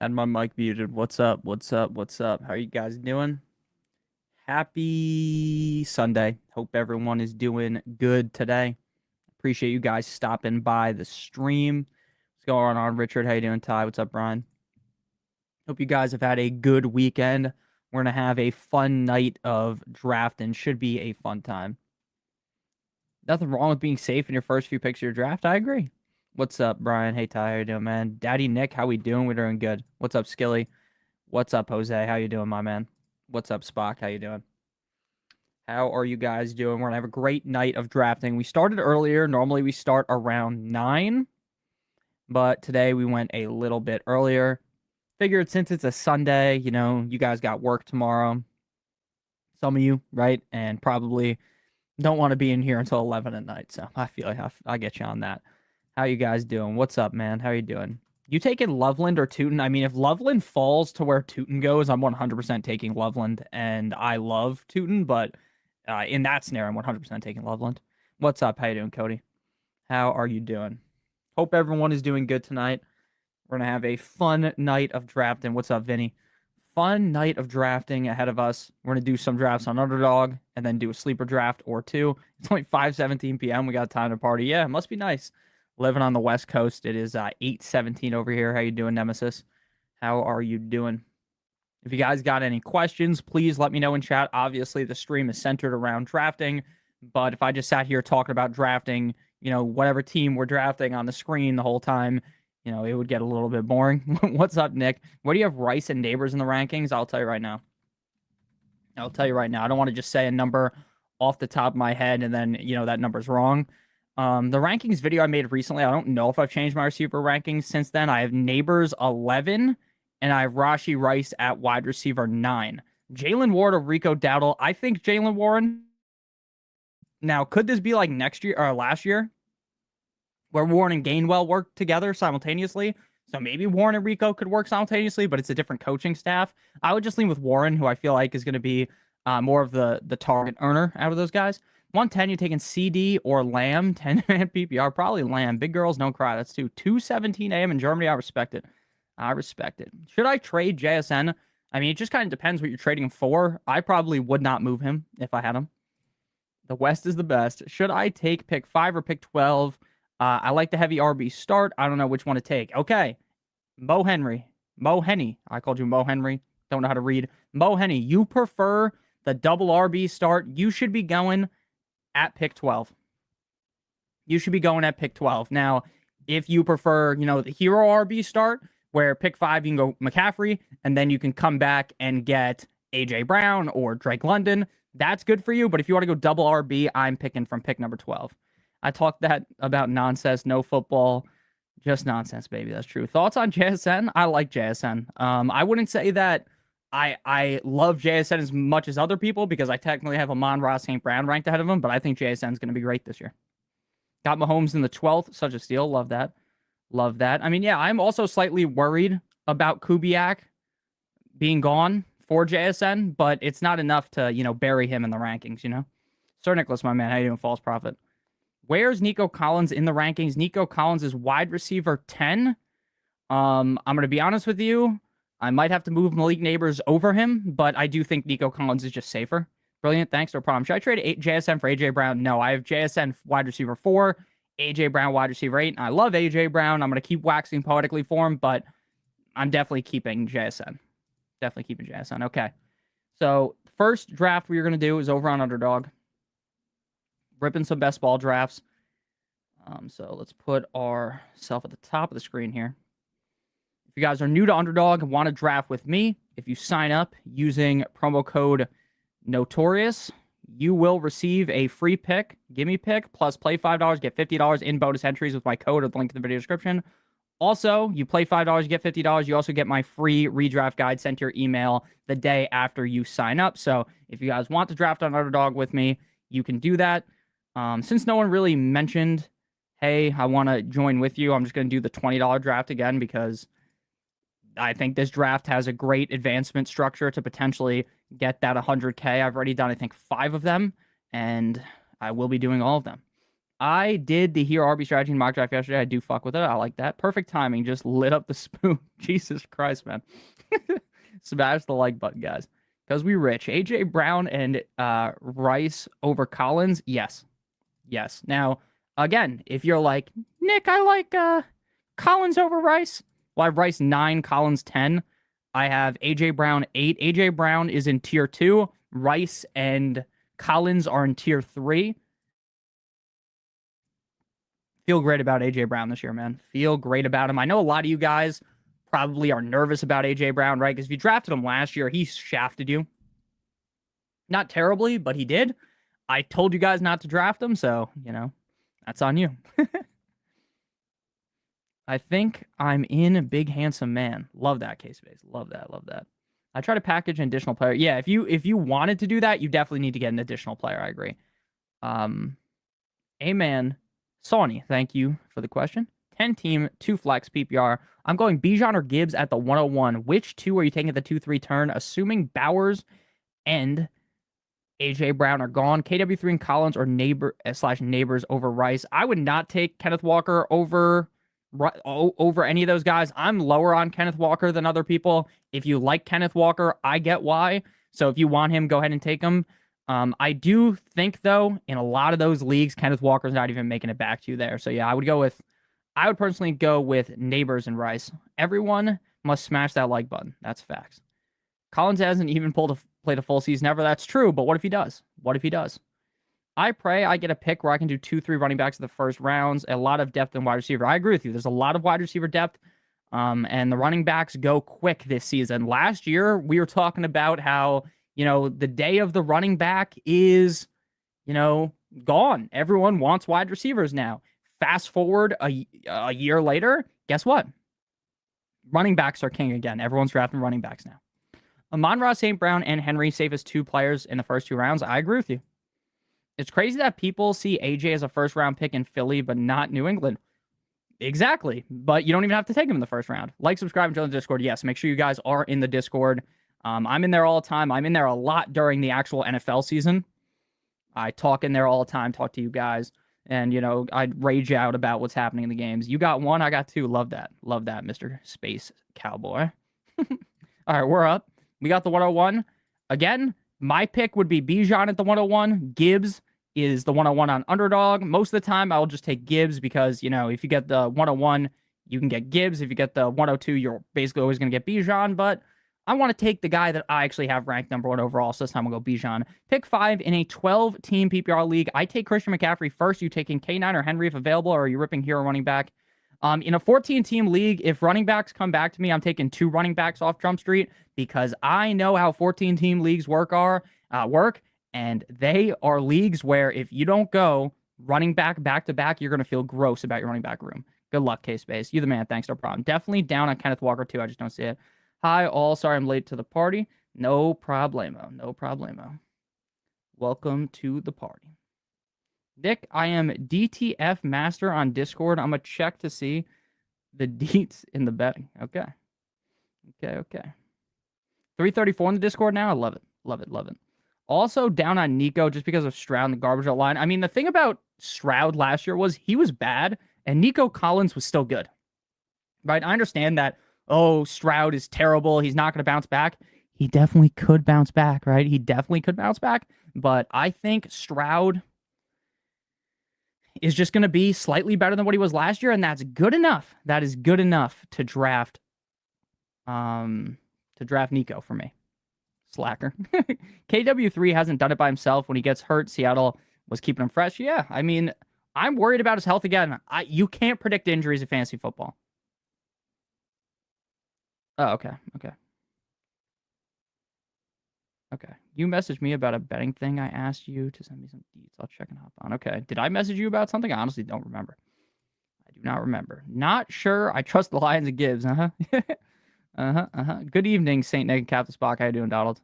Had my mic muted. What's up? What's up? What's up? How are you guys doing? Happy Sunday. Hope everyone is doing good today. Appreciate you guys stopping by the stream. What's going on, Richard? How you doing, Ty? What's up, Brian? Hope you guys have had a good weekend. We're gonna have a fun night of draft and should be a fun time. Nothing wrong with being safe in your first few picks of your draft. I agree. What's up, Brian? Hey, Ty. How you doing, man? Daddy Nick, how we doing? We're doing good. What's up, Skilly? What's up, Jose? How you doing, my man? What's up, Spock? How you doing? How are you guys doing? We're gonna have a great night of drafting. We started earlier. Normally we start around 9, but today we went a little bit earlier. Figured since it's a Sunday, you guys got work tomorrow. Some of you, right? And probably don't want to be in here until 11 at night. So I feel like I get you on that. How you guys doing? What's up, man? How you doing? You taking Loveland or Tootin? I mean, if Loveland falls to where Tootin goes, I'm 100% taking Loveland, and I love Tootin, but in that scenario, I'm 100% taking Loveland. What's up? How you doing, Cody? How are you doing? Hope everyone is doing good tonight. We're gonna have a fun night of drafting. What's up, Vinny? Fun night of drafting ahead of us. We're gonna do some drafts on Underdog and then do a sleeper draft or two. It's only 5:17 p.m. We got time to party. Yeah, it must be nice. Living on the West Coast, it is 8:17 over here. How you doing, Nemesis? How are you doing? If you guys got any questions, please let me know in chat. Obviously, the stream is centered around drafting, but if I just sat here talking about drafting, whatever team we're drafting on the screen the whole time, it would get a little bit boring. What's up, Nick? What do you have Rice and Neighbors in the rankings? I'll tell you right now. I don't want to just say a number off the top of my head and then, that number's wrong. The rankings video I made recently, I don't know if I've changed my receiver rankings since then. I have Neighbors 11 and I have Rashee Rice at wide receiver 9. Jalen Ward or Rico Dowdle. I think Jalen Warren. Now, could this be like next year or last year where Warren and Gainwell worked together simultaneously? So maybe Warren and Rico could work simultaneously, but it's a different coaching staff. I would just lean with Warren, who I feel like is going to be more of the target earner out of those guys. 110, you're taking CD or Lamb, 10-man PPR, probably Lamb. Big girls don't cry. That's 2:17 a.m. in Germany. I respect it. I respect it. Should I trade JSN? I mean, it just kind of depends what you're trading him for. I probably would not move him if I had him. The West is the best. Should I take pick 5 or pick 12? I like the heavy RB start. I don't know which one to take. Okay. Mo Henry. Mo Henny. I called you Mo Henry. Don't know how to read. Mo Henny, you prefer the double RB start. You should be going at pick 12. You should be going at pick 12. Now, if you prefer, the hero RB start, where pick 5, you can go McCaffrey, and then you can come back and get A.J. Brown or Drake London. That's good for you. But if you want to go double RB, I'm picking from pick number 12. I talked that about nonsense, no football, just nonsense, baby. That's true. Thoughts on JSN? I like JSN. I wouldn't say that I love JSN as much as other people because I technically have Amon-Ra St. Brown ranked ahead of him, but I think JSN is going to be great this year. Got Mahomes in the 12th. Such a steal. Love that. Love that. I mean, yeah, I'm also slightly worried about Kubiak being gone for JSN, but it's not enough to, bury him in the rankings, Sir Nicholas, my man, how you doing, False Prophet? Where's Nico Collins in the rankings? Nico Collins is wide receiver 10. I'm going to be honest with you. I might have to move Malik Neighbors over him, but I do think Nico Collins is just safer. Brilliant. Thanks. No problem. Should I trade JSN for A.J. Brown? No, I have JSN wide receiver 4, A.J. Brown wide receiver 8. I love A.J. Brown. I'm going to keep waxing poetically for him, but I'm definitely keeping JSN. Definitely keeping JSN. Okay. So first draft we're going to do is over on Underdog. Ripping some best ball drafts. So let's put ourselves at the top of the screen here. If you guys are new to Underdog and want to draft with me, if you sign up using promo code Notorious, you will receive a free pick, gimme pick, plus play $5, get $50 in bonus entries with my code or the link in the video description. Also, you play $5, you get $50. You also get my free redraft guide sent to your email the day after you sign up. So if you guys want to draft on Underdog with me, you can do that. Since no one really mentioned, hey, I want to join with you, I'm just going to do the $20 draft again because I think this draft has a great advancement structure to potentially get that 100K. I've already done, I think, 5 of them, and I will be doing all of them. I did the hero RB strategy in mock draft yesterday. I do fuck with it. I like that. Perfect timing. Just lit up the spoon. Jesus Christ, man. Smash the like button, guys. Because we rich. AJ Brown and Rice over Collins. Yes. Yes. Now, again, if you're like, Nick, I like Collins over Rice. Well, I have Rice 9, Collins 10. I have AJ Brown 8. AJ Brown is in tier 2. Rice and Collins are in tier 3. Feel great about AJ Brown this year, man. Feel great about him. I know a lot of you guys probably are nervous about AJ Brown, right? Because if you drafted him last year, he shafted you. Not terribly, but he did. I told you guys not to draft him, so, that's on you. I think I'm in a big handsome man. Love that case base. Love that. Love that. I try to package an additional player. Yeah, if you wanted to do that, you definitely need to get an additional player. I agree. Amen. Sawney, thank you for the question. 10 team, 2 flex PPR. I'm going Bijan or Gibbs at the 101. Which two are you taking at the 2-3 turn? Assuming Bowers and AJ Brown are gone. KW3 and Collins or Neighbors over Rice. I would not take Kenneth Walker over any of those guys. I'm lower on Kenneth Walker than other people. If you like Kenneth Walker, I get why. So if you want him, go ahead and take him. I do think, though, in a lot of those leagues, Kenneth Walker's not even making it back to you there. So, yeah, I would personally go with Neighbors and Rice. Everyone must smash that like button. That's facts. Collins hasn't even played a full season ever. That's true, but what if he does? What if he does? I pray I get a pick where I can do 2-3 running backs in the first rounds. A lot of depth in wide receiver. I agree with you. There's a lot of wide receiver depth, and the running backs go quick this season. Last year, we were talking about how, the day of the running back is, gone. Everyone wants wide receivers now. Fast forward a year later, guess what? Running backs are king again. Everyone's drafting running backs now. Amon-Ra St. Brown and Henry safest 2 players in the first 2 rounds. I agree with you. It's crazy that people see AJ as a first-round pick in Philly, but not New England. Exactly. But you don't even have to take him in the first round. Like, subscribe, and join the Discord. Yes, make sure you guys are in the Discord. I'm in there all the time. I'm in there a lot during the actual NFL season. I talk in there all the time, talk to you guys. And, I rage out about what's happening in the games. You got 1, I got 2. Love that. Love that, Mr. Space Cowboy. All right, we're up. We got the 101. Again, my pick would be Bijan at the 101. Gibbs is the 101 on Underdog. Most of the time, I'll just take Gibbs because, if you get the 101, you can get Gibbs. If you get the 102, you're basically always going to get Bijan. But I want to take the guy that I actually have ranked number 1 overall, so this time we'll go Bijan. Pick 5 in a 12-team PPR league. I take Christian McCaffrey first. You taking K9 or Henry if available, or are you ripping hero running back? In a 14-team league, if running backs come back to me, I'm taking 2 running backs off Jump Street because I know how 14-team leagues work, and they are leagues where if you don't go running back to back, you're going to feel gross about your running back room. Good luck, K-Space. You the man. Thanks, no problem. Definitely down on Kenneth Walker, too. I just don't see it. Hi, all. Sorry I'm late to the party. No problemo. No problemo. Welcome to the party. Nick, I am DTF Master on Discord. I'm going to check to see the deets in the betting. Okay. 334 in the Discord now. I love it. Love it. Love it. Also down on Nico just because of Stroud and the garbage out line. I mean, the thing about Stroud last year was he was bad and Nico Collins was still good. Right? I understand that, Stroud is terrible. He's not going to bounce back. He definitely could bounce back, right? He definitely could bounce back. But I think Stroud is just going to be slightly better than what he was last year, and that's good enough. That is good enough to draft Nico for me. Slacker. KW3 hasn't done it by himself. When he gets hurt, Seattle was keeping him fresh. Yeah, I mean, I'm worried about his health again. You can't predict injuries in fantasy football. Oh, okay. You messaged me about a betting thing. I asked you to send me some deets. I'll check and hop on. Okay. Did I message you about something? I honestly don't remember. I do not remember. Not sure. I trust the Lions and Gibbs. Good evening, St. Nick and Captain Spock. How you doing, Donald?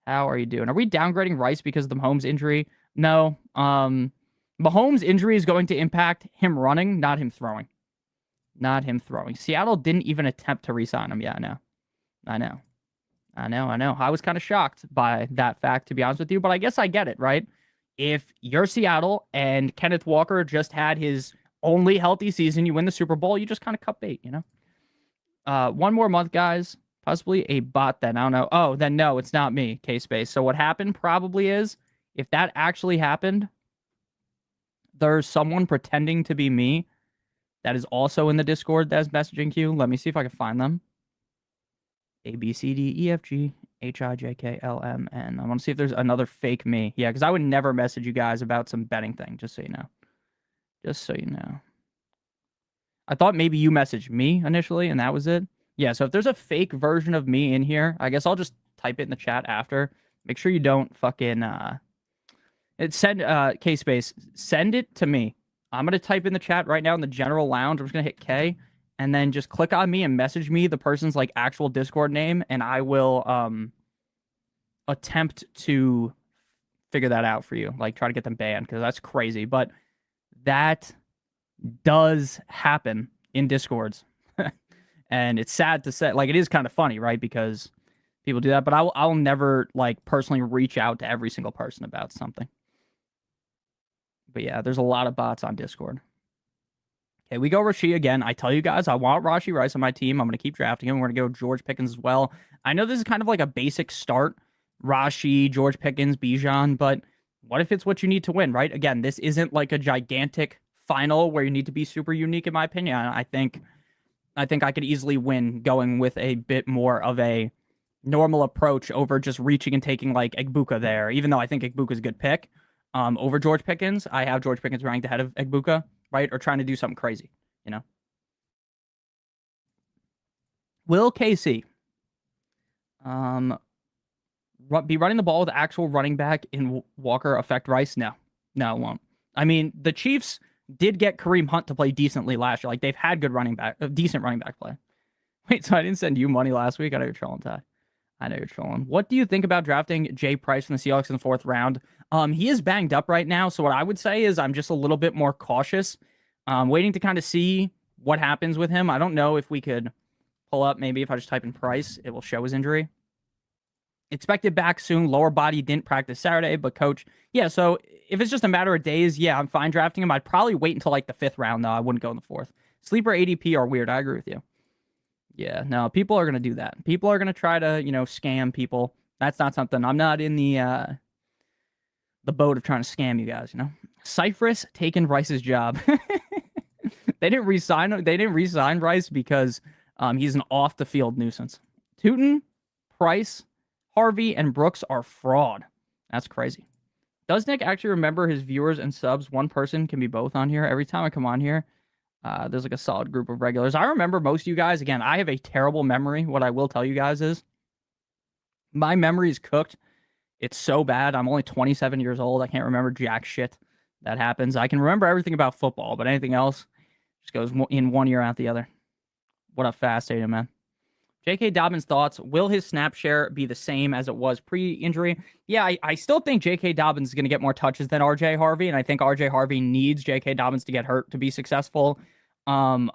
How are you doing? Are we downgrading Rice because of the Mahomes injury? No. Mahomes injury is going to impact him running, not him throwing. Seattle didn't even attempt to re-sign him. Yeah, I know. I was kind of shocked by that fact, to be honest with you, but I guess I get it, right? if you're Seattle and Kenneth Walker just had his only healthy season, you win the Super Bowl, you just kind of cut bait, you know? One more month, guys. Possibly a bot then. I don't know. Oh, then no, it's not me, K-Space. So what happened probably is, if that actually happened, there's someone pretending to be me that is also in the Discord that's messaging queue. Let me see if I can find them. A, B, C, D, E, F, G, H, I, J, K, L, M, N. I want to see if there's another fake me. Yeah, because I would never message you guys about some betting thing, just so you know. Just so you know. I thought maybe you messaged me initially, and that was it. Yeah, so if there's a fake version of me in here, I guess I'll just type it in the chat after. Make sure you don't fucking K-Space, send it to me. I'm gonna type in the chat right now in the general lounge. I'm just gonna hit K, and then just click on me and message me the person's like actual Discord name, and I will attempt to figure that out for you. Like try to get them banned, because that's crazy. But that does happen in Discords. And it's sad to say, like, it is kind of funny, right? Because people do that, but I'll never like personally reach out to every single person about something. But yeah, there's a lot of bots on Discord. Okay, we go Rashee again. I tell you guys, I want Rashee Rice on my team. I'm going to keep drafting him. We're going to go George Pickens as well. I know this is kind of like a basic start. Rashee, George Pickens, Bijan, but what if it's what you need to win, right? Again, this isn't like a gigantic final where you need to be super unique, in my opinion. I think I could easily win going with a bit more of a normal approach over just reaching and taking like Egbuka there, even though I think Egbuka's a good pick. Over George Pickens, I have George Pickens ranked ahead of Egbuka, right? Or trying to do something crazy, you know? Will KC be running the ball with actual running back in Walker affect Rice? No, it won't. I mean, the Chiefs did get Kareem Hunt to play decently last year. Like, they've had good decent running back play. Wait, so I didn't send you money last week? I know you're trolling, Ty. I know you're trolling. What do you think about drafting Jay Price from the Seahawks in the 4th round? He is banged up right now, so what I would say is I'm just a little bit more cautious, waiting to kind of see what happens with him. I don't know if we could pull up, maybe if I just type in Price, it will show his injury. Expected back soon. Lower body, didn't practice Saturday, but coach, yeah, so if it's just a matter of days, yeah, I'm fine drafting him. I'd probably wait until like the 5th round, though. I wouldn't go in the 4th. Sleeper ADP are weird. I agree with you. Yeah, no, people are going to do that. People are going to try to, scam people. That's not something. I'm not in the boat of trying to scam you guys, Cypress taking Rice's job. They didn't re-sign Rice because he's an off the field nuisance. Tootin, Price, Harvey, and Brooks are fraud. That's crazy. Does Nick actually remember his viewers and subs? One person can be both on here. Every time I come on here, there's like a solid group of regulars. I remember most of you guys. Again, I have a terrible memory. What I will tell you guys is my memory is cooked. It's so bad. I'm only 27 years old. I can't remember jack shit that happens. I can remember everything about football, but anything else just goes in one ear out the other. What a fast stadium, man. J.K. Dobbins' thoughts. Will his snap share be the same as it was pre-injury? Yeah, I still think J.K. Dobbins is going to get more touches than R.J. Harvey, and I think R.J. Harvey needs J.K. Dobbins to get hurt to be successful. I'm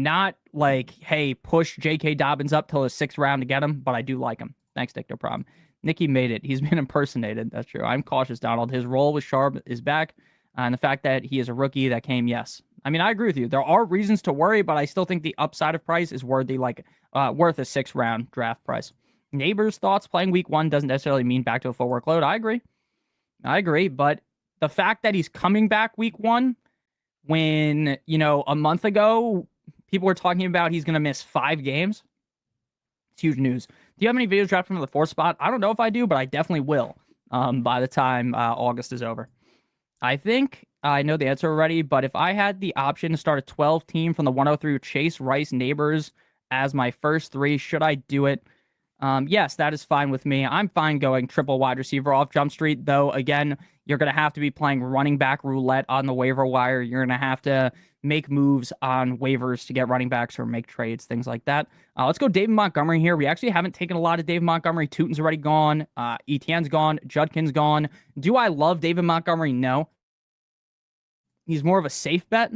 not like, hey, push J.K. Dobbins up till the 6th round to get him, but I do like him. Thanks, Dick, no problem. Nicky made it. He's been impersonated. That's true. I'm cautious, Donald. His role with Sharp is back, and the fact that he is a rookie that came, yes. I mean, I agree with you. There are reasons to worry, but I still think the upside of Price is worthy, worth a 6th round draft price. Neighbors' thoughts. Playing week 1 doesn't necessarily mean back to a full workload. I agree, but the fact that he's coming back week 1 when, a month ago, people were talking about he's going to miss 5 games, it's huge news. Do you have any videos drafted from the 4th spot? I don't know if I do, but I definitely will by the time August is over. I think I know the answer already, but if I had the option to start a 12 team from the 103 with Chase, Rice, Neighbors as my first 3, should I do it? Yes, that is fine with me. I'm fine going triple wide receiver off Jump Street, though, again, you're going to have to be playing running back roulette on the waiver wire. You're going to have to make moves on waivers to get running backs or make trades, things like that. Let's go David Montgomery here. We actually haven't taken a lot of David Montgomery. Tootin's already gone. Etienne's gone. Judkin's gone. Do I love David Montgomery? No. He's more of a safe bet,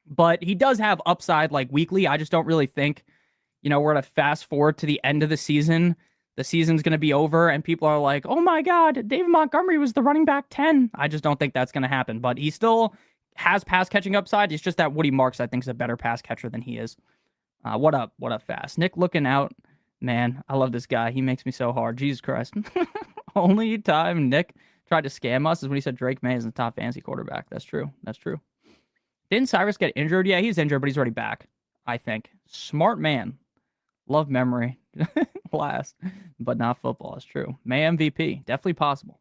but he does have upside like weekly. I just don't really think, we're going to fast forward to the end of the season the season's going to be over and people are like, oh my God, David Montgomery was the running back 10. I just don't think that's going to happen. But he still has pass catching upside. It's just that Woody Marks, I think, is a better pass catcher than he is. What up? What up, Fast? Nick looking out. Man, I love this guy. He makes me so hard. Jesus Christ. Only time Nick tried to scam us is when he said Drake May is the top fantasy quarterback. That's true. That's true. Didn't Cyrus get injured? Yeah, he's injured, but he's already back, I think. Smart man. Love memory. Last, but not football. It's true. May MVP. Definitely possible.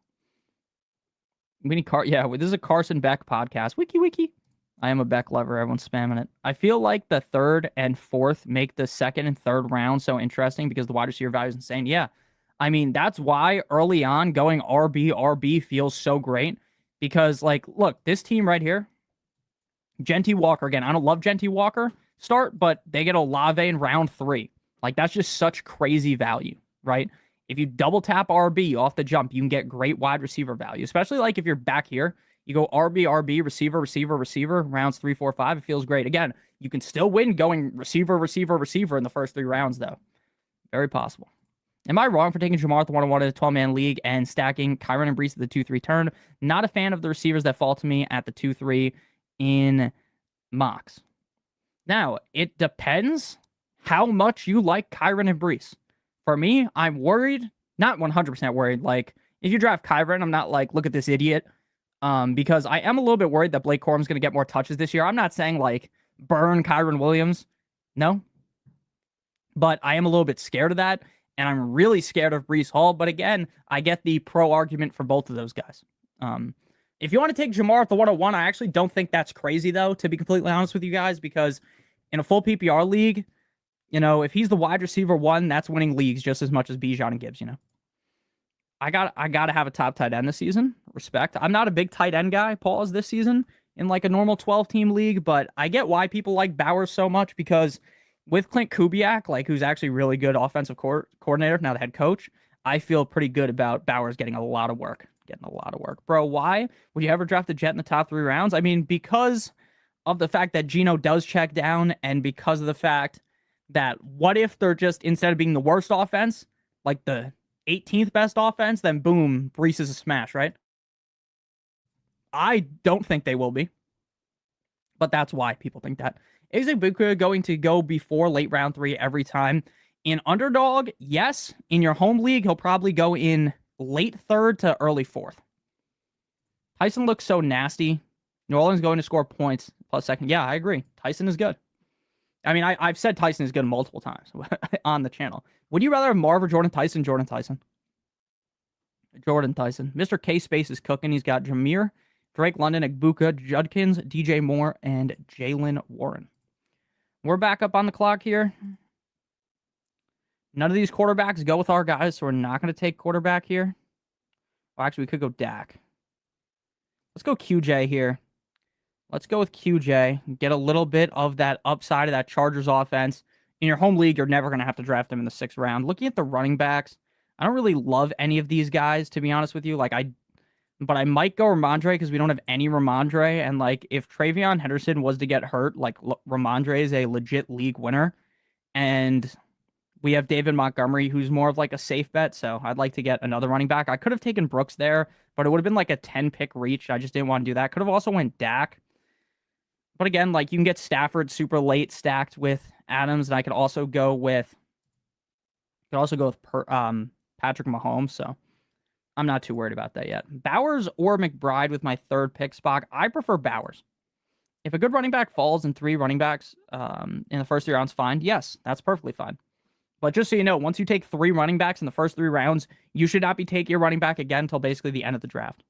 We need yeah, this is a Carson Beck podcast. Wiki. I am a Beck lover. Everyone's spamming it. I feel like the third and fourth make the second and third round so interesting because the wide receiver value is insane. Yeah. I mean, that's why early on going RB feels so great because, like, look, this team right here, Genty Walker, again, I don't love Genty Walker start, but they get Olave in round 3. Like, that's just such crazy value, right? If you double tap RB off the jump, you can get great wide receiver value, especially like if you're back here. You go RB, receiver, rounds 3, 4, 5. It feels great. Again, you can still win going receiver in the first 3 rounds, though. Very possible. Am I wrong for taking Jamar at the 1-1 in a 12-man league and stacking Kyren and Brees at the 2-3 turn? Not a fan of the receivers that fall to me at the 2-3 in mocks. Now, it depends how much you like Kyren and Brees. For me, I'm worried, not 100% worried. Like, if you draft Kyren, I'm not like, look at this idiot. Because I am a little bit worried that Blake Corum's going to get more touches this year. I'm not saying, like, burn Kyren Williams. No. But I am a little bit scared of that. And I'm really scared of Breece Hall. But again, I get the pro argument for both of those guys. If you want to take Jamar at the 101, I actually don't think that's crazy, though, to be completely honest with you guys. Because in a full PPR league, you know, if he's the wide receiver 1, that's winning leagues just as much as Bijan and Gibbs, you know. I gotta have a top tight end this season. Respect. I'm not a big tight end guy, pause, this season in like a normal 12-team league, but I get why people like Bowers so much because with Clint Kubiak, like who's actually really good offensive coordinator, now the head coach, I feel pretty good about Bowers getting a lot of work. Bro, why would you ever draft a Jet in the top 3 rounds? I mean, because of the fact that Geno does check down and because of the fact that what if they're just, instead of being the worst offense, like the 18th best offense, then boom, Brees is a smash, right? I don't think they will be, but that's why people think that. Is Ibuka going to go before late round 3 every time? In underdog, yes. In your home league, he'll probably go in late 3rd to early 4th. Tyson looks so nasty. New Orleans going to score points plus second. Yeah, I agree. Tyson is good. I mean, I've said Tyson is good multiple times on the channel. Would you rather have Marv or Jordan Tyson? Jordan Tyson. Mr. K-Space is cooking. He's got Jameer, Drake London, Egbuka, Judkins, DJ Moore, and Jalen Warren. We're back up on the clock here. None of these quarterbacks go with our guys, so we're not going to take quarterback here. Well, actually, we could go Dak. Let's go QJ here. Let's go with QJ. Get a little bit of that upside of that Chargers offense. In your home league, you're never going to have to draft them in the 6th round. Looking at the running backs, I don't really love any of these guys, to be honest with you. But I might go Ramondre because we don't have any Ramondre. And, like, if Travion Henderson was to get hurt, like, Ramondre is a legit league winner. And we have David Montgomery, who's more of, like, a safe bet. So I'd like to get another running back. I could have taken Brooks there, but it would have been, like, a 10-pick reach. I just didn't want to do that. Could have also went Dak. But again, like, you can get Stafford super late stacked with Adams, and I could also go with Patrick Mahomes, so I'm not too worried about that yet. Bowers or McBride with my 3rd pick spot. I prefer Bowers. If a good running back falls in 3 running backs in the first 3 rounds, fine. Yes, that's perfectly fine. But just so you know, once you take 3 running backs in the first 3 rounds, you should not be taking your running back again until basically the end of the draft.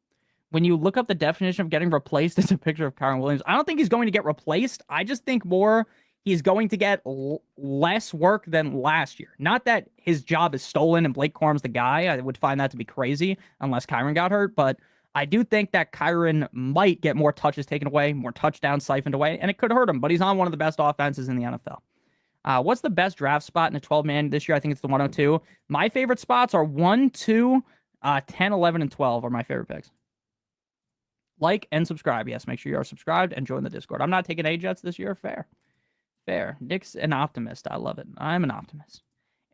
When you look up the definition of getting replaced, it's a picture of Kyren Williams. I don't think he's going to get replaced. I just think more he's going to get less work than last year. Not that his job is stolen and Blake Corum's the guy. I would find that to be crazy unless Kyren got hurt. But I do think that Kyren might get more touches taken away, more touchdowns siphoned away, and it could hurt him. But he's on one of the best offenses in the NFL. What's the best draft spot in a 12-man this year? I think it's the 102. My favorite spots are 1, 2, 10, 11, and 12 are my favorite picks. Like and subscribe. Yes, make sure you are subscribed and join the Discord. I'm not taking A-Jets this year. Fair. Nick's an optimist. I love it. I'm an optimist.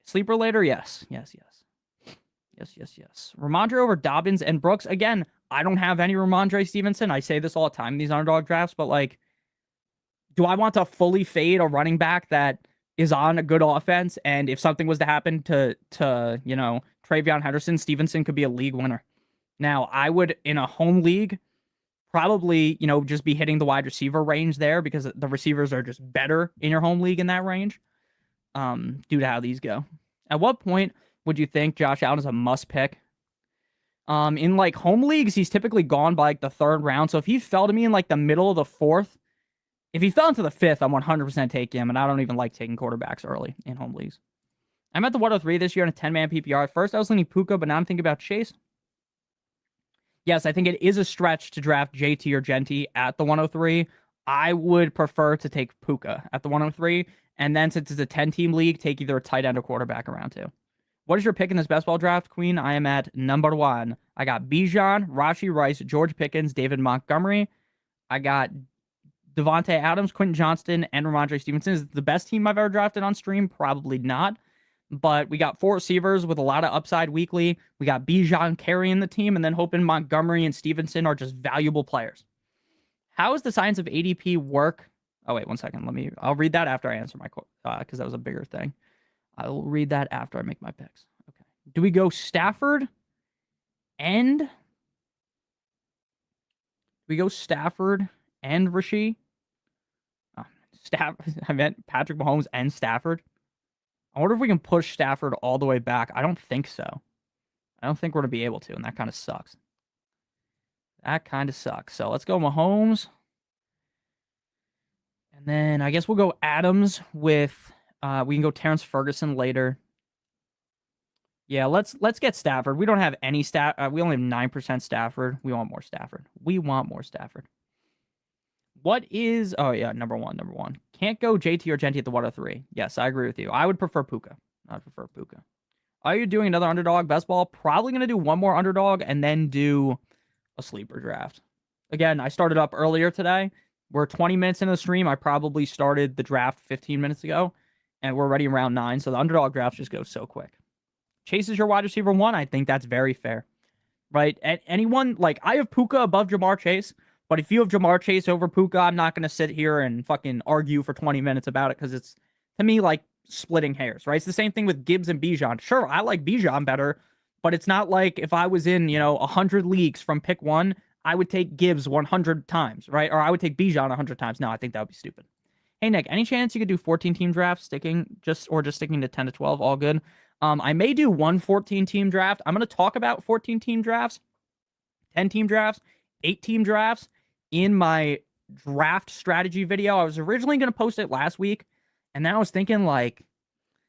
Sleeper later? Yes. Yes. Ramondre over Dobbins and Brooks. Again, I don't have any Ramondre Stevenson. I say this all the time in these underdog drafts, but like, do I want to fully fade a running back that is on a good offense? And if something was to happen to Travion Henderson, Stevenson could be a league winner. Now, I would, in a home league, probably, just be hitting the wide receiver range there because the receivers are just better in your home league in that range, due to how these go. At what point would you think Josh Allen is a must pick? In like home leagues, he's typically gone by like the third round. So if he fell to me in like the middle of the fourth, if he fell into the fifth, I'm 100% taking him, and I don't even like taking quarterbacks early in home leagues. I'm at the 103 this year in a 10-man PPR. At first, I was leaning Puka, but now I'm thinking about Chase. Yes, I think it is a stretch to draft JT or Genty at the 103. I would prefer to take Puka at the 103, and then since it's a 10-team league, take either a tight end or quarterback around two. What is your pick in this best ball draft, Queen? I am at number 1. I got Bijan, Rashee Rice, George Pickens, David Montgomery. I got Devontae Adams, Quentin Johnston, and Ramondre Stevenson. Is it the best team I've ever drafted on stream? Probably not. But we got 4 receivers with a lot of upside weekly. We got Bijan carrying the team, and then hoping Montgomery and Stevenson are just valuable players. How does the science of ADP work? Oh, wait, 1 second. I'll read that after I answer my because that was a bigger thing. I will read that after I make my picks. Okay. Do we go Stafford and Rashee? I meant Patrick Mahomes and Stafford. I wonder if we can push Stafford all the way back. I don't think so. I don't think we're going to be able to, and that kind of sucks. So let's go Mahomes. And then I guess we'll go Adams with, we can go Terrence Ferguson later. Yeah, let's get Stafford. We don't have any we only have 9% Stafford. We want more Stafford. What is... Oh, yeah, number one. Can't go JT or Genty at the 103. Yes, I agree with you. I would prefer Puka. Are you doing another underdog best ball? Probably going to do one more underdog and then do a sleeper draft. Again, I started up earlier today. We're 20 minutes into the stream. I probably started the draft 15 minutes ago, and we're already in round 9, so the underdog draft just goes so quick. Chase is your wide receiver 1. I think that's very fair, right? Anyone, like, I have Puka above Jamar Chase, but if you have Jamar Chase over Puka, I'm not going to sit here and fucking argue for 20 minutes about it because it's, to me, like splitting hairs, right? It's the same thing with Gibbs and Bijan. Sure, I like Bijan better, but it's not like if I was in, 100 leagues from pick 1, I would take Gibbs 100 times, right? Or I would take Bijan 100 times. No, I think that would be stupid. Hey, Nick, any chance you could do 14-team drafts sticking to 10 to 12? All good. I may do one 14-team draft. I'm going to talk about 14-team drafts, 10-team drafts, 8-team drafts in my draft strategy video. I was originally going to post it last week, and then I was thinking, like,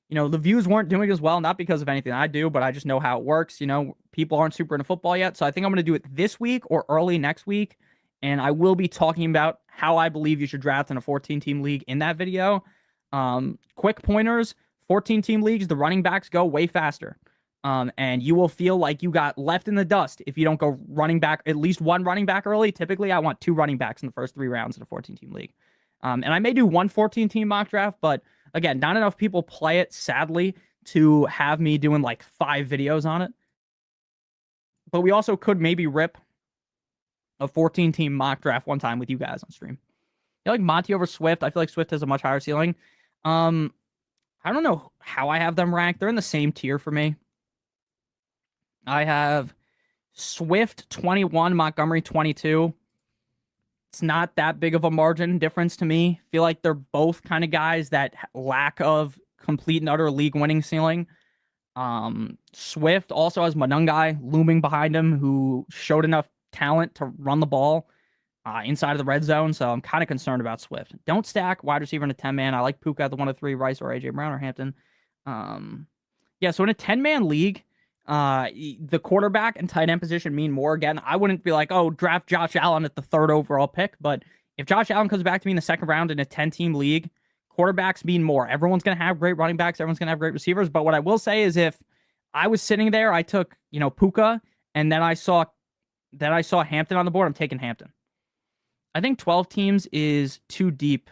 the views weren't doing as well, not because of anything I do, but I just know how it works. People aren't super into football yet, so I think I'm going to do it this week or early next week, and I will be talking about how I believe you should draft in a 14-team league in that video. Quick pointers, 14-team leagues, the running backs go way faster. And you will feel like you got left in the dust if you don't go running back, at least one running back early. Typically, I want 2 running backs in the first 3 rounds in a 14-team league. And I may do one 14-team mock draft, but again, not enough people play it, sadly, to have me doing like 5 videos on it. But we also could maybe rip a 14-team mock draft one time with you guys on stream. I like Monty over Swift. I feel like Swift has a much higher ceiling. I don't know how I have them ranked. They're in the same tier for me. I have Swift 21, Montgomery 22. It's not that big of a margin difference to me. I feel like they're both kind of guys that lack of complete and utter league winning ceiling. Swift also has Monungai looming behind him, who showed enough talent to run the ball inside of the red zone, so I'm kind of concerned about Swift. Don't stack wide receiver in a 10-man. I like Puka at the 1-3, Rice or AJ Brown or Hampton. So in a 10-man league, the quarterback and tight end position mean more. Again, I wouldn't be like, oh, draft Josh Allen at the 3rd overall pick, but if Josh Allen comes back to me in the 2nd round in a 10-team league, quarterbacks mean more. Everyone's going to have great running backs. Everyone's going to have great receivers. But what I will say is if I was sitting there, I took, Puka, and then I saw Hampton on the board, I'm taking Hampton. I think 12 teams is too deep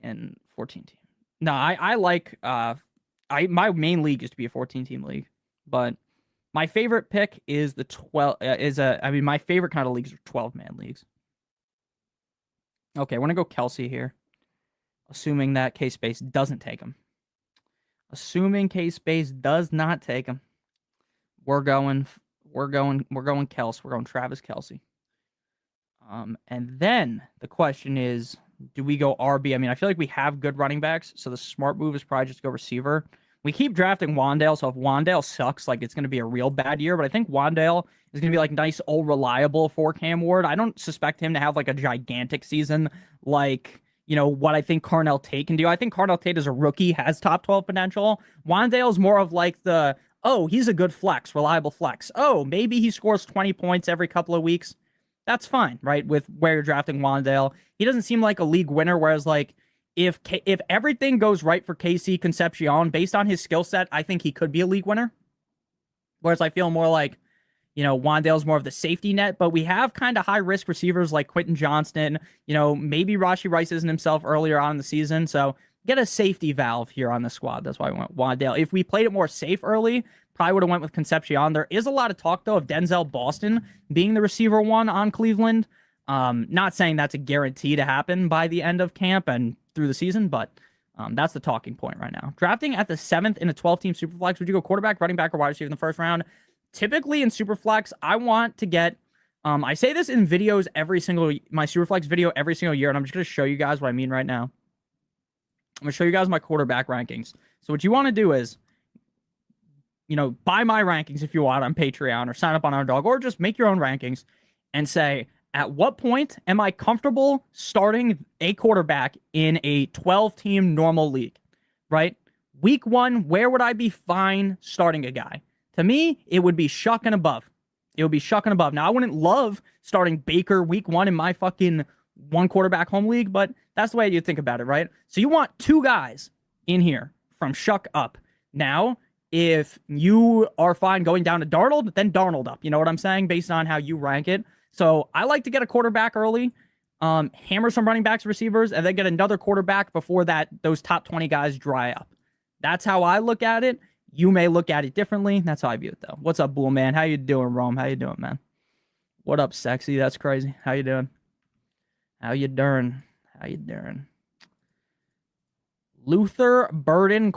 in 14 teams. No, I like, my main league is to be a 14-team league, but My favorite pick is the 12 my favorite kind of leagues are 12-man leagues. Okay, we're going to go Kelsey here, assuming that K-Space doesn't take him. Assuming K-Space does not take him, we're going Kels. We're going Travis Kelsey. And then the question is, do we go RB? I mean, I feel like we have good running backs, so the smart move is probably just go receiver. We keep drafting Wandale, so if Wandale sucks, like it's going to be a real bad year. But I think Wandale is going to be like nice, old, reliable for Cam Ward. I don't suspect him to have like a gigantic season like, what I think Carnell Tate can do. I think Carnell Tate as a rookie has top 12 potential. Wandale is more of like he's a good flex, reliable flex. Oh, maybe he scores 20 points every couple of weeks. That's fine, right? With where you're drafting Wandale. He doesn't seem like a league winner, whereas like if everything goes right for Casey Concepcion based on his skill set, I think he could be a league winner. Whereas I feel more like, Wandale's more of the safety net, but we have kind of high risk receivers like Quentin Johnston. Maybe Rashee Rice isn't himself earlier on in the season, so get a safety valve here on the squad. That's why we went Wandale. If we played it more safe early, probably would have went with Concepcion. There is a lot of talk, though, of Denzel Boston being the receiver one on Cleveland. Not saying that's a guarantee to happen by the end of camp and through the season, but that's the talking point right now. Drafting at the 7th in a 12-team Superflex, would you go quarterback, running back, or wide receiver in the first round? Typically in Superflex, I want to get, I say this in videos my Superflex video every single year, and I'm just going to show you guys what I mean right now. I'm going to show you guys my quarterback rankings. So what you want to do is, buy my rankings if you want on Patreon or sign up on Underdog or just make your own rankings and say, at what point am I comfortable starting a quarterback in a 12-team normal league, right? Week 1, where would I be fine starting a guy? To me, it would be Shuck and above. It would be Shuck and above. Now, I wouldn't love starting Baker week 1 in my fucking one quarterback home league, but that's the way you think about it, right? So you want 2 guys in here from Shuck up. Now, if you are fine going down to Darnold, then Darnold up. You know what I'm saying? Based on how you rank it. So I like to get a quarterback early, hammer some running backs, receivers, and then get another quarterback before those top 20 guys dry up. That's how I look at it. You may look at it differently. That's how I view it, though. What's up, Bull Man? How you doing, Rome? How you doing, man? What up, Sexy? That's crazy. How you doing? How you doing? Luther Burden, ?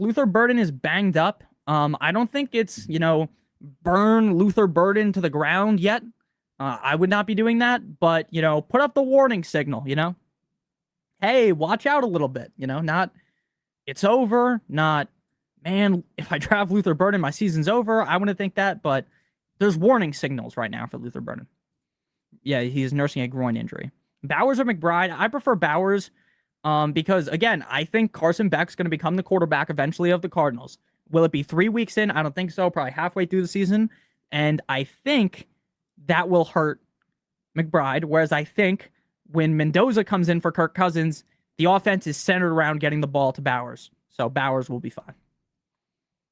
Luther Burden is banged up. I don't think it's, burn Luther Burden to the ground yet. I would not be doing that, but, put up the warning signal, Hey, watch out a little bit, not it's over, not, man, if I draft Luther Burden, my season's over. I wouldn't think that, but there's warning signals right now for Luther Burden. Yeah, he's nursing a groin injury. Bowers or McBride? I prefer Bowers because, again, I think Carson Beck's going to become the quarterback eventually of the Cardinals. Will it be 3 weeks in? I don't think so. Probably halfway through the season. And I think that will hurt McBride, whereas I think when Mendoza comes in for Kirk Cousins, the offense is centered around getting the ball to Bowers. So Bowers will be fine.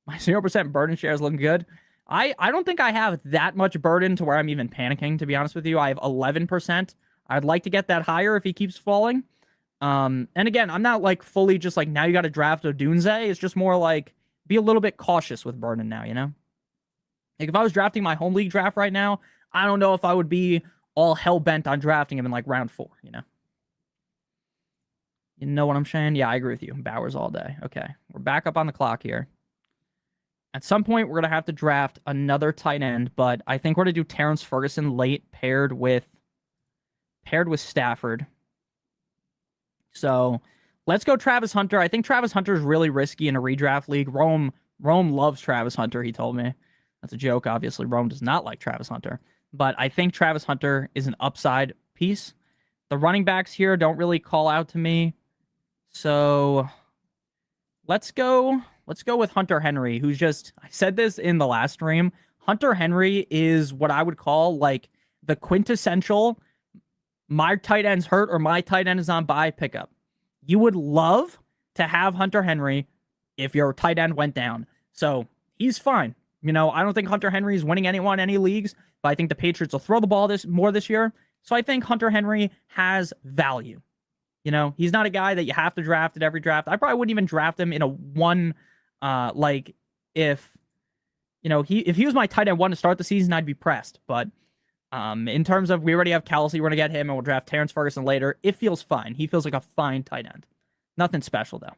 My 0% burden share is looking good. I don't think I have that much burden to where I'm even panicking, to be honest with you. I have 11%. I'd like to get that higher if he keeps falling. And again, I'm not like fully just like, now you got to draft Odunze. It's just more like be a little bit cautious with burden now, Like if I was drafting my home league draft right now, I don't know if I would be all hell-bent on drafting him in like round 4, You know what I'm saying? Yeah, I agree with you. Bowers all day. Okay, we're back up on the clock here. At some point, we're going to have to draft another tight end, but I think we're going to do Terrence Ferguson late paired with Stafford. So let's go Travis Hunter. I think Travis Hunter is really risky in a redraft league. Rome loves Travis Hunter, he told me. That's a joke, obviously. Rome does not like Travis Hunter. But I think Travis Hunter is an upside piece. The running backs here don't really call out to me. So let's go with Hunter Henry, who's just, I said this in the last stream, Hunter Henry is what I would call like the quintessential my tight end's hurt or my tight end is on bye pickup. You would love to have Hunter Henry if your tight end went down. So he's fine. I don't think Hunter Henry is winning anyone any leagues, but I think the Patriots will throw the ball more this year. So I think Hunter Henry has value. He's not a guy that you have to draft at every draft. I probably wouldn't even draft him in a one, if if he was my tight end one to start the season, I'd be pressed. But in terms of we already have Kelsey, we're gonna get him, and we'll draft Terrence Ferguson later. It feels fine. He feels like a fine tight end. Nothing special though.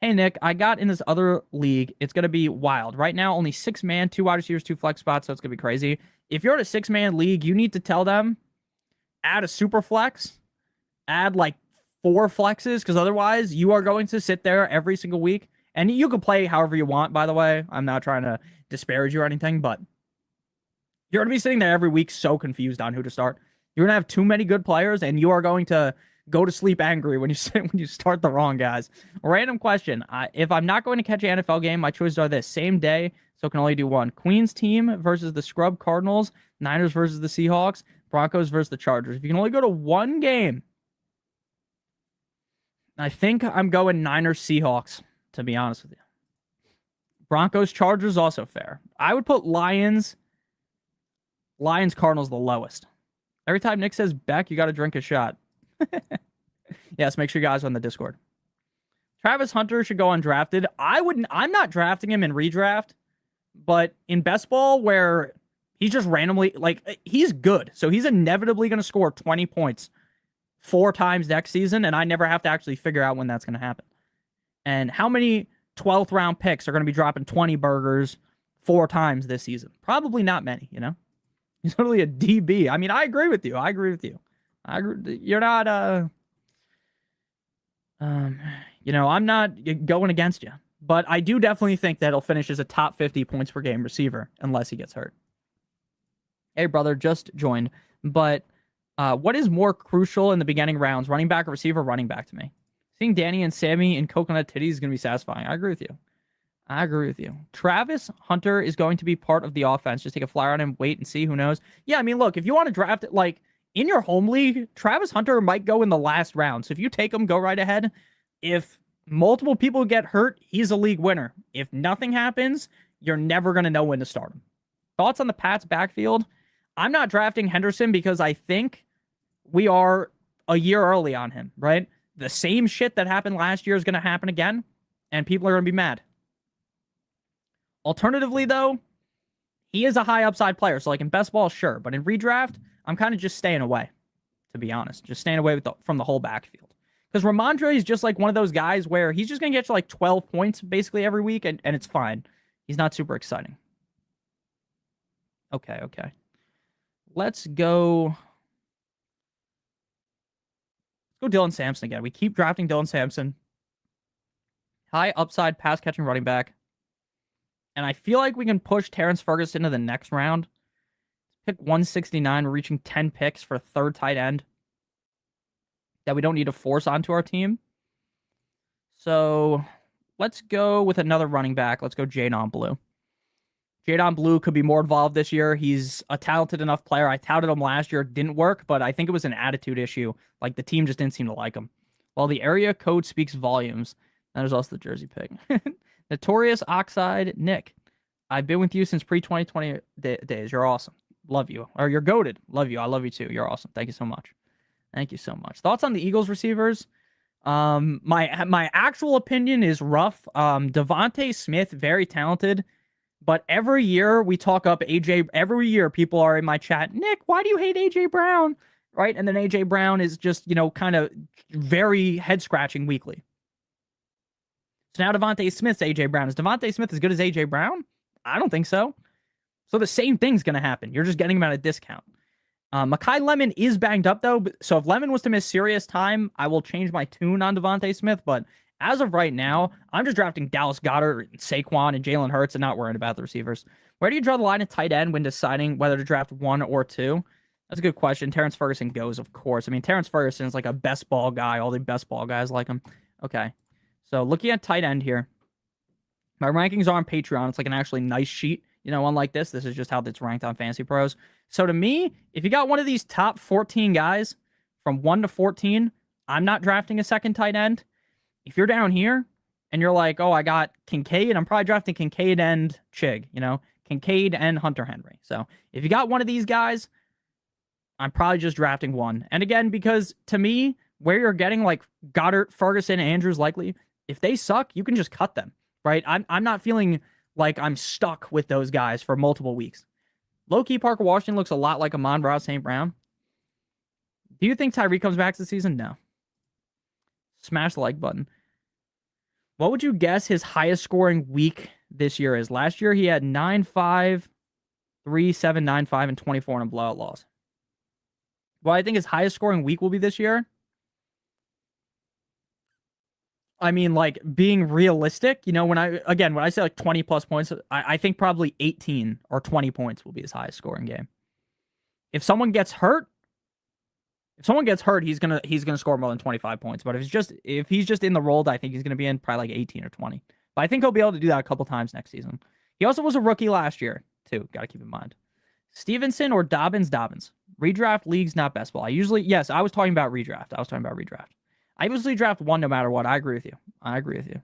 Hey Nick, I got in this other league. It's gonna be wild. Right now, only 6-man, 2 wide receivers, 2 flex spots, so it's gonna be crazy. If you're in a 6-man league, you need to tell them add a super flex, add like 4 flexes, because otherwise you are going to sit there every single week. And you can play however you want, by the way. I'm not trying to disparage you or anything, but you're going to be sitting there every week so confused on who to start. You're going to have too many good players, and you are going to go to sleep angry when you start the wrong guys. Random question. If I'm not going to catch an NFL game, my choices are this. Same day, so can only do one. Queens team versus the Scrub Cardinals. Niners versus the Seahawks. Broncos versus the Chargers. If you can only go to one game, I think I'm going Niners Seahawks, to be honest with you. Broncos Chargers also fair. I would put Lions Cardinals the lowest. Every time Nick says Beck, you got to drink a shot. Yes, make sure you guys are on the Discord. Travis Hunter should go undrafted. I'm not drafting him in redraft, but in best ball where he's just randomly, like, he's good. So he's inevitably going to score 20 points 4 times next season, and I never have to actually figure out when that's going to happen. And how many 12th round picks are going to be dropping 20 burgers 4 times this season? Probably not many, He's literally a DB. I mean, I agree with you. You're not, I'm not going against you. But I do definitely think that he'll finish as a top 50 points per game receiver unless he gets hurt. Hey, brother, just joined. But what is more crucial in the beginning rounds, running back or receiver? Running back to me. Seeing Danny and Sammy in coconut titties is going to be satisfying. I agree with you. Travis Hunter is going to be part of the offense. Just take a flyer on him, wait and see. Who knows? Yeah, I mean, look, if you want to draft it, like, in your home league, Travis Hunter might go in the last round. So if you take him, go right ahead. If multiple people get hurt, he's a league winner. If nothing happens, you're never going to know when to start him. Thoughts on the Pats backfield? I'm not drafting Henderson because I think we are a year early on him, right? The same shit that happened last year is going to happen again, and people are going to be mad. Alternatively, though, he is a high upside player. So, like, in best ball, sure. But in redraft, I'm kind of just staying away, to be honest. Just staying away from the whole backfield. Because Ramondre is just like one of those guys where he's just going to get you like 12 points basically every week, and it's fine. He's not super exciting. Okay. Let's go Dylan Sampson again. We keep drafting Dylan Sampson. High upside pass catching running back. And I feel like we can push Terrence Ferguson into the next round. Pick 169. We're reaching 10 picks for a third tight end that we don't need to force onto our team. So let's go with another running back. Let's go Jadon Blue. Jadon Blue could be more involved this year. He's a talented enough player. I touted him last year. It didn't work, but I think it was an attitude issue. Like, the team just didn't seem to like him. Well, the area code speaks volumes. And there's also the jersey pick. Notorious Oxide Nick. I've been with you since pre-2020 days. You're awesome. Love you. Or you're goated. Love you. I love you too. You're awesome. Thank you so much. Thoughts on the Eagles receivers? My actual opinion is rough. Devontae Smith, very talented. But every year we talk up AJ. Every year people are in my chat, Nick, why do you hate AJ Brown? Right? And then AJ Brown is just, kind of very head-scratching weekly. So now Devontae Smith's AJ Brown. Is Devontae Smith as good as AJ Brown? I don't think so. So the same thing's going to happen. You're just getting him at a discount. Mekhi Lemon is banged up, though. So if Lemon was to miss serious time, I will change my tune on Devontae Smith. But as of right now, I'm just drafting Dallas Goedert, Saquon, and Jalen Hurts and not worrying about the receivers. Where do you draw the line at tight end when deciding whether to draft 1 or 2? That's a good question. Terrence Ferguson goes, of course. I mean, Terrence Ferguson is like a best ball guy. All the best ball guys like him. Okay. So looking at tight end here, my rankings are on Patreon. It's like an actually nice sheet. Unlike this is just how it's ranked on Fantasy Pros. So to me, if you got one of these top 14 guys from 1 to 14, I'm not drafting a second tight end. If you're down here and you're like, oh, I got Kincaid, I'm probably drafting Kincaid and Chig, Kincaid and Hunter Henry. So if you got one of these guys, I'm probably just drafting one. And again, because to me, where you're getting like Goddard, Ferguson, Andrews likely, if they suck, you can just cut them, right? I'm not feeling like I'm stuck with those guys for multiple weeks. Low-key, Parker Washington looks a lot like Amon-Ra St. Brown. Do you think Tyreek comes back this season? No. Smash the like button. What would you guess his highest scoring week this year is? Last year he had 9-5, 3-7, 9-5, and 24 in a blowout loss. Well, I think his highest scoring week will be this year. I mean, like, being realistic, you know, when I say like 20 plus points, I think probably 18 or 20 points will be his highest scoring game. If someone gets hurt, he's gonna score more than 25 points. But if he's just in the role that I think he's gonna be in, probably like 18 or 20. But I think he'll be able to do that a couple times next season. He also was a rookie last year, too. Gotta keep in mind. Stevenson or Dobbins? Dobbins. Redraft leagues, not best ball. I was talking about redraft. I usually draft one no matter what. I agree with you.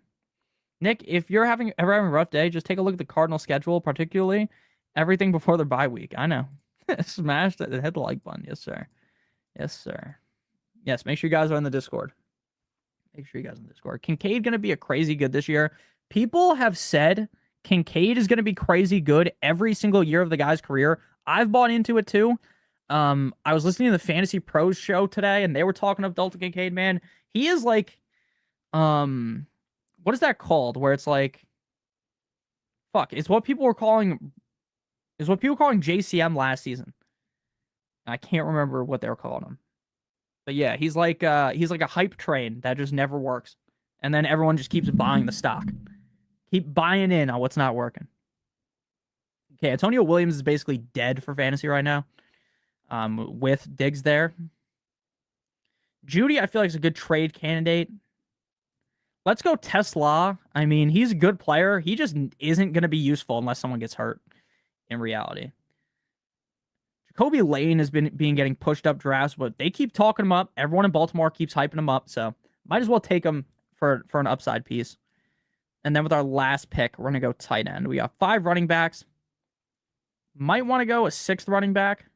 Nick, if you're ever having a rough day, just take a look at the Cardinal schedule, particularly everything before their bye week. I know. Smash that, hit the like button. Yes, sir. Yes, make sure you guys are in the Discord. Kincaid going to be a crazy good this year. People have said Kincaid is going to be crazy good every single year of the guy's career. I've bought into it too. I was listening to the Fantasy Pros show today, and they were talking of Dalton Kincaid, man. He is like, what is that called? Where it's like, it's what people were calling JCM last season. I can't remember what they were calling him. But yeah, he's like a hype train that just never works. And then everyone just keeps buying the stock. Keep buying in on what's not working. Okay, Antonio Williams is basically dead for fantasy right now. With Diggs there. Judy, I feel like is a good trade candidate. Let's go Tesla. I mean, he's a good player. He just isn't going to be useful unless someone gets hurt in reality. Jacoby Lane has been getting pushed up drafts, but they keep talking him up. Everyone in Baltimore keeps hyping him up, so might as well take him for an upside piece. And then with our last pick, we're going to go tight end. We got 5 running backs. Might want to go a 6th running back.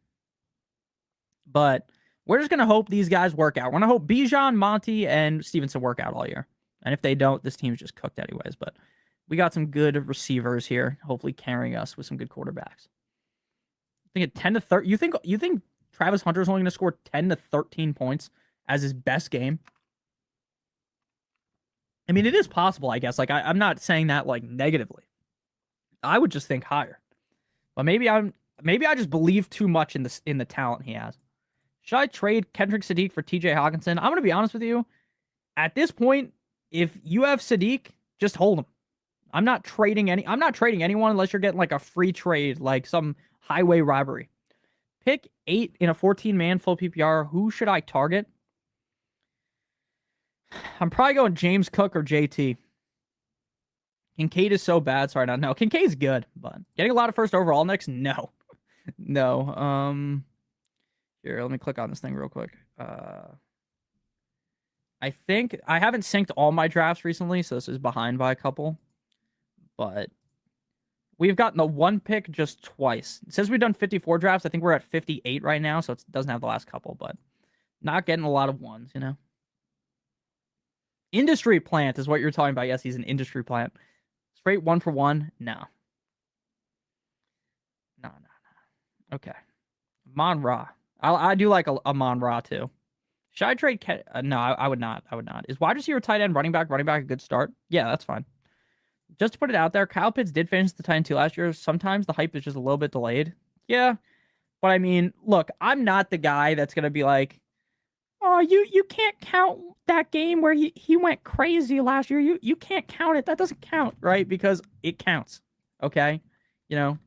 But we're just going to hope these guys work out. We're going to hope Bijan, Monty, and Stevenson work out all year. And if they don't, this team's just cooked anyways. But we got some good receivers here, hopefully carrying us with some good quarterbacks. I think at 10 to 30, you think Travis Hunter's only going to score 10 to 13 points as his best game? I mean, it is possible, I guess. Like, I'm not saying that like negatively. I would just think higher. But maybe I just believe too much in the talent he has. Should I trade Kendrick Sadiq for TJ Hawkinson? I'm going to be honest with you. At this point, if you have Sadiq, just hold him. I'm not trading anyone unless you're getting like a free trade, like some highway robbery. Pick 8 in a 14-man full PPR. Who should I target? I'm probably going James Cook or JT. Kincaid is so bad. Sorry, not no. Kincaid's good, but getting a lot of first overall next? No. No. Here, let me click on this thing real quick. I think I haven't synced all my drafts recently, so this is behind by a couple. But we've gotten the 1 pick just twice. It says we've done 54 drafts. I think we're at 58 right now, so it doesn't have the last couple, but not getting a lot of ones, you know. Industry plant is what you're talking about. Yes, he's an industry plant. Straight 1 for 1? No. Okay. Amon-Ra. I do like a Amon-Ra too. Should I trade? No, I would not. Is wide receiver, tight end, running back a good start? Yeah, that's fine. Just to put it out there, Kyle Pitts did finish the tight end 2 last year. Sometimes the hype is just a little bit delayed. Yeah. But I mean, look, I'm not the guy that's going to be like, oh, you can't count that game where he went crazy last year. You can't count it. That doesn't count, right? Because it counts. Okay? You know,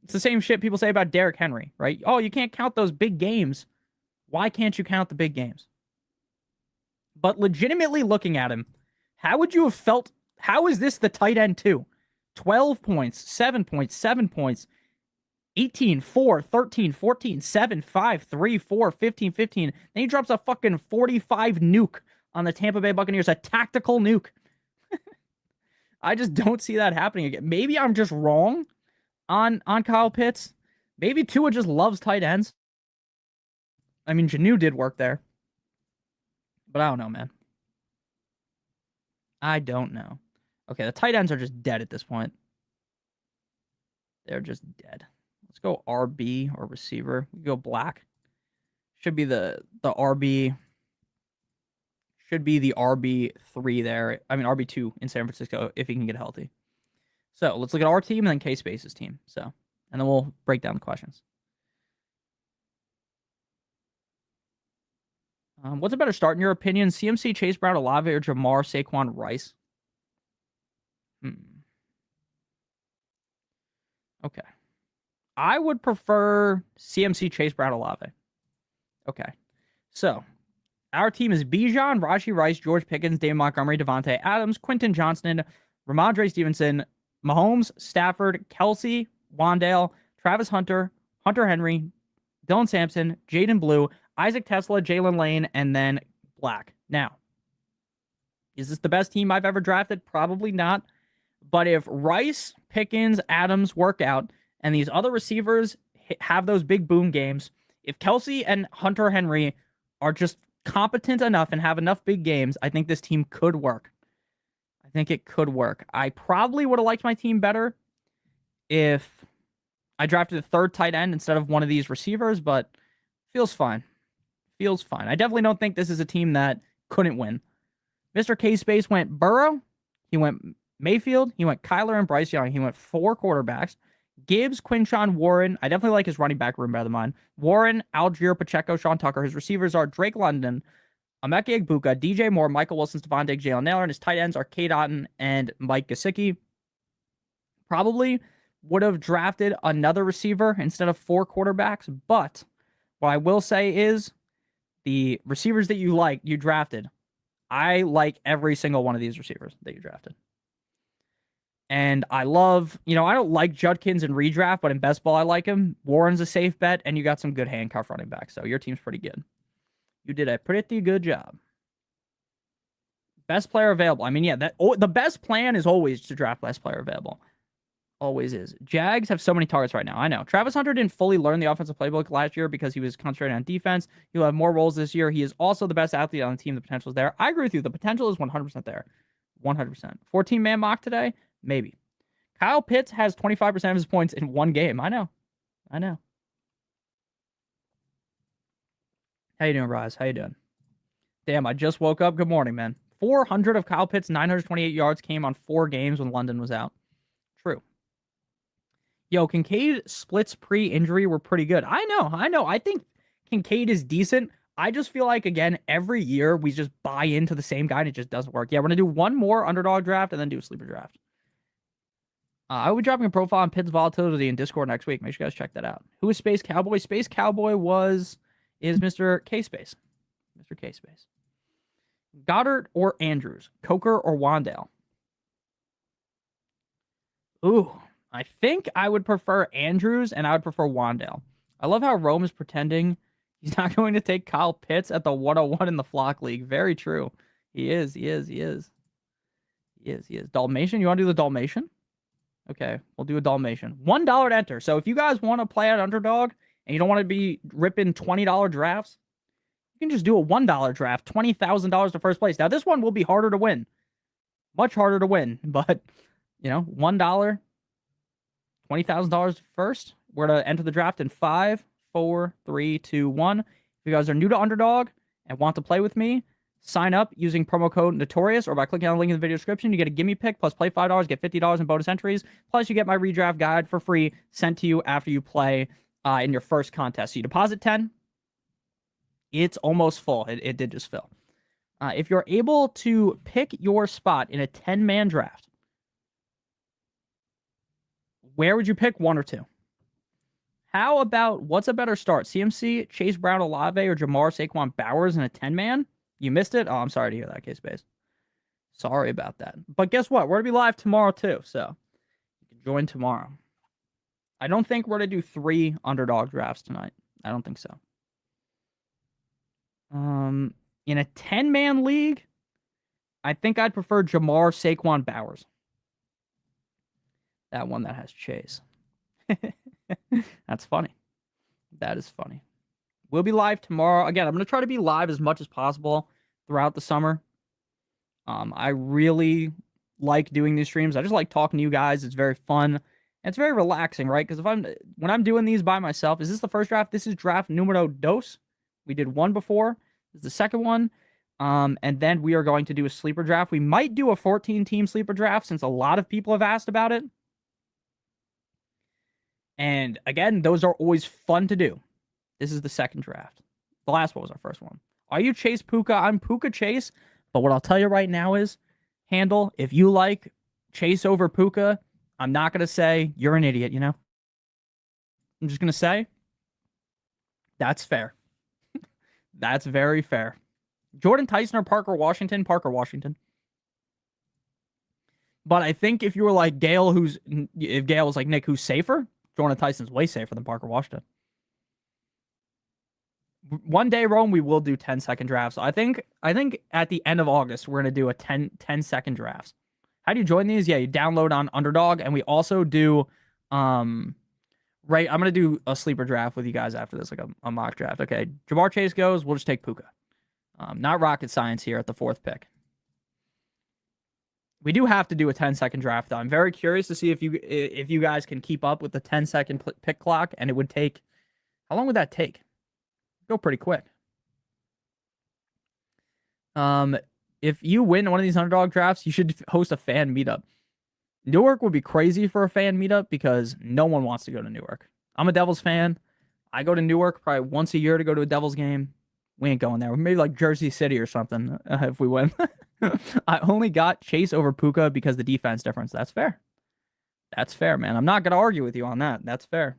it's the same shit people say about Derrick Henry, right? Oh, you can't count those big games. Why can't you count the big games? But legitimately looking at him, how would you have felt? How is this the tight end 2? 12 points, 7 points, 7 points, 18, 4, 13, 14, 7, 5, 3, 4, 15, 15. Then he drops a fucking 45 nuke on the Tampa Bay Buccaneers, a tactical nuke. I just don't see that happening again. Maybe I'm just wrong on Kyle Pitts. Maybe Tua just loves tight ends. I mean, Janu did work there. But I don't know, man. I don't know. Okay, the tight ends are just dead at this point. They're just dead. Let's go RB or receiver. We go black. Should be the RB. Should be the RB3 there. I mean RB2 in San Francisco if he can get healthy. So let's look at our team and then K-Space's team. So, and then we'll break down the questions. What's a better start in your opinion? CMC, Chase Brown, Olave, or Jamar, Saquon, Rice? Okay. I would prefer CMC, Chase Brown, Olave. Okay. So, our team is Bijan, Rashee Rice, George Pickens, David Montgomery, Devontae Adams, Quentin Johnston, Ramondre Stevenson, Mahomes, Stafford, Kelsey, Wandale, Travis Hunter, Hunter Henry, Dylan Sampson, Jaden Blue, Isaac Tesla, Jalen Lane, and then Black. Now, is this the best team I've ever drafted? Probably not. But if Rice, Pickens, Adams work out, and these other receivers have those big boom games, if Kelsey and Hunter Henry are just competent enough and have enough big games, I think this team could work. I think it could work. I probably would have liked my team better if I drafted a third tight end instead of one of these receivers, but feels fine. Feels fine. I definitely don't think this is a team that couldn't win. Mr. K-Space went Burrow. He went Mayfield. He went Kyler and Bryce Young. He went 4 quarterbacks. Gibbs, Quinshawn, Warren. I definitely like his running back room better than mine. Warren, Algier, Pacheco, Sean Tucker. His receivers are Drake London, Emeka Egbuka, DJ Moore, Michael Wilson, Stephon Diggs, Jalen Nailor, and his tight ends are Cade Otton and Mike Gesicki. Probably would have drafted another receiver instead of 4 quarterbacks, but what I will say is the receivers that you drafted, I like every single one of these receivers that you drafted. And I love, I don't like Judkins in redraft, but in best ball, I like him. Warren's a safe bet, and you got some good handcuff running backs, so your team's pretty good. You did a pretty good job. Best player available. I mean, yeah, the best plan is always to draft best player available. Always is. Jags have so many targets right now. I know. Travis Hunter didn't fully learn the offensive playbook last year because he was concentrating on defense. He'll have more roles this year. He is also the best athlete on the team. The potential is there. I agree with you. The potential is 100% there. 100%. 14-man mock today? Maybe. Kyle Pitts has 25% of his points in one game. I know. How you doing, Rise? How you doing? Damn, I just woke up. Good morning, man. 400 of Kyle Pitts' 928 yards came on 4 games when London was out. True. Yo, Kincaid splits pre-injury were pretty good. I know. I think Kincaid is decent. I just feel like, again, every year we just buy into the same guy and it just doesn't work. Yeah, we're going to do one more underdog draft and then do a sleeper draft. I will be dropping a profile on Pitts volatility in Discord next week. Make sure you guys check that out. Who is Space Cowboy? Space Cowboy is Mr. K-Space. Mr. K-Space. Goddard or Andrews? Coker or Wandale? Ooh, I think I would prefer Andrews and I would prefer Wandale. I love how Rome is pretending he's not going to take Kyle Pitts at the 101 in the Flock League. Very true. He is. Dalmatian? You want to do the Dalmatian? Okay, we'll do a Dalmatian. $1 to enter. So if you guys want to play at Underdog and you don't want to be ripping $20 drafts, you can just do a $1 draft, $20,000 to first place. Now, this one will be harder to win. Much harder to win, but, $1, $20,000 first. We're going to enter the draft in 5, 4, 3, 2, 1. If you guys are new to Underdog and want to play with me, sign up using promo code Notorious or by clicking on the link in the video description. You get a gimme pick plus play $5, get $50 in bonus entries. Plus, you get my redraft guide for free sent to you after you play in your first contest. So you deposit 10. It's almost full. It did just fill. If you're able to pick your spot in a 10-man draft, where would you pick 1 or 2? How about what's a better start? CMC, Chase Brown, Olave, or Jamar, Saquon, Bowers in a 10-man? You missed it? Oh, I'm sorry to hear that, K-Space. Sorry about that. But guess what? We're going to be live tomorrow, too. So you can join tomorrow. I don't think we're going to do 3 underdog drafts tonight. I don't think so. In a 10-man league, I think I'd prefer Jamar, Saquon, Bowers. That one that has Chase. That's funny. That is funny. We'll be live tomorrow. Again, I'm going to try to be live as much as possible throughout the summer. I really like doing these streams. I just like talking to you guys. It's very fun. And it's very relaxing, right? Because when I'm doing these by myself, is this the first draft? This is draft numero dos. We did one before. This is the second one. And then we are going to do a sleeper draft. We might do a 14-team sleeper draft since a lot of people have asked about it. And again, those are always fun to do. This is the second draft. The last one was our first one. Are you Chase Puka? I'm Puka Chase. But what I'll tell you right now is, Handle, if you like Chase over Puka, I'm not going to say you're an idiot, you know? I'm just going to say that's fair. That's very fair. Jordan Tyson or Parker Washington? Parker Washington. But I think if you were like Gale, if Gale was like Nick, who's safer? Jordan Tyson's way safer than Parker Washington. One day, Rome, we will do 10-second drafts. I think at the end of August, we're going to do a 10-second drafts. How do you join these? Yeah, you download on Underdog, and we also do, I'm going to do a sleeper draft with you guys after this, like a mock draft. Okay, Jamar Chase goes, we'll just take Puka. Not rocket science here at the 4th pick. We do have to do a 10-second draft, though. I'm very curious to see if you guys can keep up with the 10-second pick clock, and it would take, how long would that take? Go pretty quick. If you win one of these Underdog drafts, you should host a fan meetup. Newark would be crazy for a fan meetup because no one wants to go to Newark. I'm a Devils fan. I go to Newark probably once a year to go to a Devils game. We ain't going there. Maybe like Jersey City or something if we win. I only got Chase over Puka because the defense difference. That's fair. That's fair, man. I'm not going to argue with you on that. That's fair.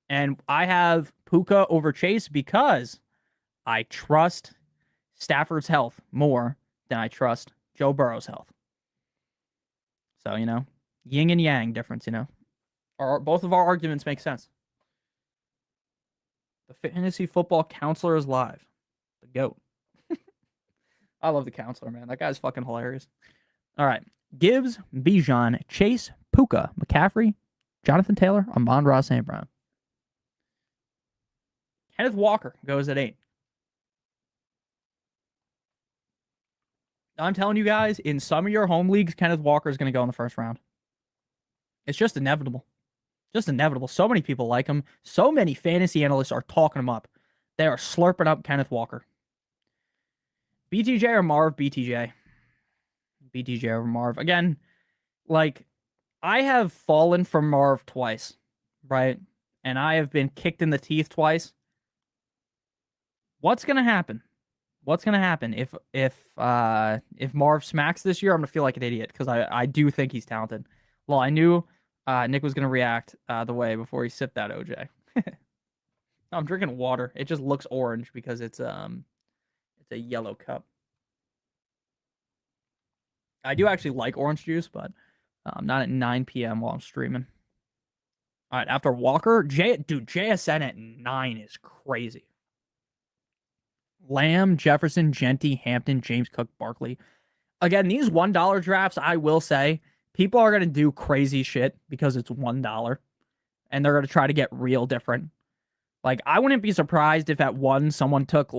And I have Puka over Chase because I trust Stafford's health more than I trust Joe Burrow's health. So, yin and yang difference, both of our arguments make sense. The fantasy football counselor is live. The GOAT. I love the counselor, man. That guy's fucking hilarious. All right. Gibbs, Bijan, Chase, Puka, McCaffrey, Jonathan Taylor, Amon-Ra St. Brown. Kenneth Walker goes at 8. I'm telling you guys, in some of your home leagues, Kenneth Walker is going to go in the first round. It's just inevitable. Just inevitable. So many people like him. So many fantasy analysts are talking him up. They are slurping up Kenneth Walker. BTJ or Marv? BTJ. BTJ over Marv. Again, I have fallen from Marv twice, right? And I have been kicked in the teeth twice. What's going to happen? What's going to happen if Marv smacks this year? I'm going to feel like an idiot because I do think he's talented. Well, I knew Nick was going to react the way before he sipped that OJ. I'm drinking water. It just looks orange because it's a yellow cup. I do actually like orange juice, but not at 9 p.m. while I'm streaming. All right, after Walker, JSN at 9 is crazy. Lamb, Jefferson, Genty, Hampton, James Cook, Barkley. Again, these $1 drafts, I will say, people are going to do crazy shit because it's $1. And they're going to try to get real different. I wouldn't be surprised if at 1 someone took,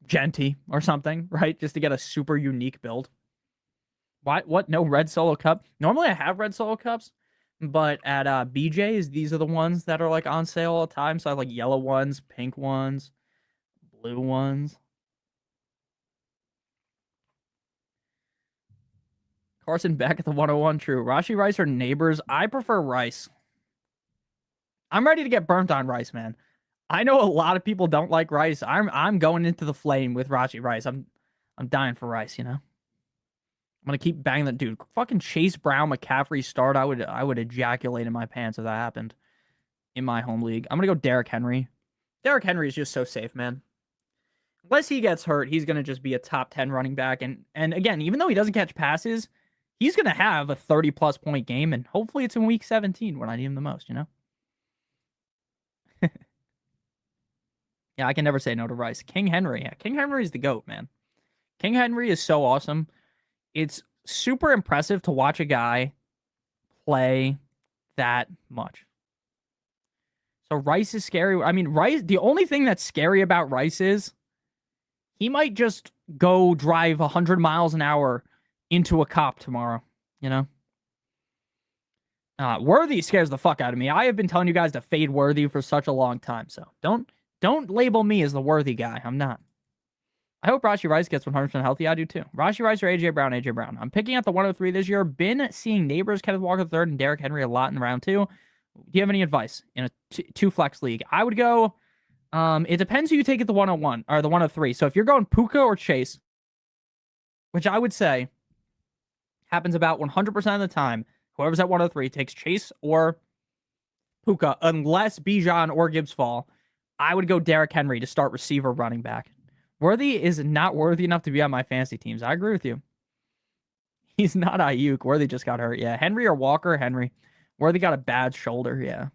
Genty or something, right? Just to get a super unique build. What? No red solo cup? Normally I have red solo cups, but at bdge's, these are the ones that are, on sale all the time. So I have, yellow ones, pink ones, blue ones. Carson Beck at the 101. True. Rashi Rice or Neighbors? I prefer Rice. I'm ready to get burnt on Rice, man. I know a lot of people don't like Rice. I'm going into the flame with Rashi Rice. I'm dying for Rice, I'm gonna keep banging that dude. Fucking Chase Brown, McCaffrey start. I would ejaculate in my pants if that happened in my home league. I'm gonna go Derrick Henry. Derrick Henry is just so safe, man. Unless he gets hurt, he's going to just be a top 10 running back. And again, even though he doesn't catch passes, he's going to have a 30-plus point game, and hopefully it's in week 17 when I need him the most, Yeah, I can never say no to Rice. King Henry. Yeah, King Henry is the GOAT, man. King Henry is so awesome. It's super impressive to watch a guy play that much. So Rice is scary. I mean, Rice, the only thing that's scary about Rice is he might just go drive 100 miles an hour into a cop tomorrow, Worthy scares the fuck out of me. I have been telling you guys to fade Worthy for such a long time, so don't label me as the Worthy guy. I'm not. I hope Rashi Rice gets 100% healthy. I do too. Rashi Rice or AJ Brown? AJ Brown. I'm picking at the 103 this year. Been seeing Neighbors, Kenneth Walker third, and Derrick Henry a lot in round 2. Do you have any advice in a two flex league? I would go. It depends who you take at the 101 or the 103. So if you're going Puka or Chase, which I would say happens about 100% of the time, whoever's at 103 takes Chase or Puka, unless Bijan or Gibbs fall. I would go Derrick Henry to start receiver running back. Worthy is not worthy enough to be on my fantasy teams. I agree with you. He's not Ayuk. Worthy just got hurt. Yeah, Henry or Walker? Henry. Worthy got a bad shoulder. Yeah.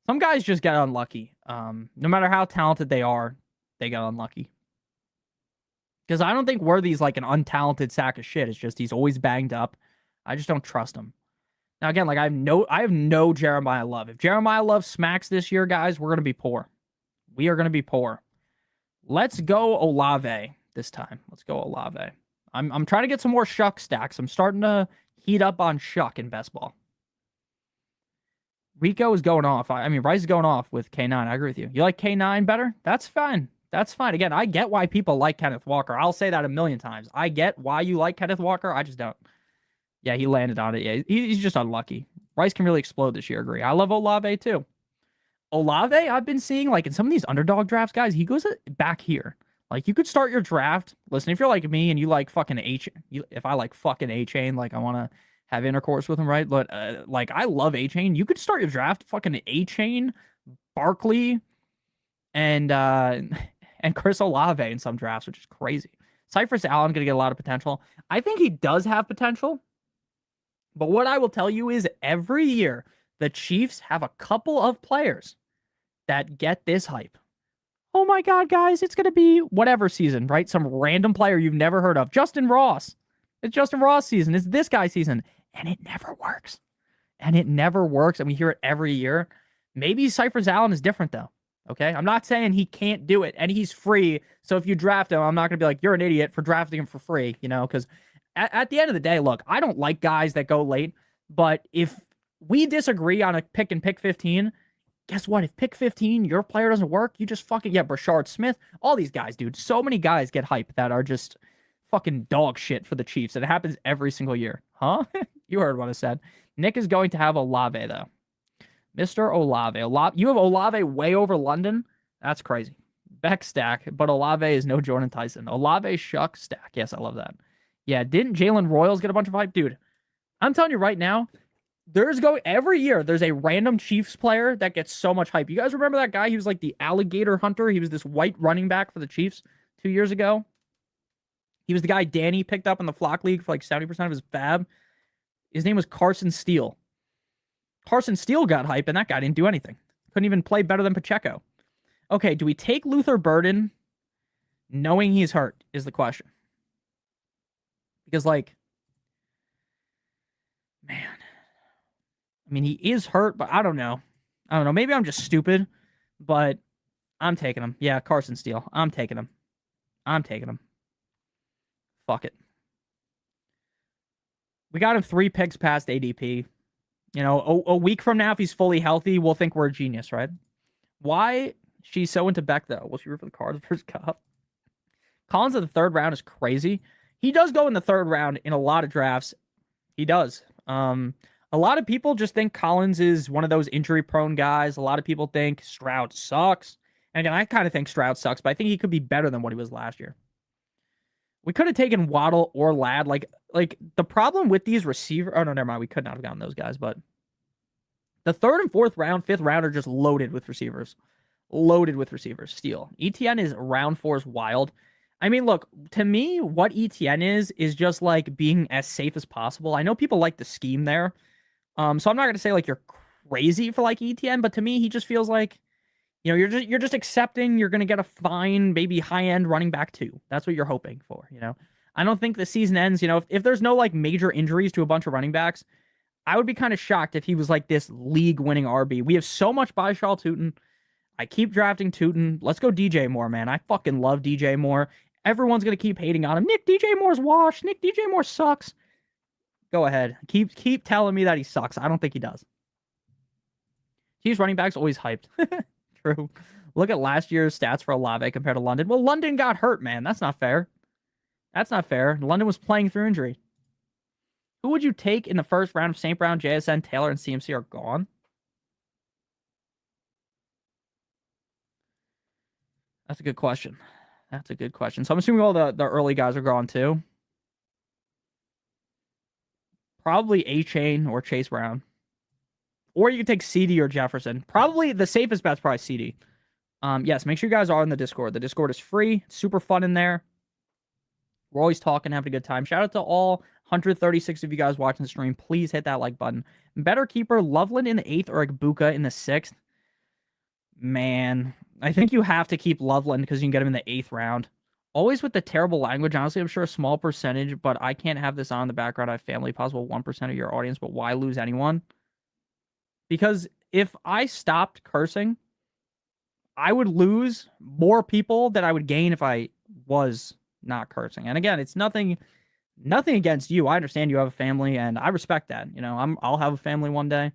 Some guys just get unlucky. No matter how talented they are, they get unlucky. Because I don't think Worthy's like an untalented sack of shit. It's just he's always banged up. I just don't trust him. Now again, like I have no Jeremiah Love. If Jeremiah Love smacks this year, guys, we're gonna be poor. We are gonna be poor. Let's go Olave this time. Let's go Olave. I'm trying to get some more Shuck stacks. I'm starting to heat up on Shuck in best ball. Rico is going off. I mean, Rice is going off with K9. I agree with you. You like K9 better? That's fine. That's fine. Again, I get why people like Kenneth Walker. I'll say that a million times. I get why you like Kenneth Walker. I just don't. Yeah, he landed on it. Yeah, he's just unlucky. Rice can really explode this year. Agree. I love Olave too. Olave, I've been seeing like in some of these underdog drafts, guys, he goes back here. Like you could start your draft. Listen, if you're like me and you like fucking if I like fucking A-Chain, like I want to have intercourse with him, right? But like I love A-Chain. You could start your draft fucking A-Chain, Barkley, and Chris Olave in some drafts, which is crazy. Cypress Allen gonna get a lot of potential. I think he does have potential. But what I will tell you is every year the Chiefs have a couple of players that get this hype. Oh my God, guys, it's going to be whatever season, right? Some random player you've never heard of. Justin Ross. It's Justin Ross season. It's this guy's season. And it never works. And we hear it every year. Maybe Cypress Allen is different, though. Okay? I'm not saying he can't do it. And he's free. So if you draft him, I'm not going to be like, you're an idiot for drafting him for free, because at the end of the day, look, I don't like guys that go late. But if we disagree on a pick and pick 15, guess what? If pick 15, your player doesn't work, you just fucking get Brashard Smith. All these guys, dude. So many guys get hype that are just fucking dog shit for the Chiefs. And it happens every single year. Huh? You heard what I said. Nick is going to have Olave, though. Mr. Olave. You have Olave way over London? That's crazy. Beck stack, but Olave is no Jordan Tyson. Olave Shuck stack. Yes, I love that. Yeah, didn't Jalen Royals get a bunch of hype? Dude, I'm telling you right now, every year there's a random Chiefs player that gets so much hype. You guys remember that guy? He was like the alligator hunter. He was this white running back for the Chiefs 2 years ago. He was the guy Danny picked up in the Flock League for like 70% of his fab. His name was Carson Steele. Carson Steele got hype, and that guy didn't do anything. Couldn't even play better than Pacheco. Okay, do we take Luther Burden knowing he's hurt is the question. Because, like, man, I mean, he is hurt, but I don't know. Maybe I'm just stupid, but I'm taking him. Yeah, Carson Steele. I'm taking him. Fuck it. We got him 3 picks past ADP. A week from now, if he's fully healthy, we'll think we're a genius, right? Why she's so into Beck, though? Will she root for the Cards first cup? Collins in the 3rd round is crazy. He does go in the 3rd round in a lot of drafts. He does. A lot of people just think Collins is one of those injury-prone guys. A lot of people think Stroud sucks. And again, I kind of think Stroud sucks, but I think he could be better than what he was last year. We could have taken Waddle or Ladd. Like the problem with these receivers... Oh, no, never mind. We could not have gotten those guys, but the 3rd and 4th round, 5th round are just loaded with receivers. Steal. ETN is round 4 is wild. I mean, look, to me, what ETN is just like being as safe as possible. I know people like the scheme there. So I'm not going to say like you're crazy for like ETN, but to me, he just feels like, you're just accepting you're going to get a fine, maybe high-end running back too. That's what you're hoping for, I don't think the season ends, if there's no like major injuries to a bunch of running backs, I would be kind of shocked if he was like this league-winning RB. We have so much by Charles Tootin. I keep drafting Tootin. Let's go DJ Moore, man. I fucking love DJ Moore. Everyone's going to keep hating on him. Nick, DJ Moore's washed. Nick, DJ Moore sucks. Go ahead. Keep telling me that he sucks. I don't think he does. Chiefs running backs always hyped. True. Look at last year's stats for Olave compared to London. Well, London got hurt, man. That's not fair. That's not fair. London was playing through injury. Who would you take in the first round if St. Brown, JSN, Taylor, and CMC are gone? That's a good question. That's a good question. So I'm assuming all the early guys are gone too. Probably A-Chain or Chase Brown. Or you could take CD or Jefferson. Probably the safest bet's probably CD. Yes, make sure you guys are in the Discord. The Discord is free. It's super fun in there. We're always talking, having a good time. Shout out to all 136 of you guys watching the stream. Please hit that like button. Better keeper, Loveland in the 8th or Igbuka in the 6th. Man, I think you have to keep Loveland because you can get him in the 8th round. Always with the terrible language. Honestly, I'm sure a small percentage, but I can't have this on in the background. I have family, possible 1% of your audience, but why lose anyone? Because if I stopped cursing, I would lose more people than I would gain if I was not cursing. And again, it's nothing against you. I understand you have a family, and I respect that. You know, I'll have a family one day.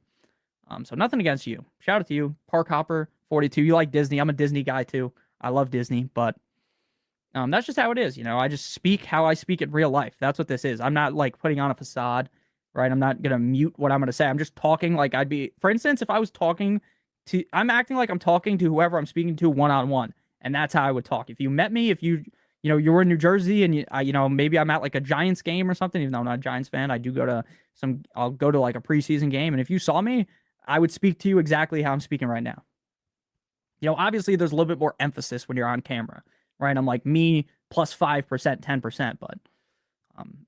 So nothing against you. Shout out to you, Park Hopper 42. You like Disney. I'm a Disney guy too. I love Disney, but that's just how it is. You know, I just speak how I speak in real life. That's what this is. I'm not like putting on a facade, right? I'm not gonna mute what I'm gonna say. I'm just talking like I'd be. For instance, if I was talking to, I'm acting like I'm talking to whoever I'm speaking to one-on-one, and that's how I would talk. If you met me, if you know, you were in New Jersey and you know, maybe I'm at like a Giants game or something, even though I'm not a Giants fan, I do go to I'll go to like a preseason game. And if you saw me, I would speak to you exactly how I'm speaking right now. You know, obviously there's a little bit more emphasis when you're on camera, right? I'm like me plus 5%, 10%, but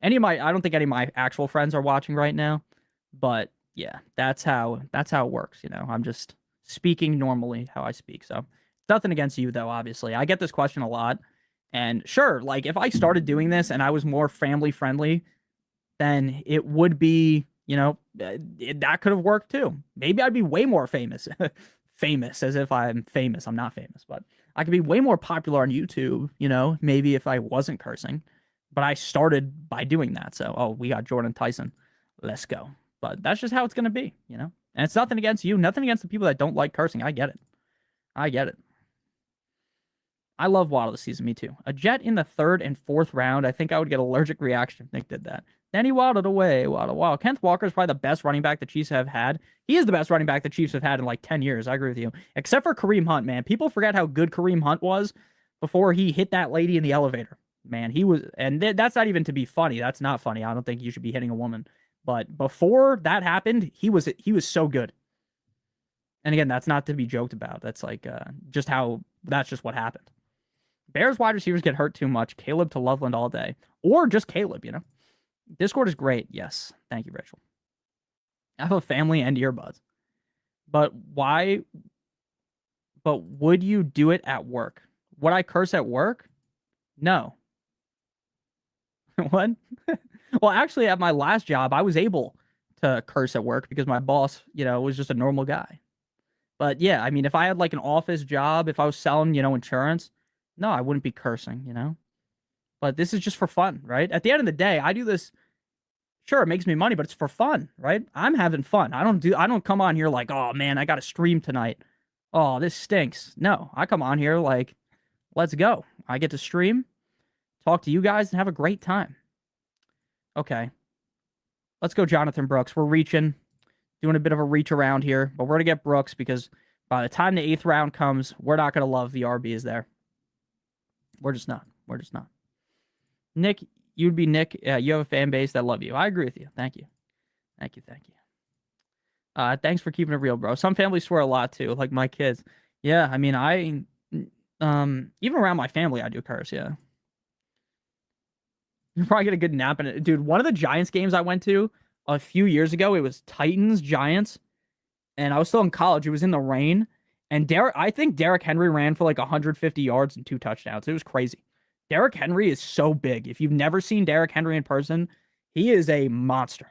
I don't think any of my actual friends are watching right now, but yeah, that's how it works. You know, I'm just speaking normally how I speak. So nothing against you though, obviously. I get this question a lot. And sure, like if I started doing this and I was more family friendly, then it would be, you know, that could have worked too. Maybe I'd be way more famous. Famous as if I'm famous. I'm not famous, but I could be way more popular on YouTube, you know, maybe if I wasn't cursing. But I started by doing that. So, oh, we got Jordan Tyson. Let's go. But that's just how it's going to be, you know? And it's nothing against you, nothing against the people that don't like cursing. I get it. I get it. I love Waddle this season. Me too. A Jet in the 3rd and 4th round. I think I would get allergic reaction if Nick did that. Then he waddled away. Wow. Kenneth Walker is probably the best running back the Chiefs have had. He is the best running back the Chiefs have had in like 10 years. I agree with you. Except for Kareem Hunt, man. People forget how good Kareem Hunt was before he hit that lady in the elevator. Man, he was, and that's not even to be funny. That's not funny. I don't think you should be hitting a woman. But before that happened, he was so good. And again, that's not to be joked about. That's like that's just what happened. Bears wide receivers get hurt too much. Caleb to Loveland all day. Or just Caleb, you know. Discord is great. Yes. Thank you, Rachel. I have a family and earbuds. But why? But would you do it at work? Would I curse at work? No. What? Well, actually, at my last job, I was able to curse at work because my boss, you know, was just a normal guy. But yeah, I mean, if I had like an office job, if I was selling, you know, insurance, no, I wouldn't be cursing, you know. But this is just for fun, right? At the end of the day, I do this. Sure, it makes me money, but it's for fun, right? I'm having fun. I don't come on here like, oh man, I got to stream tonight. Oh, this stinks. No, I come on here like, let's go. I get to stream, talk to you guys, and have a great time. Okay. Let's go, Jonathan Brooks. We're reaching, doing a bit of a reach around here, but we're going to get Brooks because by the time the 8th round comes, we're not going to love the RBs there. We're just not. We're just not. Nick, you'd be Nick. You have a fan base that love you. I agree with you. Thank you. Thank you. Thank you. Thanks for keeping it real, bro. Some families swear a lot too, like my kids. Yeah, I mean, even around my family, I do curse. Yeah. You probably get a good nap in it. Dude, one of the Giants games I went to a few years ago, it was Titans, Giants, and I was still in college. It was in the rain, and I think Derrick Henry ran for like 150 yards and 2 touchdowns. It was crazy. Derrick Henry is so big. If you've never seen Derrick Henry in person, he is a monster.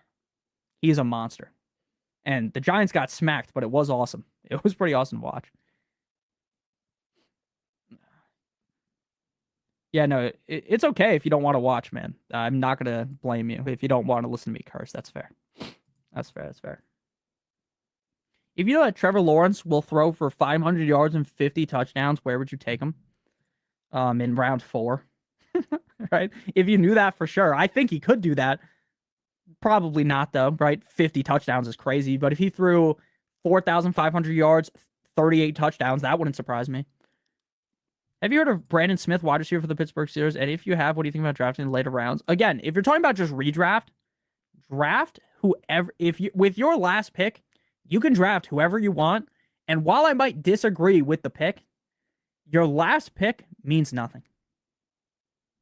He is a monster. And the Giants got smacked, but it was awesome. It was pretty awesome to watch. Yeah, no, it's okay if you don't want to watch, man. I'm not gonna blame you if you don't want to listen to me curse. That's fair. That's fair. That's fair. If you know that Trevor Lawrence will throw for 500 yards and 50 touchdowns, where would you take him? In round 4, right? If you knew that for sure, I think he could do that. Probably not though, right? 50 touchdowns is crazy, but if he threw 4,500 yards, 38 touchdowns, that wouldn't surprise me. Have you heard of Brandon Smith, wide receiver for the Pittsburgh Steelers? And if you have, what do you think about drafting in later rounds? Again, if you're talking about just redraft, draft whoever. If you with your last pick, you can draft whoever you want. And while I might disagree with the pick, your last pick means nothing.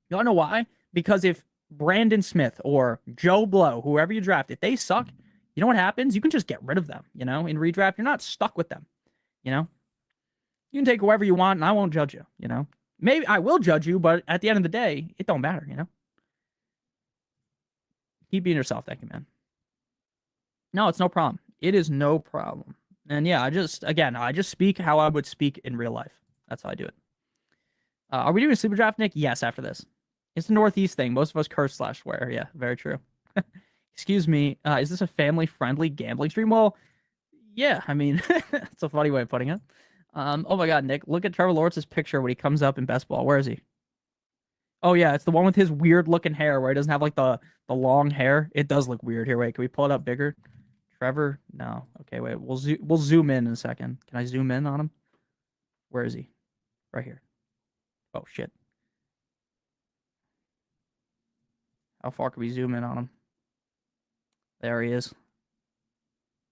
You wanna know why? Because if Brandon Smith or Joe Blow, whoever you draft, if they suck, you know what happens? You can just get rid of them. In redraft, you're not stuck with them. You can take whoever you want, and I won't judge you. Maybe I will judge you, but at the end of the day, it don't matter. Keep being yourself. Thank you, man. No, it's no problem. It is no problem. And yeah, I just speak how I would speak in real life. That's how I do it. Are we doing a sleeper draft, Nick? Yes, after this. It's the Northeast thing. Most of us curse / swear. Yeah, very true. Excuse me. Is this a family-friendly gambling stream? Well, yeah. I mean, it's a funny way of putting it. Oh my God, Nick, look at Trevor Lawrence's picture when he comes up in best ball. Where is he? Oh yeah, it's the one with his weird looking hair where he doesn't have like the long hair. It does look weird here. Wait, can we pull it up bigger? Trevor? No. Okay, wait. We'll zoom in a second. Can I zoom in on him? Where is he? Right here. Oh shit. How far can we zoom in on him? There he is.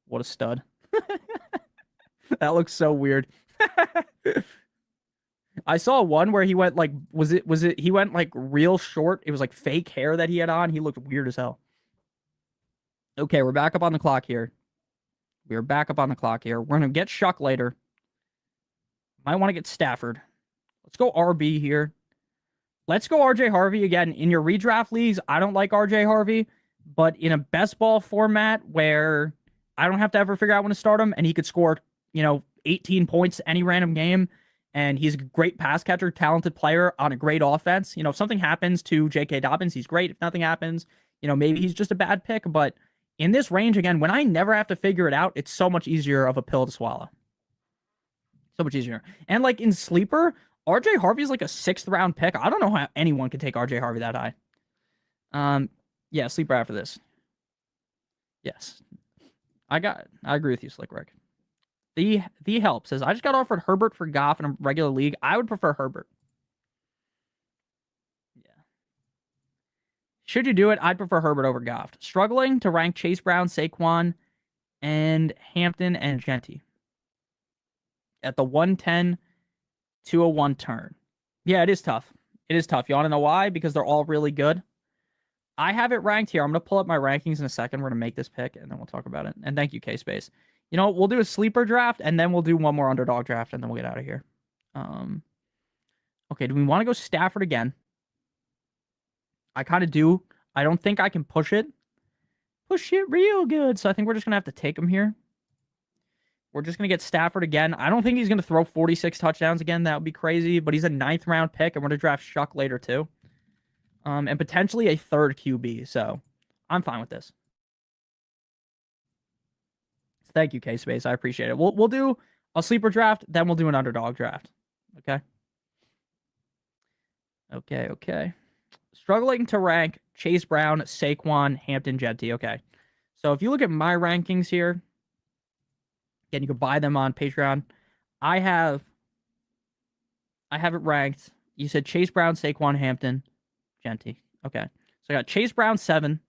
What a stud. That looks so weird. I saw one where he went like, was it he went like real short. It was like fake hair that he had on. He looked weird as hell. Okay, we're back up on the clock here. We're back up on the clock here. We're gonna get Shuck later. Might want to get Stafford. Let's go RB here. Let's go RJ Harvey again. In your redraft leagues, I don't like RJ Harvey, but in a best ball format where I don't have to ever figure out when to start him and he could score, 18 points any random game, and he's a great pass catcher, talented player on a great offense. If something happens to J.K. Dobbins, he's great. If nothing happens, maybe he's just a bad pick. But in this range, again, when I never have to figure it out, it's so much easier of a pill to swallow. So much easier. And like in sleeper, RJ Harvey is like a 6th round pick. I don't know how anyone could take RJ Harvey that high. Yeah, sleeper after this. Yes. I agree with you, Slick Rick. The help says, I just got offered Herbert for Goff in a regular league. I would prefer Herbert. Yeah. Should you do it? I'd prefer Herbert over Goff. Struggling to rank Chase Brown, Saquon, and Hampton and Genty at the 110, 201 turn. Yeah, it is tough. It is tough. You want to know why? Because they're all really good. I have it ranked here. I'm going to pull up my rankings in a second. We're going to make this pick, and then we'll talk about it. And thank you, K-Space. We'll do a sleeper draft, and then we'll do one more underdog draft, and then we'll get out of here. Okay, do we want to go Stafford again? I kind of do. I don't think I can push it. Push it real good. So I think we're just going to have to take him here. We're just going to get Stafford again. I don't think he's going to throw 46 touchdowns again. That would be crazy. But he's a 9th round pick, and we're going to draft Shuck later too. And potentially a 3rd QB. So I'm fine with this. Thank you, K-Space. I appreciate it. We'll do a sleeper draft, then we'll do an underdog draft. Okay? Okay. Struggling to rank Chase Brown, Saquon, Hampton, Genty. Okay. So if you look at my rankings here, again, you can buy them on Patreon. I have it ranked. You said Chase Brown, Saquon, Hampton, Genty. Okay. So I got Chase Brown 7,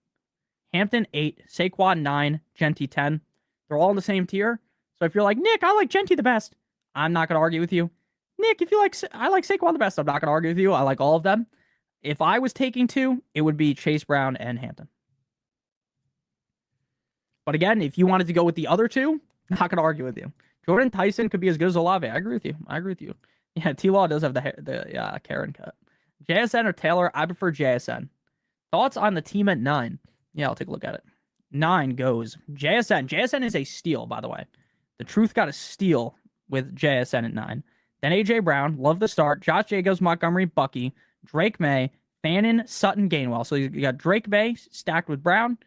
Hampton 8, Saquon 9, Genty 10. They're all in the same tier. So if you're like, Nick, I like Genty the best, I'm not going to argue with you. Nick, if you like, I like Saquon the best, I'm not going to argue with you. I like all of them. If I was taking 2, it would be Chase Brown and Hampton. But again, if you wanted to go with the other 2, not going to argue with you. Jordan Tyson could be as good as Olave. I agree with you. Yeah, T-Law does have the Karen cut. JSN or Taylor? I prefer JSN. Thoughts on the team at 9? Yeah, I'll take a look at it. 9 goes JSN. JSN is a steal, by the way. The Truth got a steal with JSN at 9. Then AJ Brown, love the start. Josh Jacobs, Montgomery, Bucky, Drake May, Fannin, Sutton, Gainwell. So you got Drake May stacked with Brown.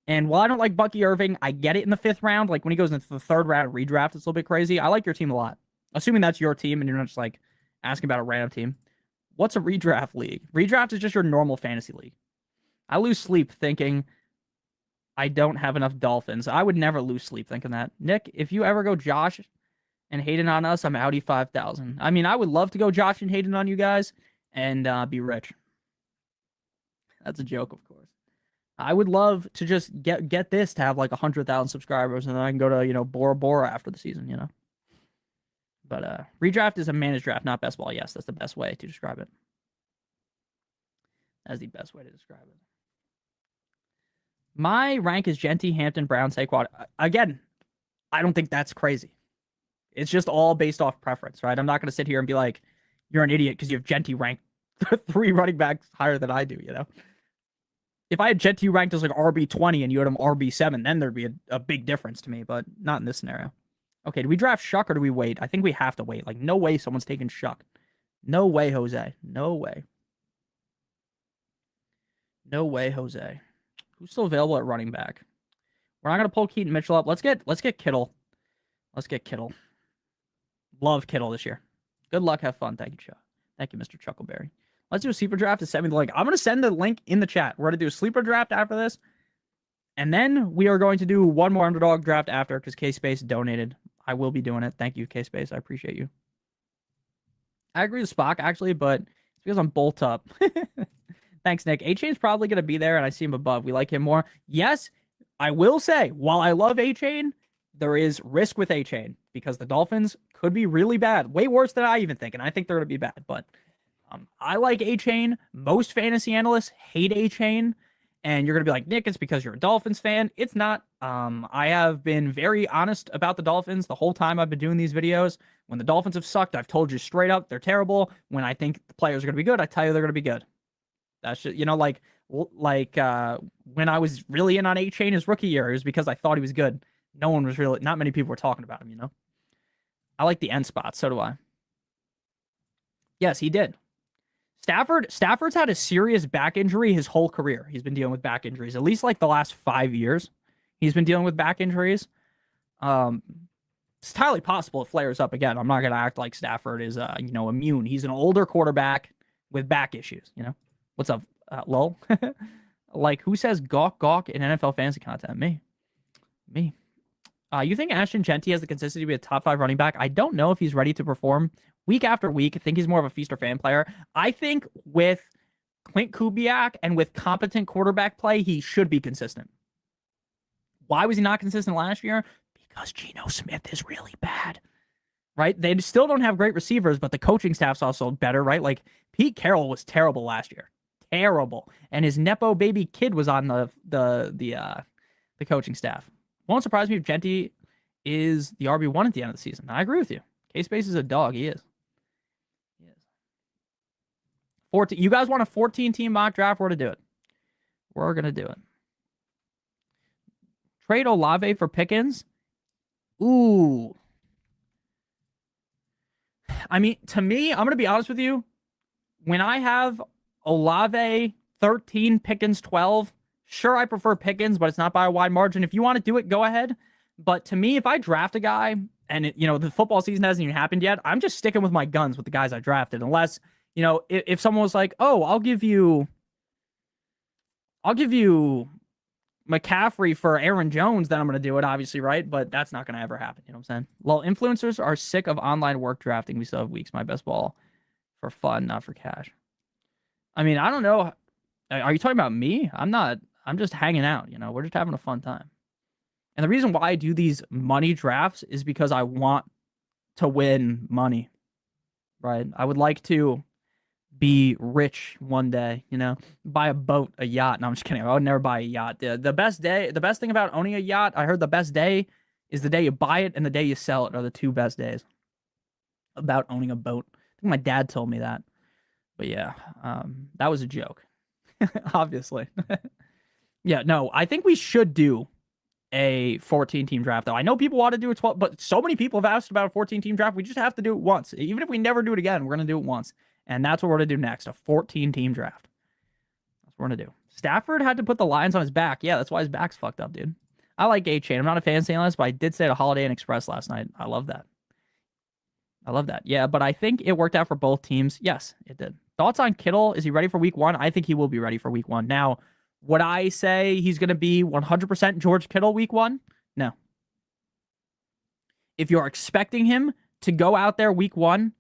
And while I don't like Bucky Irving, I get it in the 5th round. Like when he goes into the 3rd round redraft, it's a little bit crazy. I like your team a lot. Assuming that's your team and you're not just like asking about a random team. What's a redraft league? Redraft is just your normal fantasy league. I lose sleep thinking I don't have enough Dolphins. I would never lose sleep thinking that. Nick, if you ever go Josh and Hayden on us, I'm Audi 5000. I mean, I would love to go Josh and Hayden on you guys and be rich. That's a joke, of course. I would love to just get this to have like 100,000 subscribers, and then I can go to, Bora Bora after the season, But redraft is a managed draft, not best ball. Yes, that's the best way to describe it. That's the best way to describe it. My rank is Genty, Hampton, Brown, Saquon. Again, I don't think that's crazy. It's just all based off preference, right? I'm not going to sit here and be like, you're an idiot because you have Genty ranked 3 running backs higher than I do, If I had Genty ranked as like RB20 and you had him RB7, then there'd be a big difference to me, but not in this scenario. Okay, do we draft Shuck or do we wait? I think we have to wait. Like, no way someone's taking Shuck. No way, Jose. No way. No way, Jose. Who's still available at running back? We're not gonna pull Keaton Mitchell up. Let's get Kittle. Let's get Kittle. Love Kittle this year. Good luck. Have fun. Thank you, Chuck. Thank you, Mr. Chuckleberry. Let's do a sleeper draft to send me the link. I'm gonna send the link in the chat. We're gonna do a sleeper draft after this. And then we are going to do one more underdog draft after because K-Space donated. I will be doing it. Thank you, K-Space. I appreciate you. I agree with Spock, actually, but it's because I'm bolt up. Thanks, Nick. A-Chain's probably going to be there, and I see him above. We like him more. Yes, I will say, while I love A-Chain, there is risk with A-Chain because the Dolphins could be really bad. Way worse than I even think, and I think they're going to be bad. But I like A-Chain. Most fantasy analysts hate A-Chain. And you're going to be like, Nick, it's because you're a Dolphins fan. It's not. I have been very honest about the Dolphins the whole time I've been doing these videos. When the Dolphins have sucked, I've told you straight up they're terrible. When I think the players are going to be good, I tell you they're going to be good. That's just, when I was really in on A-Chain his rookie year, it was because I thought he was good. Not many people were talking about him, I like the end spot. So do I. Yes, he did. Stafford's had a serious back injury his whole career. He's been dealing with back injuries, at least like the last 5 years. He's been dealing with back injuries. It's entirely possible it flares up again. I'm not going to act like Stafford is, immune. He's an older quarterback with back issues, What's up, lol? Like, who says gawk in NFL fantasy content? Me. You think Ashton Genty has the consistency to be a top 5 running back? I don't know if he's ready to perform week after week. I think he's more of a feast or fan player. I think with Clint Kubiak and with competent quarterback play, he should be consistent. Why was he not consistent last year? Because Geno Smith is really bad, right? They still don't have great receivers, but the coaching staff's also better, right? Like, Pete Carroll was terrible last year. Terrible. And his Nepo baby kid was on the coaching staff. Won't surprise me if Genty is the RB1 at the end of the season. I agree with you. K-Space is a dog. He is. 14. You guys want a 14-team mock draft? We're going to do it. We're going to do it. Trade Olave for Pickens? Ooh. I mean, to me, I'm going to be honest with you. When I have Olave 13, Pickens 12, sure, I prefer Pickens, but it's not by a wide margin. If you want to do it, go ahead. But to me, if I draft a guy and the football season hasn't even happened yet, I'm just sticking with my guns with the guys I drafted. Unless, if someone was like, oh, I'll give you McCaffrey for Aaron Jones, then I'm going to do it, obviously, right? But that's not going to ever happen. You know what I'm saying? Well, influencers are sick of online work drafting. We still have weeks. My best ball for fun, not for cash. I mean, I don't know. Are you talking about me? I'm not. I'm just hanging out. We're just having a fun time. And the reason why I do these money drafts is because I want to win money, right? I would like to be rich one day, buy a boat, a yacht. No, I'm just kidding. I would never buy a yacht. The best thing about owning a yacht, I heard the best day is the day you buy it and the day you sell it are the 2 best days about owning a boat. I think my dad told me that. But yeah, that was a joke, obviously. Yeah, no, I think we should do a 14-team draft, though. I know people want to do a 12, but so many people have asked about a 14-team draft. We just have to do it once. Even if we never do it again, we're going to do it once. And that's what we're going to do next, a 14-team draft. That's what we're going to do. Stafford had to put the Lions on his back. Yeah, that's why his back's fucked up, dude. I like A-Chain. I'm not a fantasy analyst, but I did say it at Holiday Inn Express last night. I love that. I love that. Yeah, but I think it worked out for both teams. Yes, it did. Thoughts on Kittle? Is he ready for week 1? I think he will be ready for week 1. Now, would I say he's going to be 100% George Kittle week 1? No. If you're expecting him to go out there week 1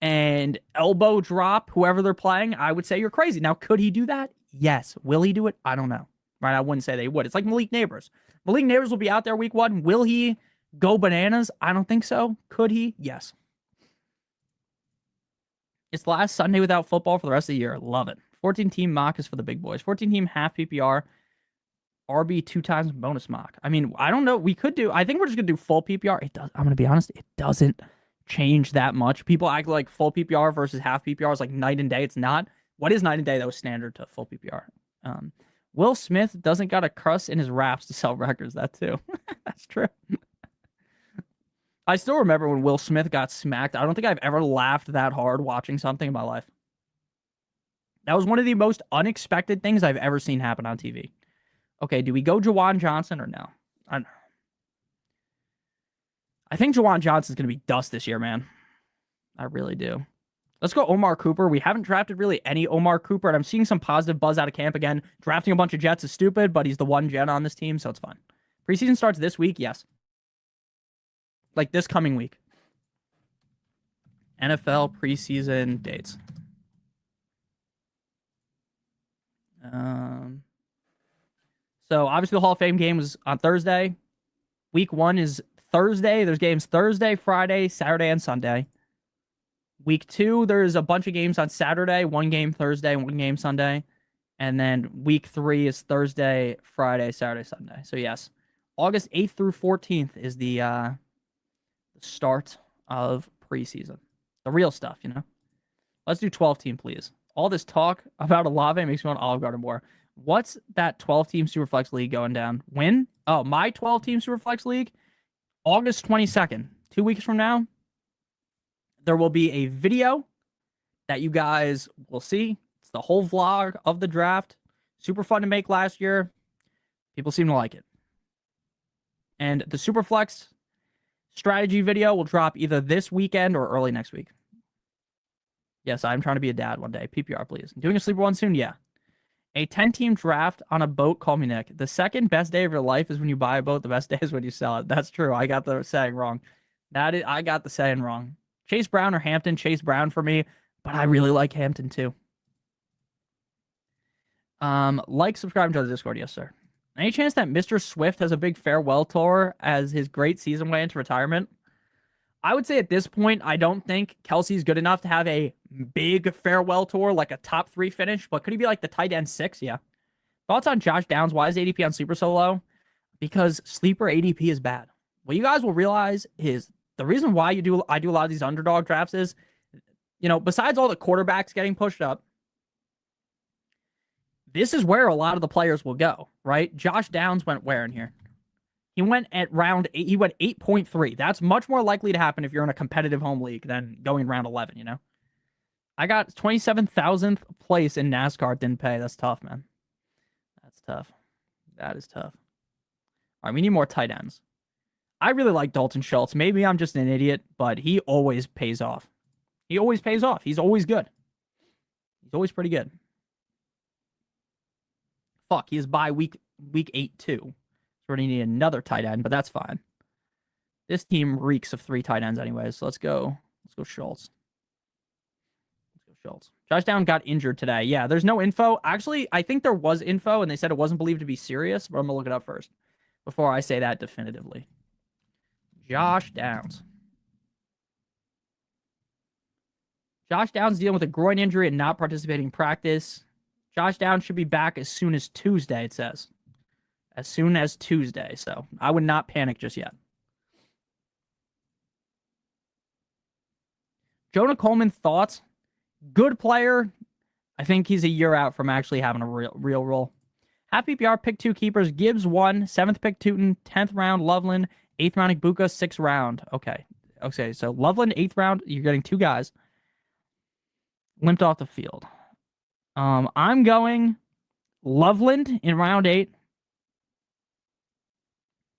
and elbow drop whoever they're playing, I would say you're crazy. Now, could he do that? Yes. Will he do it? I don't know. Right? I wouldn't say they would. It's like Malik Neighbors. Malik Neighbors will be out there week 1. Will he go bananas? I don't think so. Could he? Yes. It's the last Sunday without football for the rest of the year. Love it. 14-team mock is for the big boys. 14-team half PPR. RB 2 times bonus mock. I mean, I don't know. We could do. I think we're just gonna do full PPR. It does. I'm gonna be honest. It doesn't change that much. People act like full PPR versus half PPR is like night and day. It's not. What is night and day? That was standard to full PPR. Will Smith doesn't got a crust in his raps to sell records. That too. That's true. I still remember when Will Smith got smacked. I don't think I've ever laughed that hard watching something in my life. That was one of the most unexpected things I've ever seen happen on TV. Okay, do we go Jawan Johnson or no? I think Jawan Johnson's going to be dust this year, man. I really do. Let's go Omar Cooper. We haven't drafted really any Omar Cooper, and I'm seeing some positive buzz out of camp again. Drafting a bunch of Jets is stupid, but he's the one Jet on this team, so it's fun. Preseason starts this week, yes. Like this coming week. NFL preseason dates. So obviously the Hall of Fame game was on Thursday. Week 1 is Thursday. There's games Thursday, Friday, Saturday, and Sunday. Week 2, there's a bunch of games on Saturday, 1 game Thursday, 1 game Sunday. And then week 3 is Thursday, Friday, Saturday, Sunday. So yes, August 8th through 14th is the start of preseason. The real stuff, you know? Let's do 12-team, please. All this talk about Olave makes me want Olive Garden more. What's that 12-team Superflex League going down? When? Oh, my 12-team Superflex League? August 22nd. 2 weeks from now, there will be a video that you guys will see. It's the whole vlog of the draft. Super fun to make last year. People seem to like it. And the Superflex strategy video will drop either this weekend or early next week. Yes, I'm trying to be a dad one day. PPR, please. Doing a sleeper one soon? Yeah. A 10-team draft on a boat, call me Nick. The second best day of your life is when you buy a boat. The best day is when you sell it. That's true. I got the saying wrong. I got the saying wrong. Chase Brown or Hampton? Chase Brown for me, but I really like Hampton too. Subscribe to the Discord. Yes, sir. Any chance that Mr. Swift has a big farewell tour as his great season way into retirement? I would say at this point, I don't think Kelsey's good enough to have a big farewell tour, like a top 3 finish, but could he be like the tight end 6? Yeah. Thoughts on Josh Downs? Why is ADP on Sleeper so low? Because Sleeper ADP is bad. What you guys will realize is the reason why I do a lot of these underdog drafts is, besides all the quarterbacks getting pushed up, this is where a lot of the players will go, right? Josh Downs went where in here? He went at round 8. He went 8.3. That's much more likely to happen if you're in a competitive home league than going round 11, you know? I got 27,000th place in NASCAR. Didn't pay. That's tough, man. That's tough. That is tough. All right, we need more tight ends. I really like Dalton Schultz. Maybe I'm just an idiot, but he always pays off. He always pays off. He's always good. He's always pretty good. Fuck, he is by week 8 too. We're going to need another tight end, but that's fine. This team reeks of 3 tight ends anyways, so let's go Schultz. Josh Downs got injured today. Yeah, there's no info. Actually, I think there was info, and they said it wasn't believed to be serious, but I'm going to look it up first before I say that definitively. Josh Downs. Josh Downs dealing with a groin injury and not participating in practice. Josh Downs should be back as soon as Tuesday, it says. As soon as Tuesday, so I would not panic just yet. Jonah Coleman, thoughts? Good player. I think he's a year out from actually having a real role. Half PPR, pick 2 keepers. Gibbs 1, 7th pick Tootin, 10th round Loveland, 8th round Igbuka, 6th round. Okay, so Loveland, 8th round. You're getting 2 guys. limped off the field. I'm going Loveland in round 8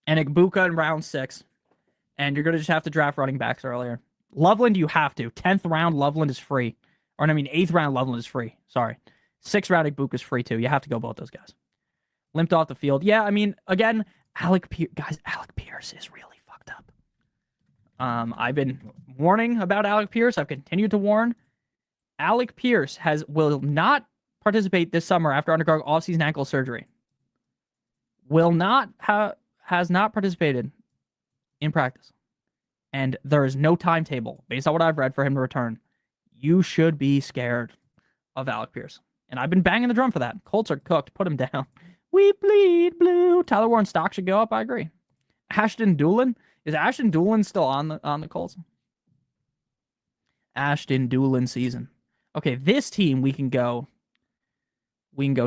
and Igbuka in round 6. And you're going to just have to draft running backs earlier. Loveland, you have to. 10th round, Loveland is free. Or, I mean, 8th round, Loveland is free. Sorry. 6th round, Igbuka is free, too. You have to go both those guys. Limped off the field. Yeah, I mean, again, Alec Pierce is really fucked up. I've been warning about Alec Pierce. I've continued to warn. Alec Pierce will not participate this summer after undergoing offseason ankle surgery. Has not participated in practice. And there is no timetable, based on what I've read, for him to return. You should be scared of Alec Pierce. And I've been banging the drum for that. Colts are cooked. Put him down. We bleed blue. Tyler Warren stock should go up. I agree. Ashton Dulin. Is Ashton Dulin still on the Colts? Ashton Dulin season. Okay, this team we can go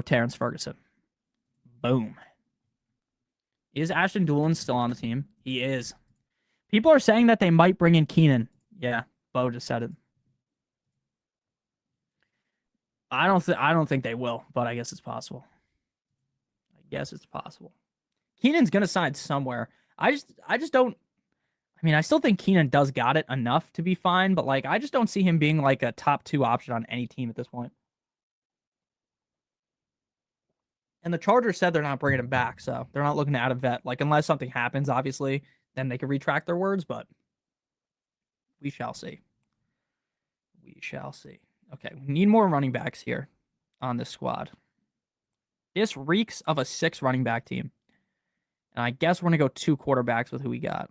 Terrence Ferguson. Boom. Is Ashton Dulin still on the team? He is. People are saying that they might bring in Keenan. Yeah, Bo just said it. I don't think they will, but I guess it's possible. Keenan's gonna sign somewhere. I just don't. I mean, I still think Keenan does got it enough to be fine, but like I just don't see him being like a top 2 option on any team at this point. And the Chargers said they're not bringing him back, so they're not looking to add a vet. Like, unless something happens, obviously, then they can retract their words, but we shall see. Okay, we need more running backs here on this squad. This reeks of a 6 running back team. And I guess we're going to go 2 quarterbacks with who we got.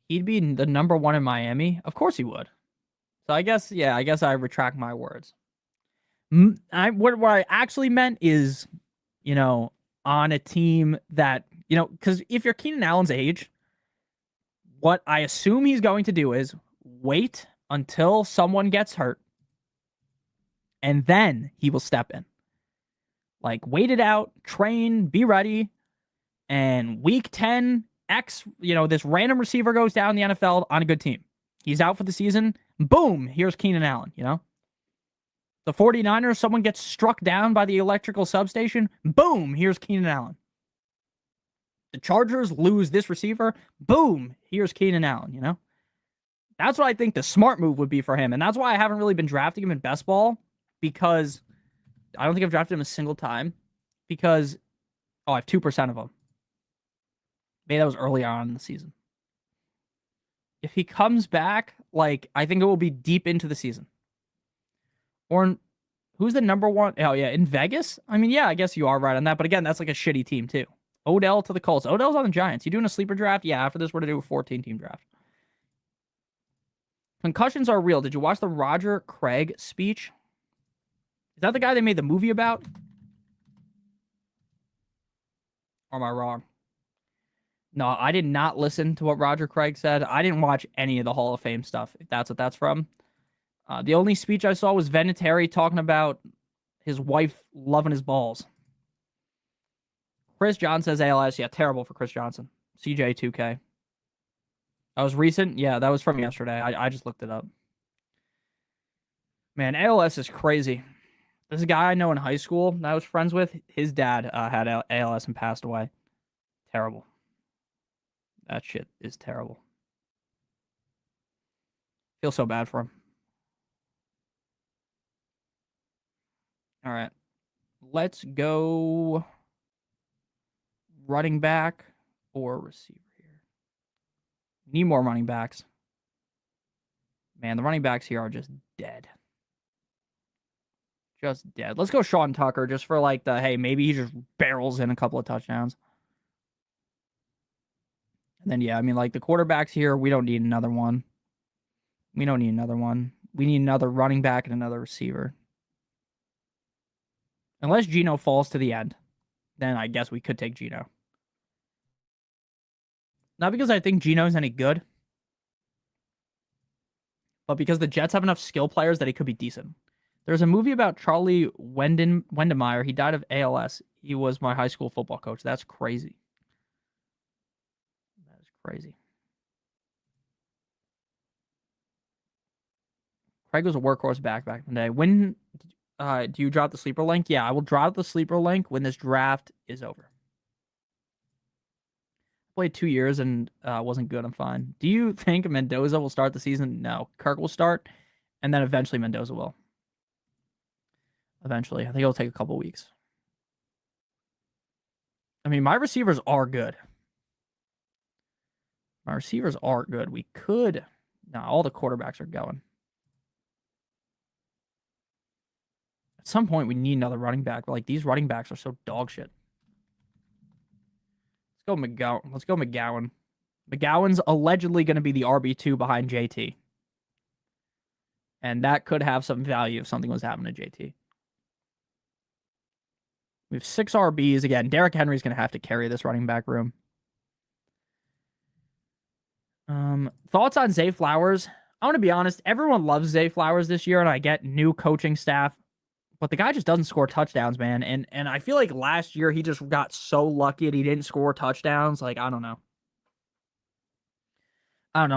He'd be the number 1 in Miami? Of course he would. So I guess I retract my words. What I actually meant is, on a team that, because if you're Keenan Allen's age, what I assume he's going to do is wait until someone gets hurt, and then he will step in. Like, wait it out, train, be ready, and week 10, this random receiver goes down in the NFL on a good team. He's out for the season. Boom, here's Keenan Allen, The 49ers, someone gets struck down by the electrical substation. Boom, here's Keenan Allen. The Chargers lose this receiver. Boom, here's Keenan Allen, That's what I think the smart move would be for him. And that's why I haven't really been drafting him in best ball, because I don't think I've drafted him a single time, because, I have 2% of him. Maybe that was early on in the season. If he comes back, I think it will be deep into the season. Or who's the number 1? Oh, yeah, in Vegas? I mean, yeah, I guess you are right on that. But again, that's like a shitty team, too. Odell to the Colts. Odell's on the Giants. You doing a sleeper draft? Yeah, after this, we're going to do a 14-team draft. Concussions are real. Did you watch the Roger Craig speech? Is that the guy they made the movie about? Or am I wrong? No, I did not listen to what Roger Craig said. I didn't watch any of the Hall of Fame stuff, if that's what that's from. The only speech I saw was Vinatieri talking about his wife loving his balls. Chris John says ALS. Yeah, terrible for Chris Johnson. CJ2K. That was recent? Yeah, that was from yesterday. I just looked it up. Man, ALS is crazy. This guy I know in high school that I was friends with, his dad had ALS and passed away. Terrible. That shit is terrible. Feel so bad for him. All right. Let's go running back or receiver here. Need more running backs. Man, the running backs here are just dead. Just dead. Let's go Sean Tucker just for hey, maybe he just barrels in a couple of touchdowns. And then, yeah, I mean, the quarterbacks here, we don't need another one. We don't need another one. We need another running back and another receiver. Unless Geno falls to the end, then I guess we could take Geno. Not because I think Geno's any good, but because the Jets have enough skill players that he could be decent. There's a movie about Charlie Wendemeyer. He died of ALS. He was my high school football coach. That's crazy. That is crazy. Craig was a workhorse back in the day. When do you drop the sleeper link? Yeah, I will drop the sleeper link when this draft is over. Played 2 years and wasn't good. I'm fine. Do you think Mendoza will start the season? No. Kirk will start, and then eventually Mendoza will. Eventually. I think it'll take a couple weeks. I mean, my receivers are good. My receivers are good. We could... No, all the quarterbacks are going. At some point, we need another running back. But like, these running backs are so dog shit. Let's go McGowan. Let's go McGowan. McGowan's allegedly going to be the RB2 behind JT. And that could have some value if something was happening to JT. We have 6 RBs. Again, Derrick Henry's going to have to carry this running back room. Thoughts on Zay Flowers? I want to be honest. Everyone loves Zay Flowers this year, and I get new coaching staff. But the guy just doesn't score touchdowns, man. And I feel like last year he just got so lucky that he didn't score touchdowns. Like, I don't know.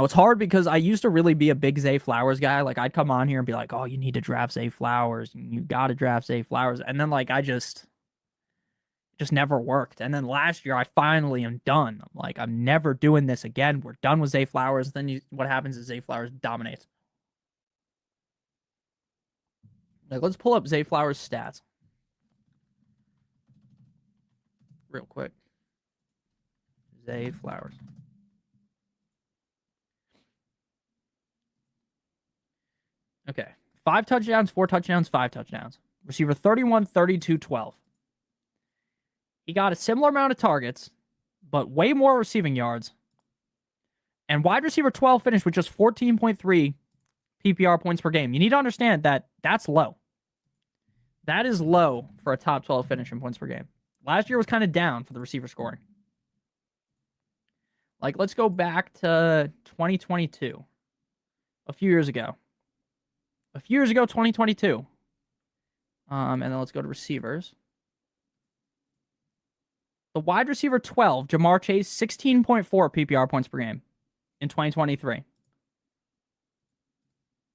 It's hard because I used to really be a big Zay Flowers guy. Like, I'd come on here and be like, oh, you need to draft Zay Flowers. You got to draft Zay Flowers. And then, like, I just never worked. And then last year, I finally am done. I'm like, I'm never doing this again. We're done with Zay Flowers. Then what happens is Zay Flowers dominates. Like, let's pull up Zay Flowers' stats real quick. Zay Flowers. Okay. 5 touchdowns, 4 touchdowns, 5 touchdowns. Receiver 31, 32, 12. He got a similar amount of targets, but way more receiving yards. And wide receiver 12 finished with just 14.3 PPR points per game. You need to understand that that's low. That is low for a top 12 finish in points per game. Last year was kind of down for the receiver scoring. Like, let's go back to 2022. A few years ago, 2022. And then let's go to receivers. The wide receiver 12, Jamar Chase, 16.4 PPR points per game in 2023.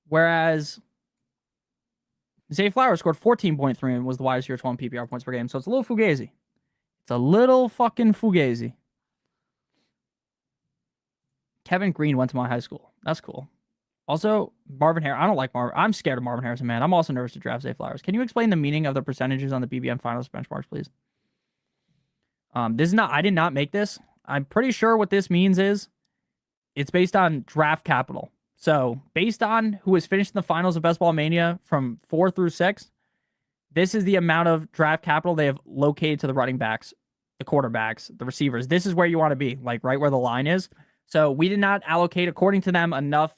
Whereas Zay Flowers scored 14.3 and was the wide receiver 12 PPR points per game. So it's a little fugazi. It's a little fucking fugazi. Kevin Green went to my high school. That's cool. Also, Marvin Harrison. I don't like Marvin. I'm scared of Marvin Harrison, man. I'm also nervous to draft Zay Flowers. Can you explain the meaning of the percentages on the BBM finals benchmarks, please? This is not. I did not make this. I'm pretty sure what this means is it's based on draft capital. So based on who has finished in the finals of Best Ball Mania from 4 through 6, this is the amount of draft capital they have located to the running backs, the quarterbacks, the receivers. This is where you want to be, like right where the line is. So we did not allocate, according to them, enough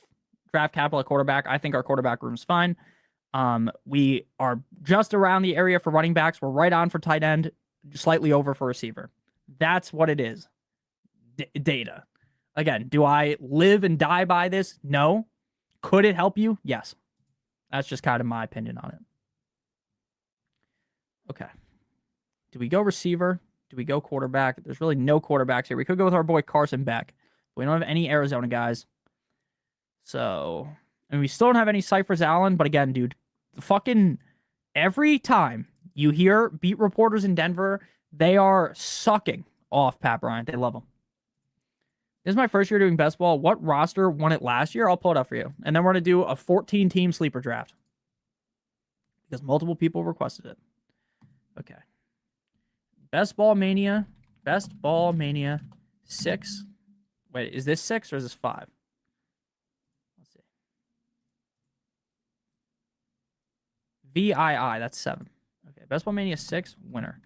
draft capital at quarterback. I think our quarterback room's fine. We are just around the area for running backs. We're right on for tight end, slightly over for receiver. That's what it is. Data. Again, do I live and die by this? No. Could it help you? Yes. That's just kind of my opinion on it. Okay. Do we go receiver? Do we go quarterback? There's really no quarterbacks here. We could go with our boy Carson Beck. We don't have any Arizona guys. So, and we still don't have any Cyphers Allen. But again, dude, fucking every time you hear beat reporters in Denver, they are sucking off Pat Bryant. They love him. This is my first year doing best ball. What roster won it last year? I'll pull it up for you. And then we're going to do a 14-team sleeper draft. Because multiple people requested it. Okay. Best Ball Mania 6. Wait, is this 6 or is this 5? Let's see. VII, that's 7. Okay, Best Ball Mania 6, winner.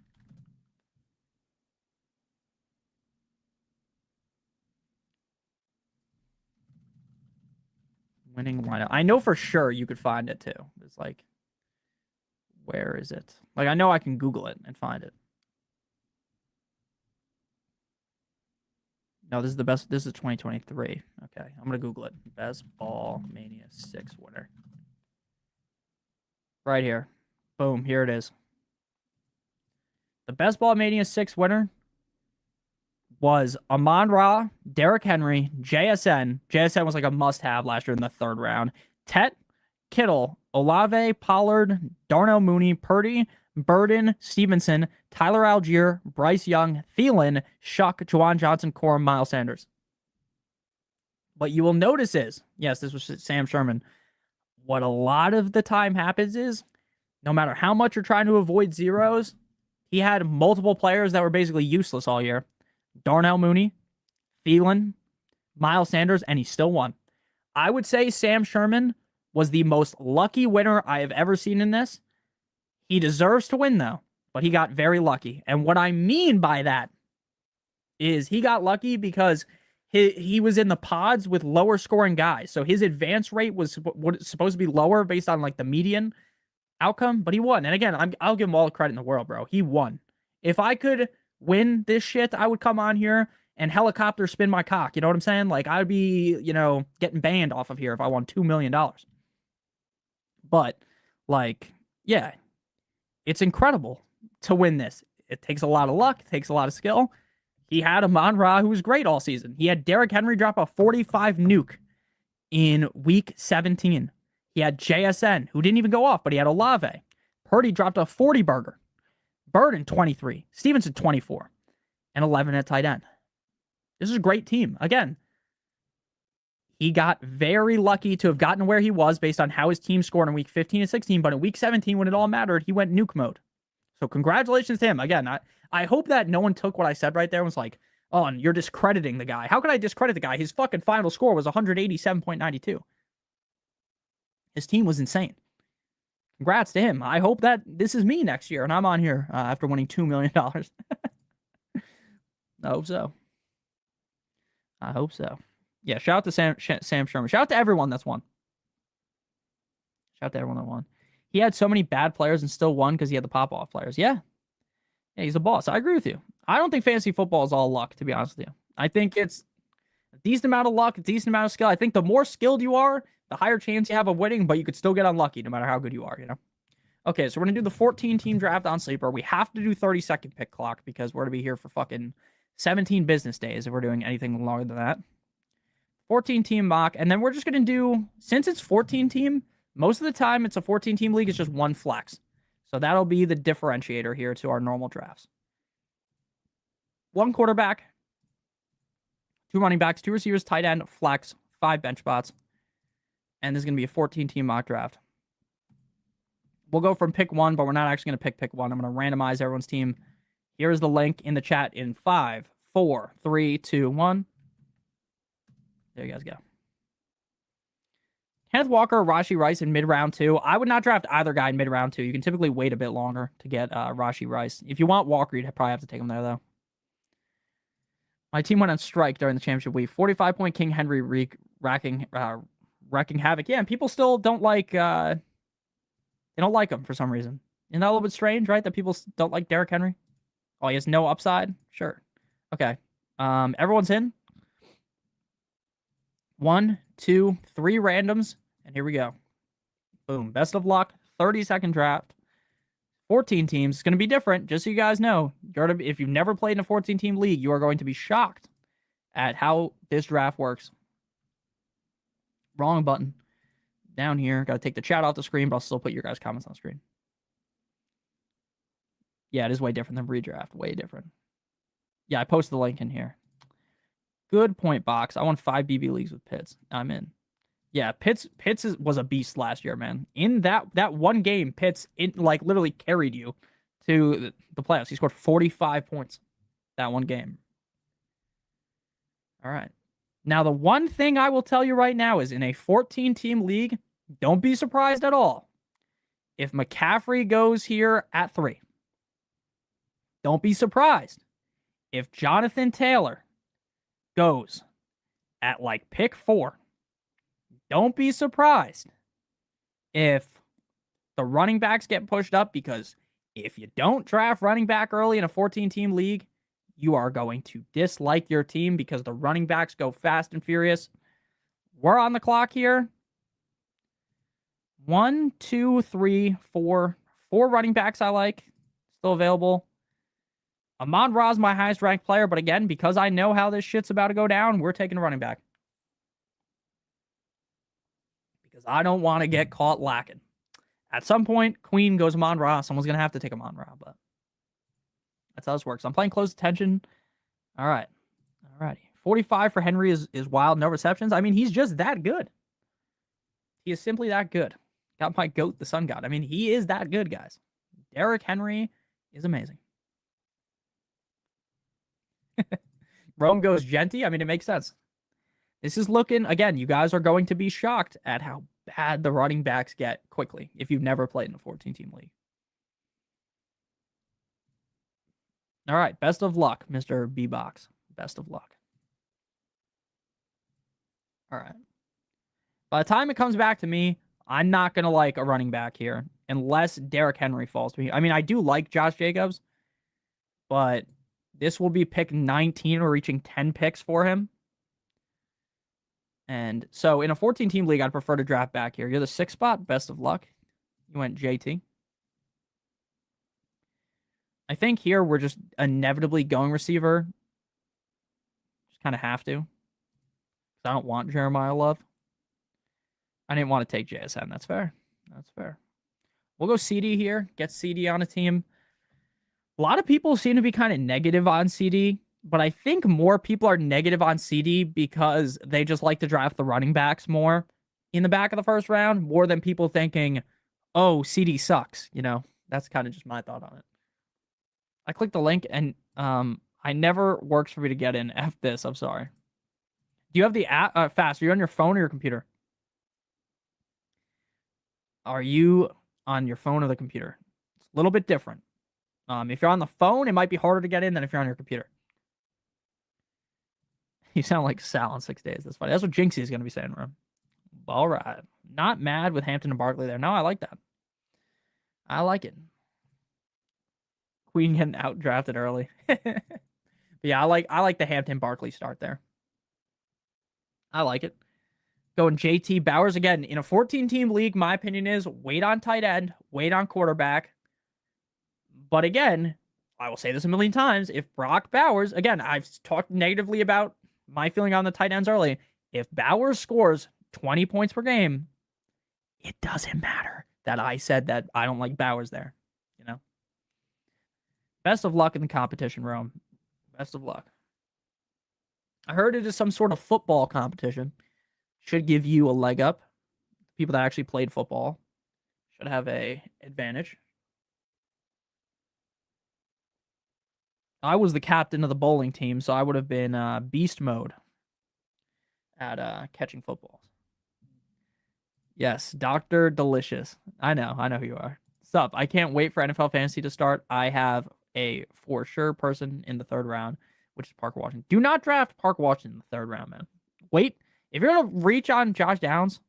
Winning lineup. I know for sure you could find it too. It's like, where is it? Like, I know I can Google it and find it. No, this is the best. This is 2023. Okay, I'm gonna Google it. Best Ball Mania 6 winner. Right here. Boom, here it is. The Best Ball Mania 6 winner was Amon-Ra, Derrick Henry, JSN. JSN was like a must-have last year in the 3rd round. Tet, Kittle, Olave, Pollard, Darnell Mooney, Purdy, Burden, Stevenson, Tyler Algier, Bryce Young, Thielen, Shuck, Juwan Johnson, Corum, Miles Sanders. What you will notice is, yes, this was Sam Sherman. What a lot of the time happens is, no matter how much you're trying to avoid zeros, he had multiple players that were basically useless all year. Darnell Mooney, Thielen, Miles Sanders, and he still won. I would say Sam Sherman was the most lucky winner I have ever seen in this. He deserves to win, though, but he got very lucky. And what I mean by that is he got lucky because he was in the pods with lower scoring guys. So his advance rate was supposed to be lower based on like the median outcome, but he won. And again, I'll give him all the credit in the world, bro. He won. If I could win this shit, I would come on here and helicopter spin my cock. You know what I'm saying? Like, I would be, getting banned off of here if I won $2 million. But, like, yeah, it's incredible to win this. It takes a lot of luck. It takes a lot of skill. He had Amon-Ra, who was great all season. He had Derrick Henry drop a 45 nuke in week 17. He had JSN, who didn't even go off, but he had Olave. Purdy dropped a 40 burger. Burden, 23. Stevenson, 24. And 11 at tight end. This is a great team. Again, he got very lucky to have gotten where he was based on how his team scored in week 15 and 16, but in week 17, when it all mattered, he went nuke mode. So congratulations to him. Again, I hope that no one took what I said right there and was like, oh, and you're discrediting the guy. How could I discredit the guy? His fucking final score was 187.92. His team was insane. Congrats to him. I hope that this is me next year and I'm on here after winning $2 million. I hope so. I hope so. Yeah, shout out to Sam Sherman. Shout out to everyone that's won. Shout out to everyone that won. He had so many bad players and still won because he had the pop-off players. Yeah, he's a boss. I agree with you. I don't think fantasy football is all luck, to be honest with you. I think it's a decent amount of luck, a decent amount of skill. I think the more skilled you are, the higher chance you have of winning, but you could still get unlucky no matter how good you are, Okay, so we're going to do the 14-team draft on Sleeper. We have to do 30-second pick clock because we're going to be here for fucking 17 business days if we're doing anything longer than that. 14-team mock, and then we're just going to do, since it's 14-team, most of the time it's a 14-team league, it's just one flex. So that'll be the differentiator here to our normal drafts. 1 quarterback, 2 running backs, 2 receivers, tight end, flex, 5 bench spots. And this is going to be a 14-team mock draft. We'll go from pick 1, but we're not actually going to pick 1. I'm going to randomize everyone's team. Here's the link in the chat in 5, 4, 3, 2, 1. There you guys go. Kenneth Walker, Rashee Rice in mid-round 2. I would not draft either guy in mid-round 2. You can typically wait a bit longer to get Rashee Rice. If you want Walker, you'd probably have to take him there, though. My team went on strike during the championship week. 45-point King Henry wrecking havoc. Yeah, and people still don't like they don't like him for some reason. Isn't that a little bit strange, right? That people don't like Derrick Henry? Oh, he has no upside? Sure. Okay. Everyone's in. 1, 2, 3 randoms, and here we go. Boom. Best of luck. 30-second draft. 14 teams. It's going to be different, just so you guys know. If you've never played in a 14-team league, you are going to be shocked at how this draft works. Wrong button. Down here. Got to take the chat off the screen, but I'll still put your guys' comments on the screen. Yeah, it is way different than redraft. Way different. Yeah, I posted the link in here. Good point, Box. I won 5 BB leagues with Pitts. I'm in. Yeah, Pitts was a beast last year, man. In that one game, Pitts literally carried you to the playoffs. He scored 45 points that one game. All right. Now, the one thing I will tell you right now is in a 14-team league, don't be surprised at all if McCaffrey goes here at 3. Don't be surprised if Jonathan Taylor goes at pick 4. Don't be surprised if the running backs get pushed up, because if you don't draft running back early in a 14-team league, you are going to dislike your team because the running backs go fast and furious. We're on the clock here. 1, 2, 3, 4. 4 running backs I like. Still available. Amon-Ra is my highest ranked player, but again, because I know how this shit's about to go down, we're taking a running back. because I don't want to get caught lacking. At some point, Queen goes Amon-Ra. Someone's going to have to take Amon-Ra, but that's how this works. I'm playing close attention. All right. All righty. 45 for Henry is wild. No receptions. I mean, he's just that good. He is simply that good. Got my GOAT, the Sun God. I mean, he is that good, guys. Derrick Henry is amazing. Rome goes Genty. I mean, it makes sense. This is looking, again, you guys are going to be shocked at how bad the running backs get quickly if you've never played in a 14-team league. All right, best of luck, Mr. B-Box. Best of luck. All right. By the time it comes back to me, I'm not going to like a running back here unless Derrick Henry falls to me. I mean, I do like Josh Jacobs, but this will be pick 19 or reaching 10 picks for him. And so in a 14-team league, I'd prefer to draft back here. You're the 6th spot. Best of luck. You went JT. I think here we're just inevitably going receiver. Just kind of have to. I don't want Jeremiah Love. I didn't want to take JSN. That's fair. That's fair. We'll go CD here. Get CD on a team. A lot of people seem to be kind of negative on CD, but I think more people are negative on CD because they just like to draft the running backs more in the back of the first round, more than people thinking, oh, CD sucks. You know, that's kind of just my thought on it. I clicked the link and I never works for me to get in. F this. I'm sorry. Do you have the app fast? Are you on your phone or your computer? Are you on your phone or the computer? It's a little bit different. If you're on the phone, it might be harder to get in than if you're on your computer. You sound like Sal in 6 days. That's funny. That's what Jinxie is going to be saying, bro. All right. Not mad with Hampton and Barkley there. No, I like that. I like it. Queen getting out drafted early. But yeah, I like the Hampton Barkley start there. I like it. Going JT Bowers again in a 14-team league. My opinion is wait on tight end, wait on quarterback. But again, I will say this a million times. If Brock Bowers, again, I've talked negatively about my feeling on the tight ends early. If Bowers scores 20 points per game, it doesn't matter that I said that I don't like Bowers there. You know. Best of luck in the competition, Rome. Best of luck. I heard it is some sort of football competition. Should give you a leg up. People that actually played football should have a advantage. I was the captain of the bowling team, so I would have been beast mode at catching footballs. Yes, Dr. Delicious. I know who you are. Sup? I can't wait for NFL Fantasy to start. I have a for sure person in the 3rd round, which is Parker Washington. Do not draft Parker Washington in the 3rd round, man. Wait. If you're going to reach on Josh Downs,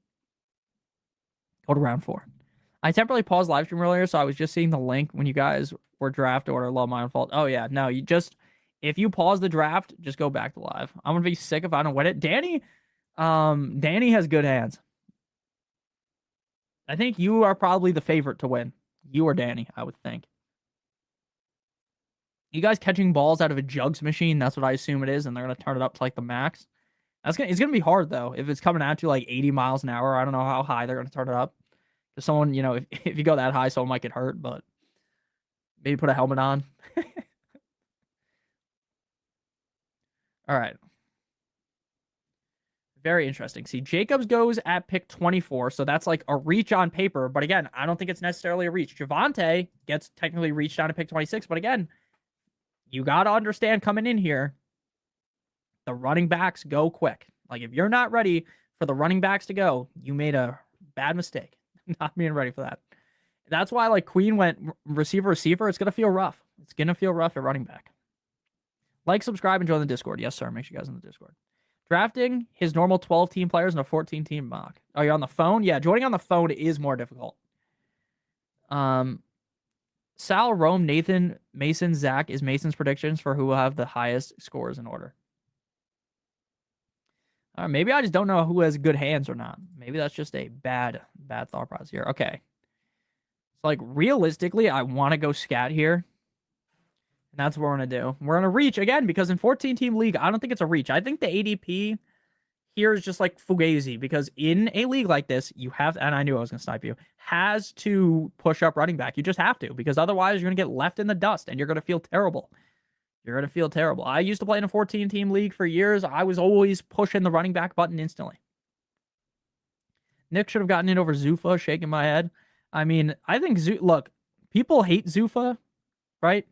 go to round 4. I temporarily paused live stream earlier, so I was just seeing the link when you guys were draft order. Love my own fault. Oh, yeah. No, if you pause the draft, just go back to live. I'm going to be sick if I don't win it. Danny has good hands. I think you are probably the favorite to win. You or Danny, I would think. You guys catching balls out of a jugs machine, that's what I assume it is, and they're going to turn it up to like the max. It's gonna be hard though. If it's coming out to like 80 miles an hour, I don't know how high they're gonna turn it up. Because someone, you know, if you go that high, someone might get hurt. But maybe put a helmet on. All right. Very interesting. See, Jacobs goes at pick 24, so that's like a reach on paper. But again, I don't think it's necessarily a reach. Javonte gets technically reached down to pick 26, but again, you gotta understand coming in here. The running backs go quick. Like, if you're not ready for the running backs to go, you made a bad mistake. Not being ready for that. That's why, like, Queen went receiver. It's going to feel rough. It's going to feel rough at running back. Like, subscribe, and join the Discord. Yes, sir. Make sure you guys in the Discord. Drafting his normal 12-team players in a 14-team mock. Oh, you're on the phone? Yeah, joining on the phone is more difficult. Sal, Rome, Nathan, Mason, Zach is Mason's predictions for who will have the highest scores in order. Maybe I just don't know who has good hands or not. Maybe that's just a bad thought process here. Okay. So, like, realistically, I want to go scat here. And that's what we're going to do. We're going to reach, again, because in 14-team league, I don't think it's a reach. I think the ADP here is just like fugazi, because in a league like this, you have, and I knew I was going to snipe you, has to push up running back. You just have to, because otherwise you're going to get left in the dust and you're going to feel terrible. You're going to feel terrible. I used to play in a 14-team league for years. I was always pushing the running back button instantly. Nick should have gotten in over Zufa, shaking my head. I mean, I think, look, people hate Zufa, right?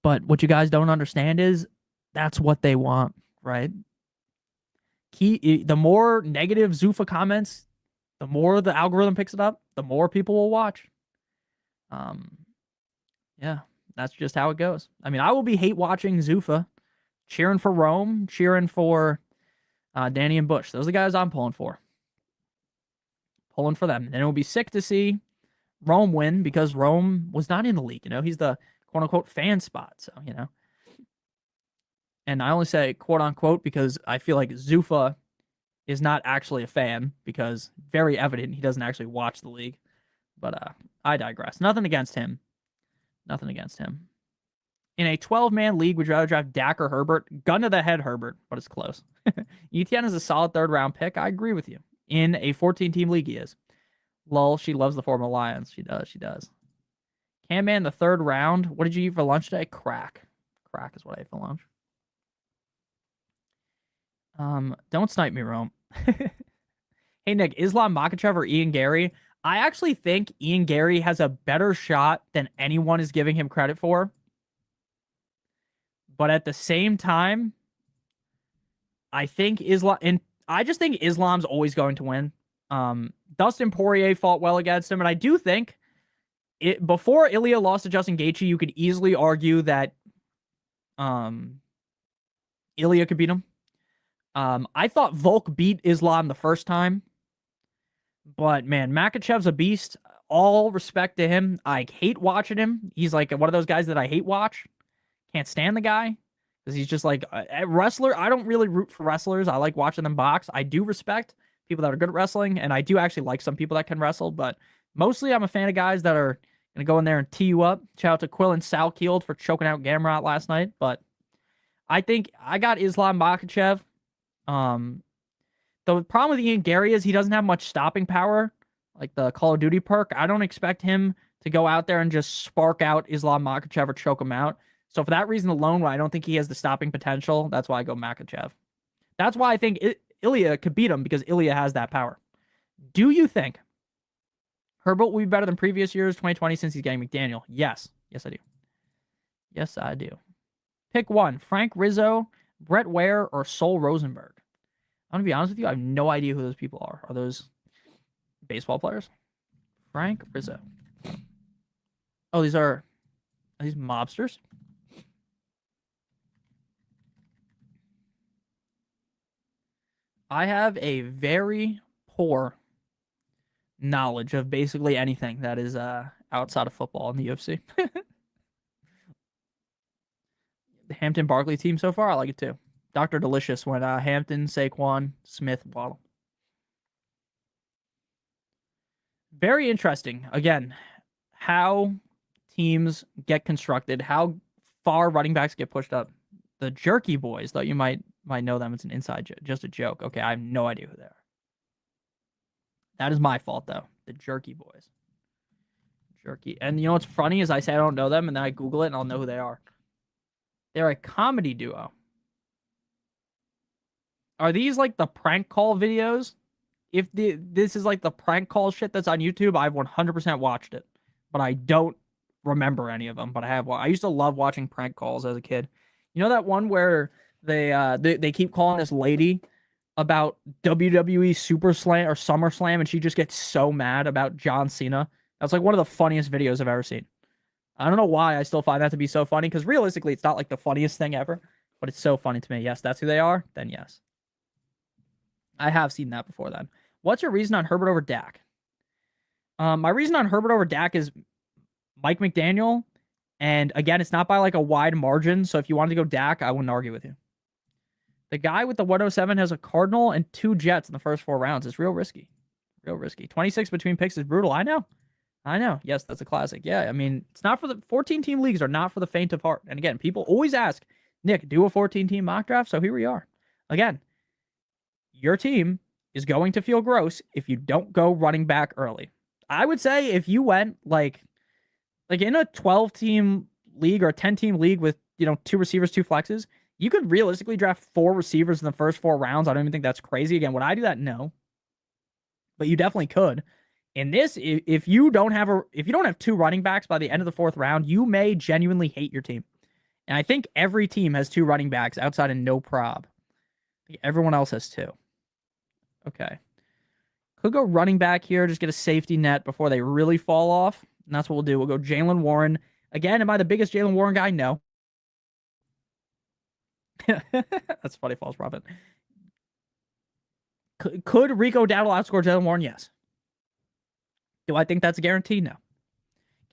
But what you guys don't understand is that's what they want, right? The more negative Zufa comments, the more the algorithm picks it up, the more people will watch. Yeah, that's just how it goes. I mean, I will be hate watching Zufa, cheering for Rome, cheering for Danny and Bush. Those are the guys I'm pulling for. Pulling for them. And it will be sick to see Rome win, because Rome was not in the league. You know, he's the quote unquote fan spot. So, you know. And I only say quote unquote because I feel like Zufa is not actually a fan, because very evident he doesn't actually watch the league. But I digress. Nothing against him. Nothing against him. In a 12-man league, would you rather draft Dak or Herbert? Gun to the head, Herbert, but it's close. ETN is a solid third-round pick. I agree with you. In a 14-team league, he is. Lol, she loves the former Lions. She does. She does. Cam Man, the third round. What did you eat for lunch today? Crack. Crack is what I ate for lunch. Don't snipe me, Rome. Hey, Nick, Islam Makhachev or Ian Gary? I actually think Ian Gary has a better shot than anyone is giving him credit for. But at the same time, I think Islam, and I just think Islam's always going to win. Dustin Poirier fought well against him, and I do think before Ilya lost to Justin Gaethje, you could easily argue that Ilya could beat him. I thought Volk beat Islam the first time, but man, Makhachev's a beast. All respect to him. I hate watching him. He's like one of those guys that I hate watch. Can't stand the guy because he's just like a wrestler. I don't really root for wrestlers. I like watching them box. I do respect people that are good at wrestling, and I do actually like some people that can wrestle, but mostly I'm a fan of guys that are going to go in there and tee you up. Shout out to Quill and Sal Keeled for choking out Gamrot last night, but I think I got Islam Makhachev. The problem with Ian Gary is he doesn't have much stopping power, like the Call of Duty perk. I don't expect him to go out there and just spark out Islam Makhachev or choke him out. So for that reason alone, I don't think he has the stopping potential. That's why I go Makhachev. That's why I think Ilya could beat him, because Ilya has that power. Do you think Herbert will be better than previous years, 2020, since he's getting McDaniel? Yes. Yes, I do. Yes, I do. Pick one. Frank Rizzo, Brett Ware, or Sol Rosenberg? I'm going to be honest with you. I have no idea who those people are. Are those baseball players? Frank Rizzo. Oh, are these mobsters? I have a very poor knowledge of basically anything that is outside of football in the UFC. The Hampton Barkley team so far, I like it too. Dr. Delicious went Hampton, Saquon, Smith, Waddle. Very interesting. Again, how teams get constructed, how far running backs get pushed up. The Jerky Boys, though, you might know them. It's an inside just a joke. Okay, I have no idea who they are. That is my fault, though. The Jerky Boys. Jerky. And you know what's funny is I say I don't know them, and then I Google it, and I'll know who they are. They're a comedy duo. Are these like the prank call videos? If this is like the prank call shit that's on YouTube, I've 100% watched it. But I don't remember any of them. But I used to love watching prank calls as a kid. You know that one where they keep calling this lady about WWE Super Slam or SummerSlam, and she just gets so mad about John Cena? That's like one of the funniest videos I've ever seen. I don't know why I still find that to be so funny, because realistically, it's not like the funniest thing ever, but it's so funny to me. Yes, that's who they are? Then yes. I have seen that before then. What's your reason on Herbert over Dak? My reason on Herbert over Dak is Mike McDaniel, and again, it's not by like a wide margin, so if you wanted to go Dak, I wouldn't argue with you. The guy with the 107 has a Cardinal and 2 Jets in the first 4 rounds. It's real risky. Real risky. 26 between picks is brutal. I know. Yes, that's a classic. Yeah, I mean, it's not for the 14-team leagues are not for the faint of heart. And again, people always ask, Nick, do a 14-team mock draft? So here we are. Again, your team is going to feel gross if you don't go running back early. I would say if you went like in a 12-team league or a 10-team league with, 2 receivers, 2 flexes, you could realistically draft 4 receivers in the first 4 rounds. I don't even think that's crazy. Again, would I do that? No. But you definitely could. In this, if you don't have 2 running backs by the end of the 4th round, you may genuinely hate your team. And I think every team has 2 running backs outside of no prob. Everyone else has 2. Okay. Could go running back here, just get a safety net before they really fall off. And that's what we'll do. We'll go Jaylen Warren. Again, am I the biggest Jaylen Warren guy? No. That's funny, false prophet. Could Rico Dowdle outscore Jaylen Warren? Yes. Do I think that's a guarantee? No.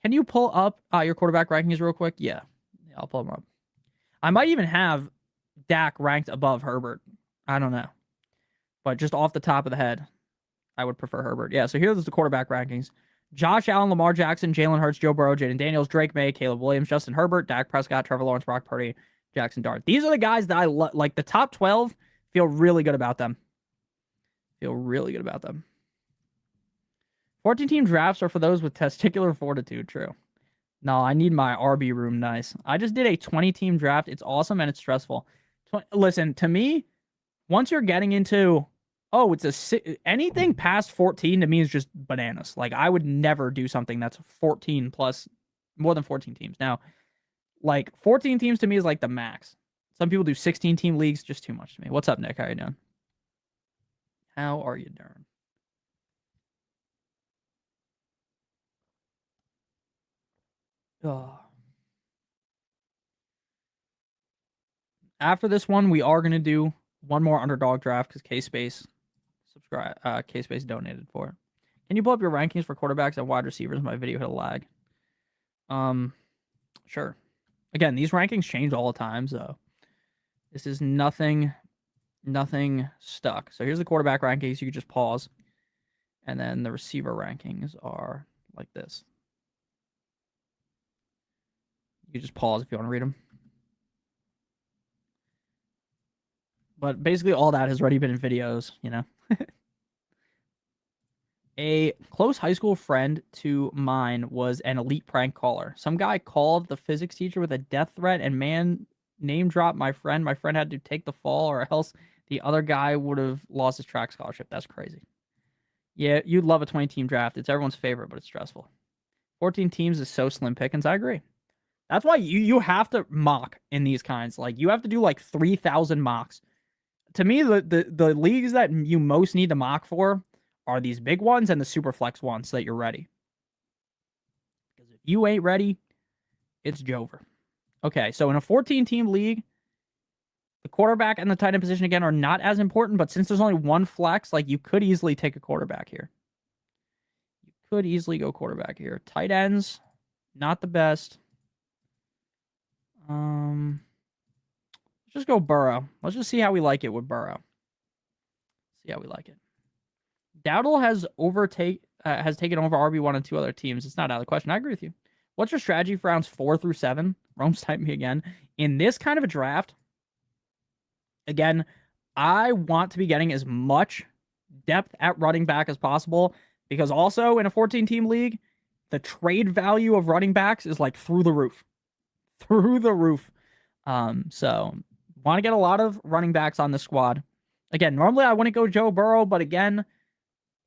Can you pull up your quarterback rankings real quick? Yeah, I'll pull them up. I might even have Dak ranked above Herbert. I don't know. But just off the top of the head, I would prefer Herbert. Yeah, so here's the quarterback rankings. Josh Allen, Lamar Jackson, Jalen Hurts, Joe Burrow, Jaden Daniels, Drake May, Caleb Williams, Justin Herbert, Dak Prescott, Trevor Lawrence, Brock Purdy, Jackson Dart. These are the guys that I like. The top 12, feel really good about them. 14-team drafts are for those with testicular fortitude. True. No, I need my RB room nice. I just did a 20-team draft. It's awesome and it's stressful. Listen, to me, once you're getting into, anything past 14 to me is just bananas. Like, I would never do something that's 14 plus, more than 14 teams. Now, like, 14 teams to me is like the max. Some people do 16-team leagues, just too much to me. What's up, Nick? How are you doing? How are you doing? Oh. After this one, we are going to do one more underdog draft because K-Space K-Space donated for it. Can you pull up your rankings for quarterbacks and wide receivers? My video hit a lag. Sure. Again, these rankings change all the time, so this is nothing stuck. So here's the quarterback rankings. You can just pause. And then the receiver rankings are like this. You just pause if you want to read them. But basically all that has already been in videos, A close high school friend to mine was an elite prank caller. Some guy called the physics teacher with a death threat and name dropped my friend. My friend had to take the fall or else the other guy would have lost his track scholarship. That's crazy. Yeah, you'd love a 20-team draft. It's everyone's favorite, but it's stressful. 14 teams is so slim pickings. I agree. That's why you have to mock in these kinds. Like, you have to do like 3,000 mocks. To me, the leagues that you most need to mock for are these big ones and the super flex ones so that you're ready. Because if you ain't ready, it's Jover. Okay, so in a 14-team league, the quarterback and the tight end position, again, are not as important, but since there's only one flex, like, you could easily take a quarterback here. You could easily go quarterback here. Tight ends, not the best. Let's just go Burrow. Let's just see how we like it with Burrow. See how we like it. Dowdle has taken over RB1 and 2 other teams. It's not out of the question. I agree with you. What's your strategy for rounds 4 through 7? Rome's typing me again. In this kind of a draft, again, I want to be getting as much depth at running back as possible because also in a 14-team league, the trade value of running backs is like through the roof. So want to get a lot of running backs on the squad. Again, normally I wouldn't go Joe Burrow, but again,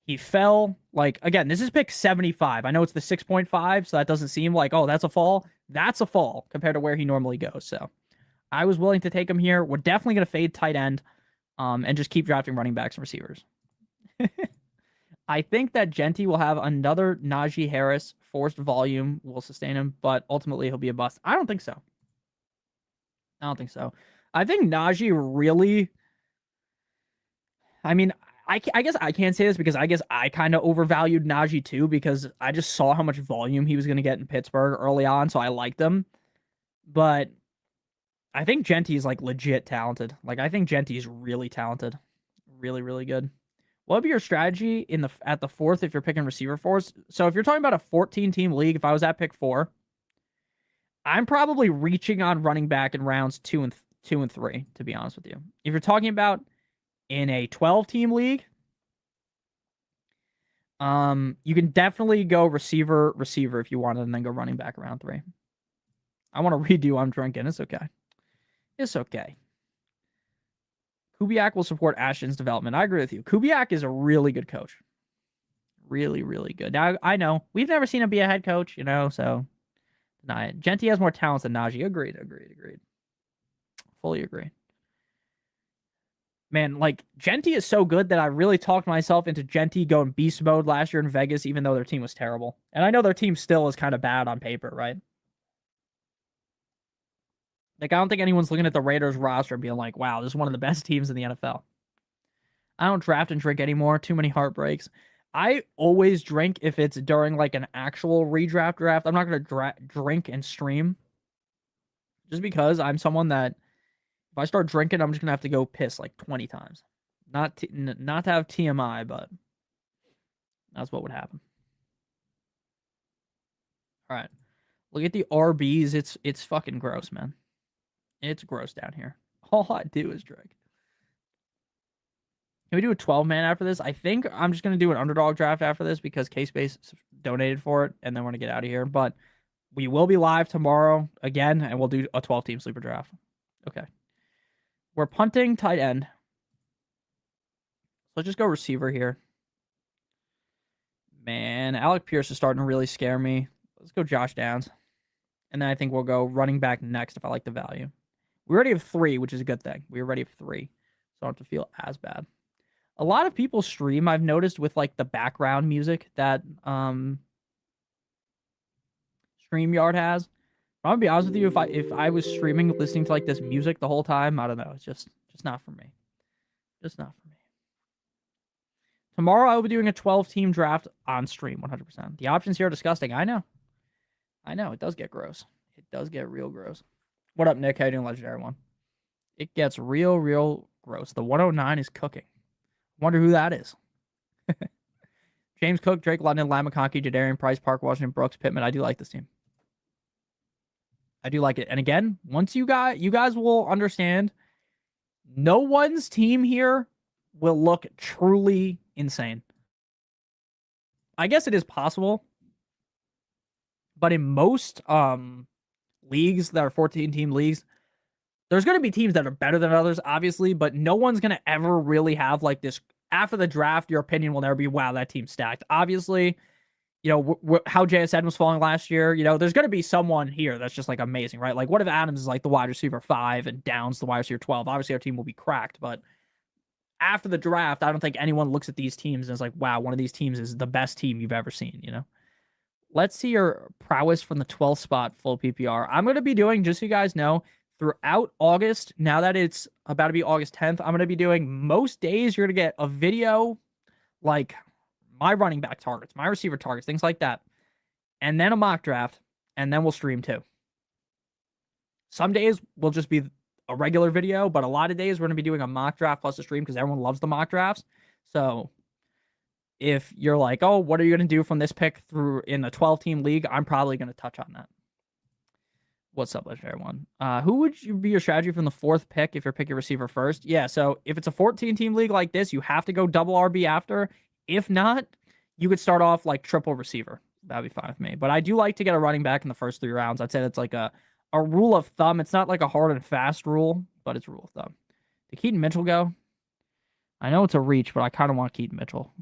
he fell. Like, again, this is pick 75. I know it's the 6.5, so that doesn't seem like, oh, that's a fall. That's a fall compared to where he normally goes. So I was willing to take him here. We're definitely going to fade tight end and just keep drafting running backs and receivers. I think that Genty will have another Najee Harris. Forced volume will sustain him, but ultimately he'll be a bust. I don't think so. I think Najee really... I mean, I guess I can't say this because I guess I kind of overvalued Najee too because I just saw how much volume he was going to get in Pittsburgh early on, so I liked him. But I think Genty is like legit talented. Like, I think Genty is really talented. Really, really good. What would be your strategy at the 4th if you're picking receiver 4s? So if you're talking about a 14-team league, if I was at pick 4, I'm probably reaching on running back in rounds 2 and 3, to be honest with you. If you're talking about in a 12-team league, you can definitely go receiver if you wanted, and then go running back round 3. I want to redo I'm drinking. It's okay. It's okay. Kubiak will support Ashton's development. I agree with you. Kubiak is a really good coach. Really, really good. Now, I know we've never seen him be a head coach, so deny it. Genty has more talent than Najee. Agreed. Fully agree. Man, like, Genty is so good that I really talked myself into Genty going beast mode last year in Vegas, even though their team was terrible. And I know their team still is kind of bad on paper, right? Like, I don't think anyone's looking at the Raiders roster and being like, wow, this is one of the best teams in the NFL. I don't draft and drink anymore. Too many heartbreaks. I always drink if it's during, like, an actual redraft draft. I'm not going to drink and stream. Just because I'm someone that, if I start drinking, I'm just going to have to go piss like 20 times. Not to have TMI, but that's what would happen. All right. Look at the RBs. It's fucking gross, man. It's gross down here. All I do is drink. Can we do a 12-man after this? I think I'm just going to do an underdog draft after this because K-Space donated for it, and then we're going to get out of here. But we will be live tomorrow again, and we'll do a 12-team sleeper draft. Okay. We're punting tight end. Let's just go receiver here. Man, Alec Pierce is starting to really scare me. Let's go Josh Downs. And then I think we'll go running back next if I like the value. We already have 3, which is a good thing. We already have 3. So I don't have to feel as bad. A lot of people stream, I've noticed, with like the background music that StreamYard has. I'm gonna be honest with you, if I was streaming listening to like this music the whole time, I don't know. It's just not for me. Just not for me. Tomorrow I will be doing a 12-team draft on stream, 100%. The options here are disgusting. I know. It does get gross. It does get real gross. What up, Nick? How you doing, Legendary One? It gets real gross. The 109 is cooking. Wonder who that is. James Cook, Drake London, Lamb McConkey, Jadarian Price, Park Washington, Brooks, Pittman. I do like this team. I do like it. And again, once you guys will understand, no one's team here will look truly insane. I guess it is possible, but in most leagues that are 14-team leagues, there's going to be teams that are better than others, obviously, but no one's going to ever really have like this. After the draft, your opinion will never be, wow, that team's stacked. Obviously, how JSN was falling last year, there's going to be someone here that's just like amazing, right? Like, what if Adams is like the wide receiver 5 and Downs the wide receiver 12? Obviously, our team will be cracked, but after the draft, I don't think anyone looks at these teams and is like, wow, one of these teams is the best team you've ever seen, Let's see your prowess from the 12th spot, full PPR. I'm going to be doing, just so you guys know, throughout August, now that it's about to be August 10th, I'm going to be doing most days, you're going to get a video like my running back targets, my receiver targets, things like that. And then a mock draft, and then we'll stream too. Some days will just be a regular video, but a lot of days we're going to be doing a mock draft plus a stream because everyone loves the mock drafts. So if you're like, oh, what are you going to do from this pick through in a 12-team league? I'm probably going to touch on that. What's up, Legendary One? Who would be your strategy from the 4th pick if you're picking receiver first? Yeah, so if it's a 14-team league like this, you have to go double RB after. If not, you could start off like triple receiver. That'd be fine with me. But I do like to get a running back in the first 3 rounds. I'd say that's like a rule of thumb. It's not like a hard and fast rule, but it's a rule of thumb. Did Keaton Mitchell go? I know it's a reach, but I kind of want Keaton Mitchell.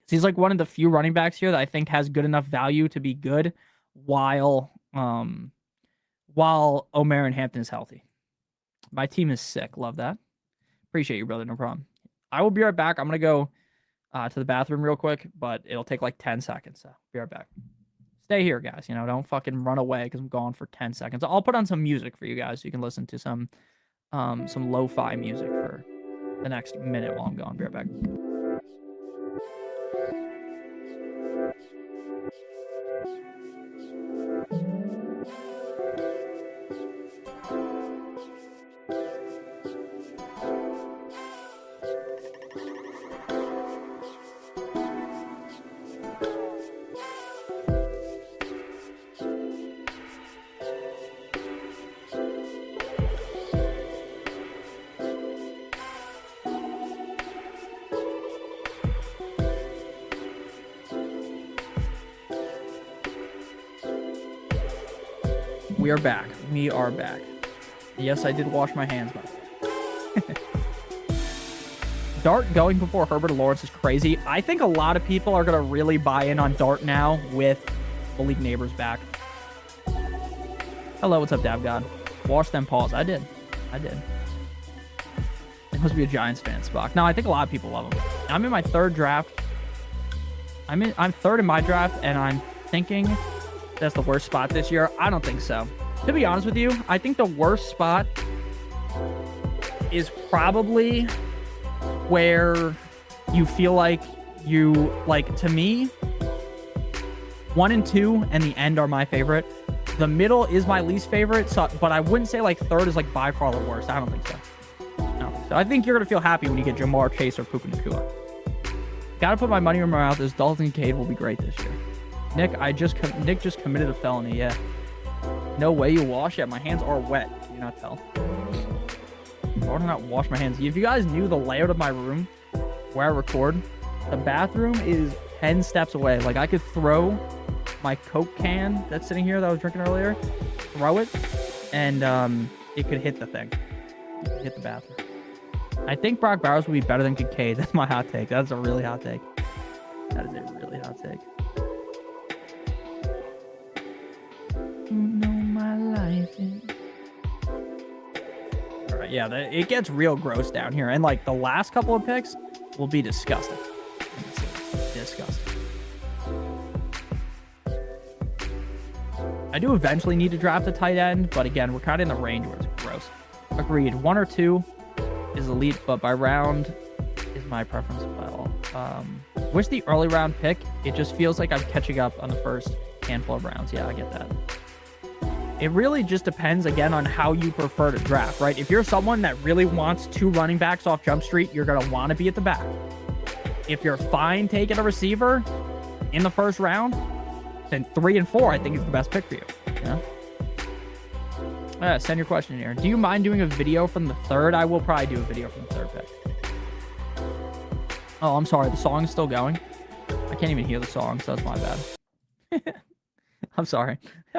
He's like one of the few running backs here that I think has good enough value to be good while Omer and Hampton is healthy. My team is sick. Love that. Appreciate you, brother. No problem. I will be right back. I'm going to go to the bathroom real quick, but it'll take like 10 seconds. So be right back. Stay here, guys. Don't fucking run away because I'm gone for 10 seconds. I'll put on some music for you guys so you can listen to some lo-fi music for the next minute while I'm gone. Be right back. We are back. We are back. Yes, I did wash my hands, but Dart going before Herbert or Lawrence is crazy. I think a lot of people are going to really buy in on Dart now with the league neighbors back. Hello, what's up, Dab God? Wash them paws. I did. It must be a Giants fan, Spock. No, I think a lot of people love him. I'm in my third draft. I'm third in my draft, and I'm thinking that's the worst spot this year. I don't think so. To be honest with you, I think the worst spot is probably where you feel like to me, 1 and 2 and the end are my favorite. The middle is my least favorite, but I wouldn't say like third is like by far the worst. I don't think so. So I think you're going to feel happy when you get Jamar Chase or Puka Nacua. Got to put my money where my mouth is. Dalton Cade will be great this year. Nick just committed a felony. Yeah. No way you wash. Yeah, my hands are wet. Can you not tell? Why do I not wash my hands? If you guys knew the layout of my room where I record, the bathroom is 10 steps away. Like, I could throw my Coke can that's sitting here that I was drinking earlier, throw it, and it could hit the thing. It could hit the bathroom. I think Brock Bowers would be better than Kincaid. That's my hot take. That's a really hot take. That is a really hot take. You know my life is... All right, yeah, it gets real gross down here. And, like, the last couple of picks will be disgusting. Disgusting. I do eventually need to draft a tight end, but again, we're kind of in the range where it's gross. Agreed. 1 or 2 is elite, but by round is my preference. Wish the early round pick. It just feels like I'm catching up on the first handful of rounds. Yeah, I get that. It really just depends, again, on how you prefer to draft, right? If you're someone that really wants 2 running backs off Jump Street, you're going to want to be at the back. If you're fine taking a receiver in the first round, then 3 and 4, I think, is the best pick for you. Yeah? Send your question here. Do you mind doing a video from the third? I will probably do a video from the third pick. Oh, I'm sorry. The song is still going. I can't even hear the song, so that's my bad. I'm sorry.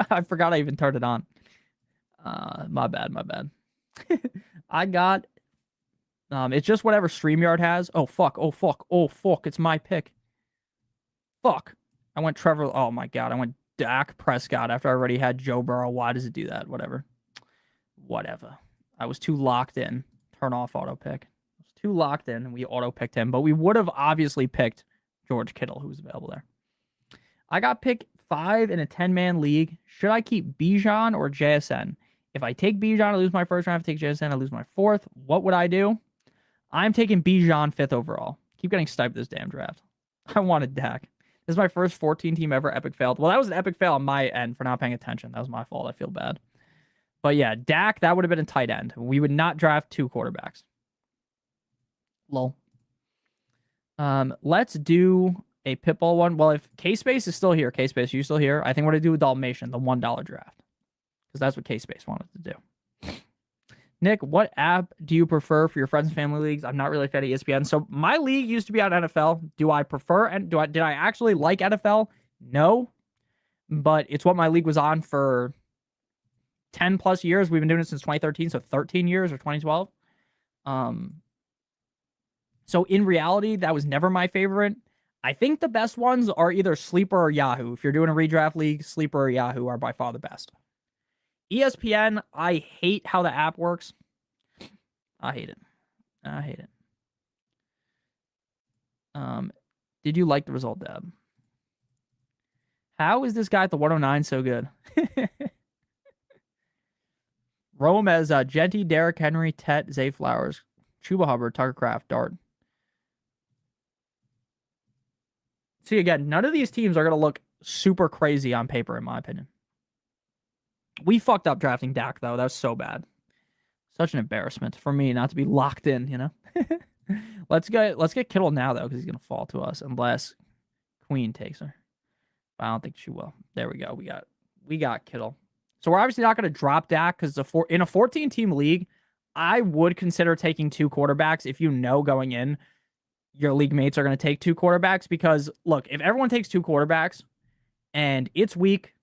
I forgot I even turned it on. My bad. I got... it's just whatever StreamYard has. Oh, fuck. It's my pick. Fuck. I went Trevor... Oh, my God. I went Dak Prescott after I already had Joe Burrow. Why does it do that? Whatever. I was too locked in. Turn off auto pick. I was too locked in, and we auto picked him. But we would have obviously picked George Kittle, who was available there. I got pick 5 in a 10-man league. Should I keep Bijan or JSN? If I take Bijan, I lose my first round. If I take JSN, I lose my fourth. What would I do? I'm taking Bijan 5th overall. Keep getting sniped this damn draft. I wanted Dak. This is my first 14-team ever. Epic failed. Well, that was an epic fail on my end for not paying attention. That was my fault. I feel bad. But yeah, Dak, that would have been a tight end. We would not draft 2 quarterbacks. Lol. Let's do a Pitbull one. Well, if K-Space is still here, K-Space, you still here? I think we're going to do a Dalmatian, the $1 draft. Because that's what K-Space wanted to do. Nick, what app do you prefer for your friends and family leagues? I'm not really a fan of ESPN. So my league used to be on NFL. Do I prefer and did I actually like NFL? No. But it's what my league was on for 10 plus years. We've been doing it since 2013, so 13 years or 2012. So in reality, that was never my favorite. I think the best ones are either Sleeper or Yahoo. If you're doing a redraft league, Sleeper or Yahoo are by far the best. ESPN, I hate how the app works. I hate it. Did you like the result, Deb? How is this guy at the 109 so good? Rome as Genty, Derrick Henry, Tet, Zay Flowers, Chuba Hubbard, Tucker Craft, Dart. See, again, none of these teams are going to look super crazy on paper, in my opinion. We fucked up drafting Dak, though. That was so bad. Such an embarrassment for me not to be locked in, you know? Let's get Kittle now, though, because he's going to fall to us unless Queen takes her. I don't think she will. There we go. We got Kittle. So we're obviously not going to drop Dak because in a 14-team league, I would consider taking 2 quarterbacks if you know going in your league mates are going to take 2 quarterbacks. Because, look, if everyone takes 2 quarterbacks and it's week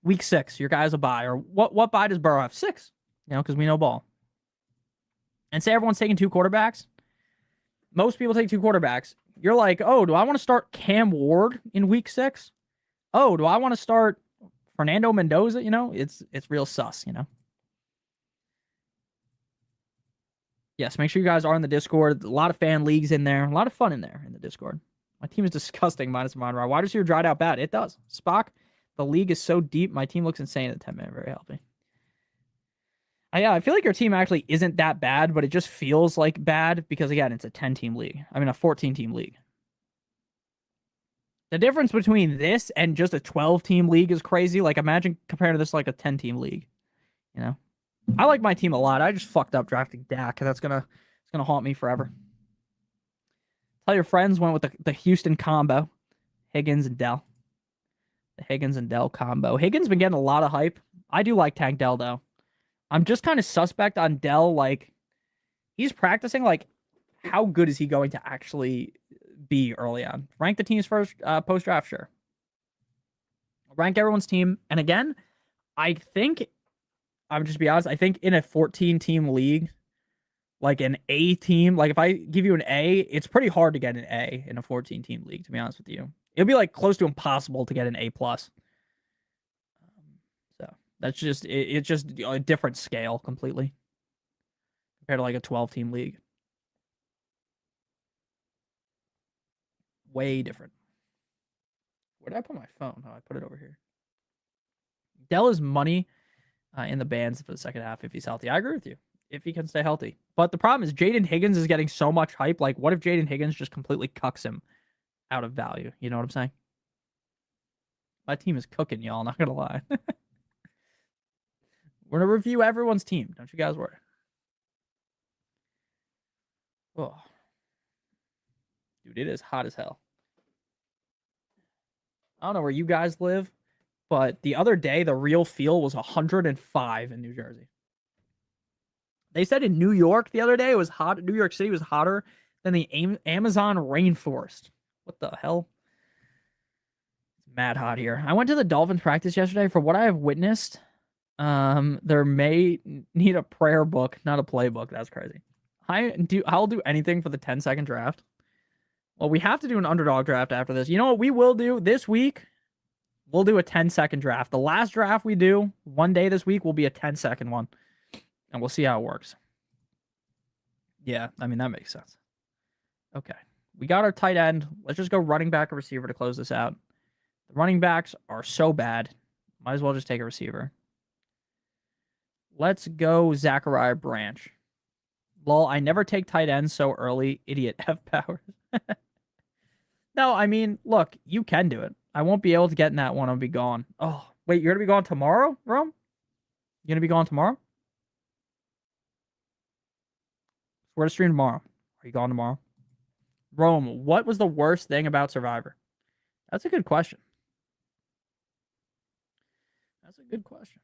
Week 6, your guy's a bye. Or what bye does Burrow have? 6. Because we know ball. And say everyone's taking 2 quarterbacks. Most people take 2 quarterbacks. You're like, oh, do I want to start Cam Ward in week 6? Oh, do I want to start Fernando Mendoza? It's real sus, Yes, make sure you guys are in the Discord. A lot of fan leagues in there. A lot of fun in there in the Discord. My team is disgusting minus Monroe. Why does your dried out bad? It does. Spock, the league is so deep. My team looks insane at 10-minute. Very healthy. Yeah, I feel like your team actually isn't that bad, but it just feels like bad because, again, it's a 10-team league. I mean, a 14-team league. The difference between this and just a 12-team league is crazy. Like, imagine comparing this to like a 10-team league. I like my team a lot. I just fucked up drafting Dak, and it's gonna haunt me forever. Tell your friends went with the Houston combo, Higgins and Dell. The Higgins and Dell combo. Higgins been getting a lot of hype. I do like Tank Dell though. I'm just kind of suspect on Dell. Like, he's practicing. Like, how good is he going to actually be early on? Rank the team's first post draft, sure. Rank everyone's team, and again, I think I'm just be honest. I think in a 14-team league, like an A team, like if I give you an A, it's pretty hard to get an A in a 14-team league. To be honest with you, it'll be like close to impossible to get an A plus. So that's just it's just a different scale completely compared to like a 12-team league. Way different. Where did I put my phone? Oh, I put it over here. Dell is money in the bands for the second half if he's healthy. I agree with you. If he can stay healthy. But the problem is Jaden Higgins is getting so much hype. Like, what if Jaden Higgins just completely cucks him out of value? You know what I'm saying? My team is cooking, y'all. Not gonna lie. We're gonna review everyone's team. Don't you guys worry. Oh, dude, it is hot as hell. I don't know where you guys live, but the other day the real feel was 105 in New Jersey. They said in New York the other day it was hot. New York City was hotter than the Amazon rainforest. What the hell? It's mad hot here. I went to the Dolphins practice yesterday. For what I have witnessed, there may need a prayer book, not a playbook. That's crazy. I'll do anything for the 10-second draft. Well, we have to do an underdog draft after this. You know what we will do this week? We'll do a 10-second draft. The last draft we do one day this week will be a 10-second one. And we'll see how it works. Yeah, I mean, that makes sense. Okay. We got our tight end. Let's just go running back or receiver to close this out. The running backs are so bad. Might as well just take a receiver. Let's go Zachariah Branch. Lol, I never take tight ends so early. Idiot F powers. No, I mean, look, you can do it. I won't be able to get in that one. I'll be gone. Oh, wait, you're going to be gone tomorrow, Rome? You're going to be gone tomorrow? We're to stream tomorrow. Are you gone tomorrow? Rome, what was the worst thing about Survivor? That's a good question. That's a good question.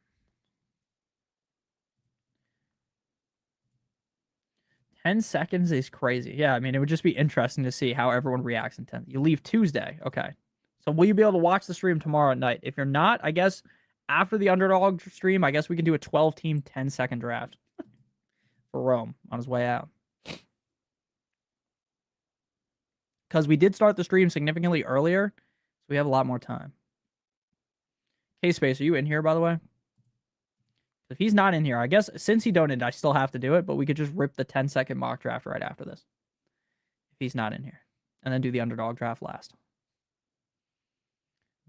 10 seconds is crazy. Yeah, I mean, it would just be interesting to see how everyone reacts in 10. You leave Tuesday. Okay. So will you be able to watch the stream tomorrow at night? If you're not, I guess after the underdog stream, I guess we can do a 12-team 10-second draft for Rome on his way out. Because we did start the stream significantly earlier, so we have a lot more time. K-Space, are you in here, by the way? If he's not in here, I guess since he donated, I still have to do it, but we could just rip the 10-second mock draft right after this. If he's not in here. And then do the underdog draft last.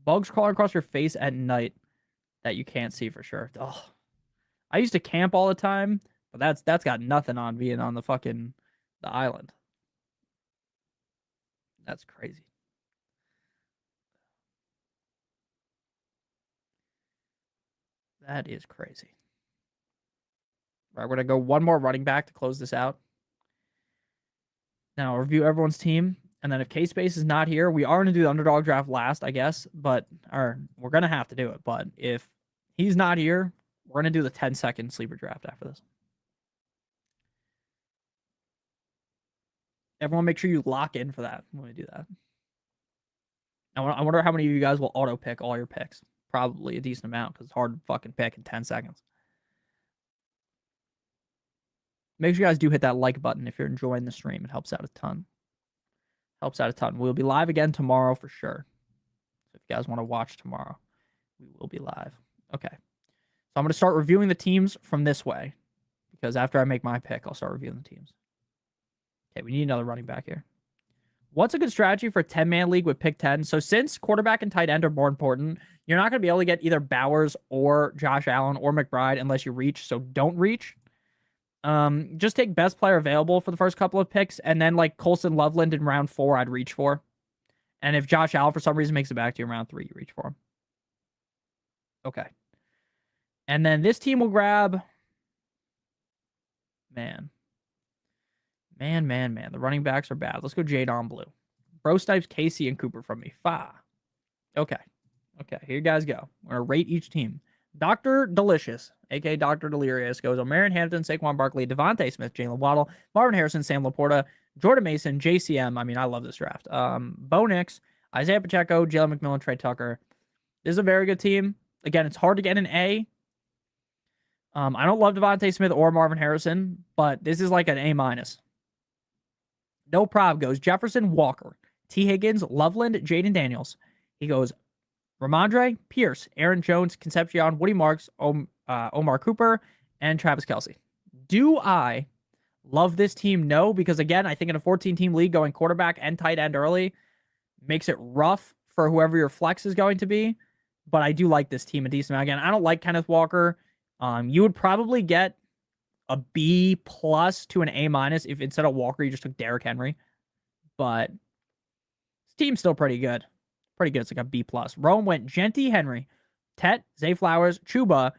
Bugs crawling across your face at night that you can't see for sure. Oh, I used to camp all the time, but that's got nothing on being on the island. That's crazy. That is crazy. Right, we're going to go one more running back to close this out. Now, I'll review everyone's team. And then if K-Space is not here, we are going to do the underdog draft last, I guess. We're going to have to do it. But if he's not here, we're going to do the 10-second sleeper draft after this. Everyone make sure you lock in for that when we do that. I wonder how many of you guys will auto-pick all your picks. probably a decent amount because it's hard to fucking pick in 10 seconds. Make sure you guys do hit that like button if you're enjoying the stream. It helps out a ton. Helps out a ton. We'll be live again tomorrow for sure. So if you guys want to watch tomorrow, we will be live. Okay. So I'm going to start reviewing the teams from this way because after I make my pick, I'll start reviewing the teams. Okay, we need another running back here. What's a good strategy for a 10-man league with pick 10? So since quarterback and tight end are more important, you're not going to be able to get either Bowers or Josh Allen or McBride unless you reach. So don't reach. Just take best player available for the first couple of picks, and then like Colson Loveland in round 4, I'd reach for. And if Josh Allen for some reason makes it back to you in round 3, you reach for him. Okay. And then this team will grab. Man. The running backs are bad. Let's go Jadon Blue. Bro Snipes, Casey, and Cooper from me. Okay. Here you guys go. We're going to rate each team. Dr. Delicious, a.k.a. Dr. Delirious, goes O'Marion Hampton, Saquon Barkley, Devontae Smith, Jalen Waddle, Marvin Harrison, Sam Laporta, Jordan Mason, JCM. I mean, I love this draft. Bo Nix, Isaiah Pacheco, Jalen McMillan, Trey Tucker. This is a very good team. Again, it's hard to get an A. I don't love Devontae Smith or Marvin Harrison, but this is like an A-. No prob goes Jefferson, Walker, T. Higgins, Loveland, Jaden Daniels. He goes Ramondre, Pierce, Aaron Jones, Concepcion, Woody Marks, Omar Cooper, and Travis Kelce. Do I love this team? No, because again, I think in a 14-team league, going quarterback and tight end early makes it rough for whoever your flex is going to be. But I do like this team a decent amount. Again, I don't like Kenneth Walker. You would probably get a B+ to an A- if instead of Walker, you just took Derrick Henry. But this team's still pretty good. It's like a B+. Rome went Genty, Henry, Tet, Zay Flowers, Chuba,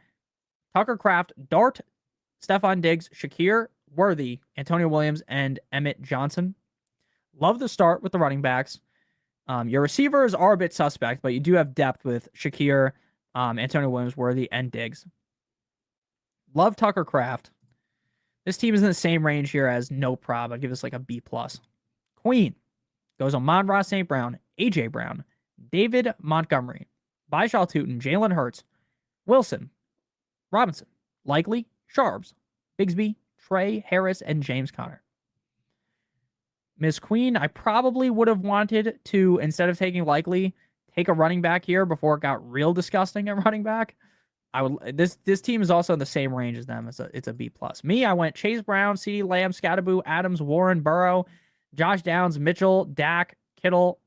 Tucker Kraft, Dart, Stephon Diggs, Shakir, Worthy, Antonio Williams, and Emmett Johnson. Love the start with the running backs. Your receivers are a bit suspect, but you do have depth with Shakir, Antonio Williams, Worthy, and Diggs. Love Tucker Kraft. This team is in the same range here as no prob. I'd give this like a B+. Queen goes on Amon-Ra St. Brown, A.J. Brown, David Montgomery, Byshal Tootin, Jalen Hurts, Wilson, Robinson, Likely, Sharps, Bigsby, Trey Harris, and James Conner. Miss Queen, I probably would have wanted to, instead of taking Likely, take a running back here before it got real disgusting at running back. This team is also in the same range as them. It's a B+. Me, I went Chase Brown, CeeDee Lamb, Scatterboo, Adams, Warren, Burrow, Josh Downs, Mitchell, Dak, Kittle,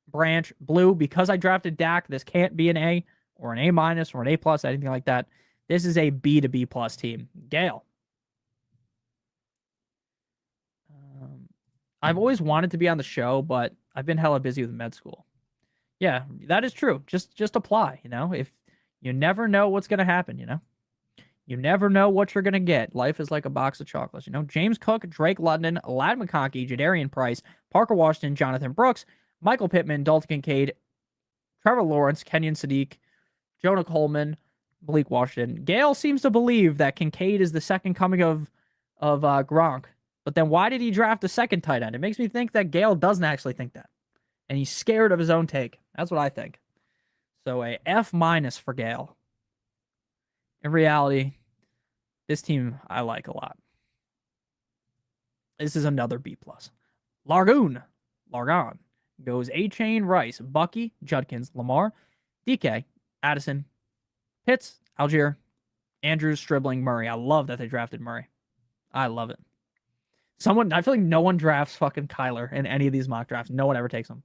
Branch, Blue. Because I drafted Dak, this can't be an A or an A- or an A+, anything like that. This is a B to B+ team. Gale. I've always wanted to be on the show, but I've been hella busy with med school. Yeah, that is true. Just apply, if you never know what's going to happen, You never know what you're going to get. Life is like a box of chocolates, James Cook, Drake London, Ladd McConkey, Jadarian Price, Parker Washington, Jonathan Brooks, Michael Pittman, Dalton Kincaid, Trevor Lawrence, Kenyon Sadiq, Jonah Coleman, Malik Washington. Gale seems to believe that Kincaid is the second coming of Gronk. But then why did he draft a second tight end? It makes me think that Gale doesn't actually think that. And he's scared of his own take. That's what I think. So a F- for Gale. In reality, this team I like a lot. This is another B+. Largon goes A-Chain, Rice, Bucky, Judkins, Lamar, DK, Addison, Pitts, Algier, Andrews, Stribling, Murray. I love that they drafted Murray. I love it. I feel like no one drafts fucking Kyler in any of these mock drafts. No one ever takes him.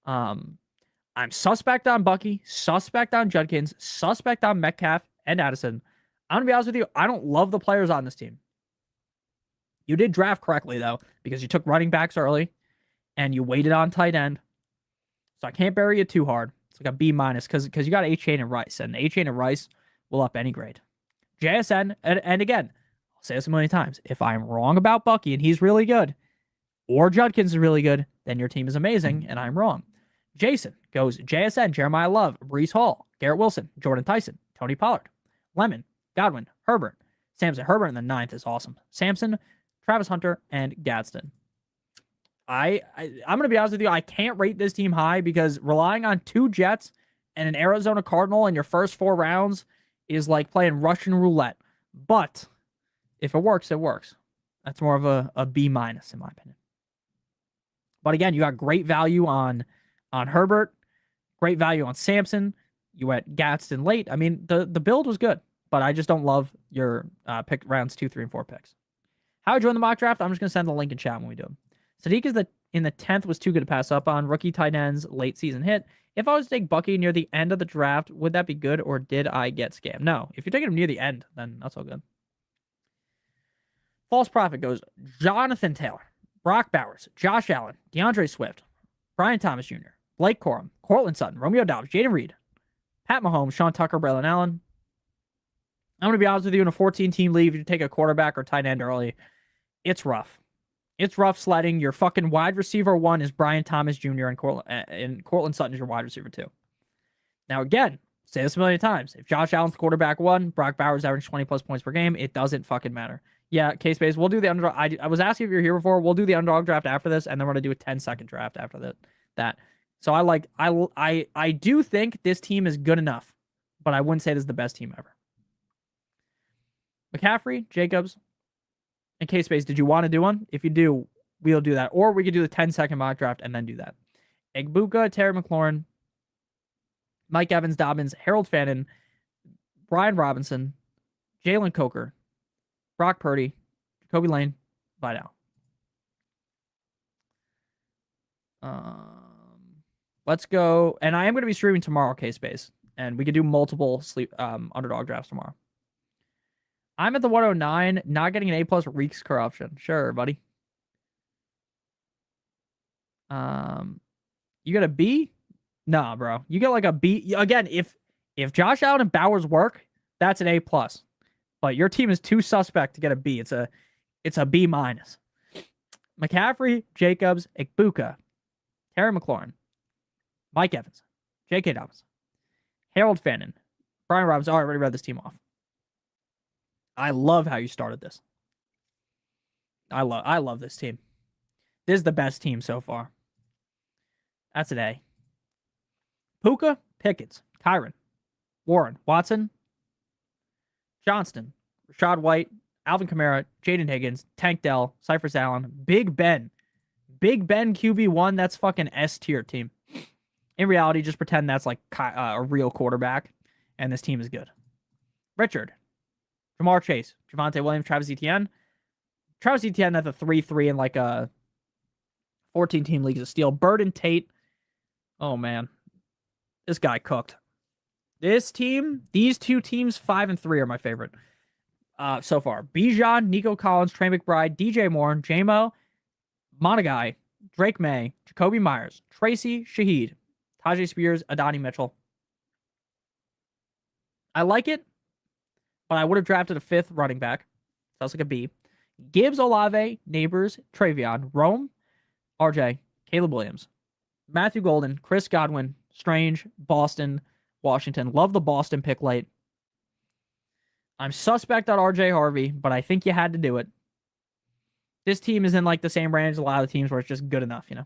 I'm suspect on Bucky, suspect on Judkins, suspect on Metcalf and Addison. I'm going to be honest with you. I don't love the players on this team. You did draft correctly, though, because you took running backs early and you waited on tight end. So I can't bury you too hard. It's like a B- because you got A-Chain and Rice, and A-Chain and Rice will up any grade. JSN, and again, I'll say this a million times. If I'm wrong about Bucky and he's really good, or Judkins is really good, then your team is amazing, and I'm wrong. Jason goes JSN, Jeremiah Love, Breece Hall, Garrett Wilson, Jordan Tyson, Tony Pollard, Lemon, Godwin, Herbert, Samson. Herbert in the 9th is awesome. Samson, Travis Hunter, and Gadsden. I'm going to be honest with you. I can't rate this team high because relying on 2 Jets and an Arizona Cardinal in your first 4 rounds is like playing Russian roulette. But if it works, it works. That's more of a B minus in my opinion. But again, you got great value on Herbert, great value on Sampson. You went Gadsden late. I mean, the build was good, but I just don't love your pick rounds 2, 3, and 4 picks. How I joined the mock draft? I'm just gonna send the link in chat when we do them. Sadiq is in the 10th was too good to pass up on. Rookie tight ends, late season hit. If I was to take Bucky near the end of the draft, would that be good, or did I get scammed? No. If you're taking him near the end, then that's all good. False Prophet goes Jonathan Taylor, Brock Bowers, Josh Allen, DeAndre Swift, Brian Thomas Jr., Blake Corum, Cortland Sutton, Romeo Dobbs, Jaden Reed, Pat Mahomes, Sean Tucker, Braylon Allen. I'm going to be honest with you, in a 14-team league, if you take a quarterback or tight end early, it's rough. It's rough sledding. Your fucking wide receiver 1 is Brian Thomas Jr. and Cortland Sutton is your wide receiver 2. Now, again, say this a million times. If Josh Allen's quarterback 1, Brock Bowers averaged 20-plus points per game, it doesn't fucking matter. Yeah, K-Space, we'll do the underdog. I was asking if you're here before. We'll do the underdog draft after this, and then we're going to do a 10-second draft after that. So I do think this team is good enough, but I wouldn't say this is the best team ever. McCaffrey, Jacobs, and K-Space, did you want to do one? If you do, we'll do that. Or we could do the 10-second mock draft and then do that. Egbuka, Terry McLaurin, Mike Evans, Dobbins, Harold Fannin, Brian Robinson, Jalen Coker, Brock Purdy, Jacoby Lane, Vidal. Let's go. And I am going to be streaming tomorrow, K-Space. And we could do multiple underdog drafts tomorrow. I'm at the 109, not getting an A+ reeks corruption. Sure, buddy. You got a B? Nah, bro. You get like a B. Again, if Josh Allen and Bowers work, that's an A+. But your team is too suspect to get a B. It's a B-. McCaffrey, Jacobs, Egbuka, Terry McLaurin, Mike Evans, J.K. Dobbins, Harold Fannin, Brian Robinson. Oh, I already read this team off. I love how you started this. I love this team. This is the best team so far. That's an A. Puka, Pickens, Kyron, Warren, Watson, Johnston, Rashad White, Alvin Kamara, Jaden Higgins, Tank Dell, Cypress Allen, Big Ben. Big Ben QB1, that's fucking S tier team. In reality, just pretend that's like a real quarterback, and this team is good. Richard, Jamar Chase, Javonte Williams, Travis Etienne. Travis Etienne at the 3-3 in like a 14-team league is a steal. Bird Tate. Oh, man. This guy cooked. This team, these two teams, 5 and 3 are my favorite so far. Bijan, Nico Collins, Trey McBride, DJ Moore, JMO, Monagai, Drake May, Jacoby Myers, Tracy Shaheed, Tajay Spears, Adonai Mitchell. I like it, but I would have drafted a 5th running back. Sounds like a B. Gibbs, Olave, Neighbors, Travion, Rome, RJ, Caleb Williams, Matthew Golden, Chris Godwin, Strange, Boston, Washington. Love the Boston pick late. I'm suspect on RJ Harvey, but I think you had to do it. This team is in like the same range as a lot of the teams where it's just good enough, you know?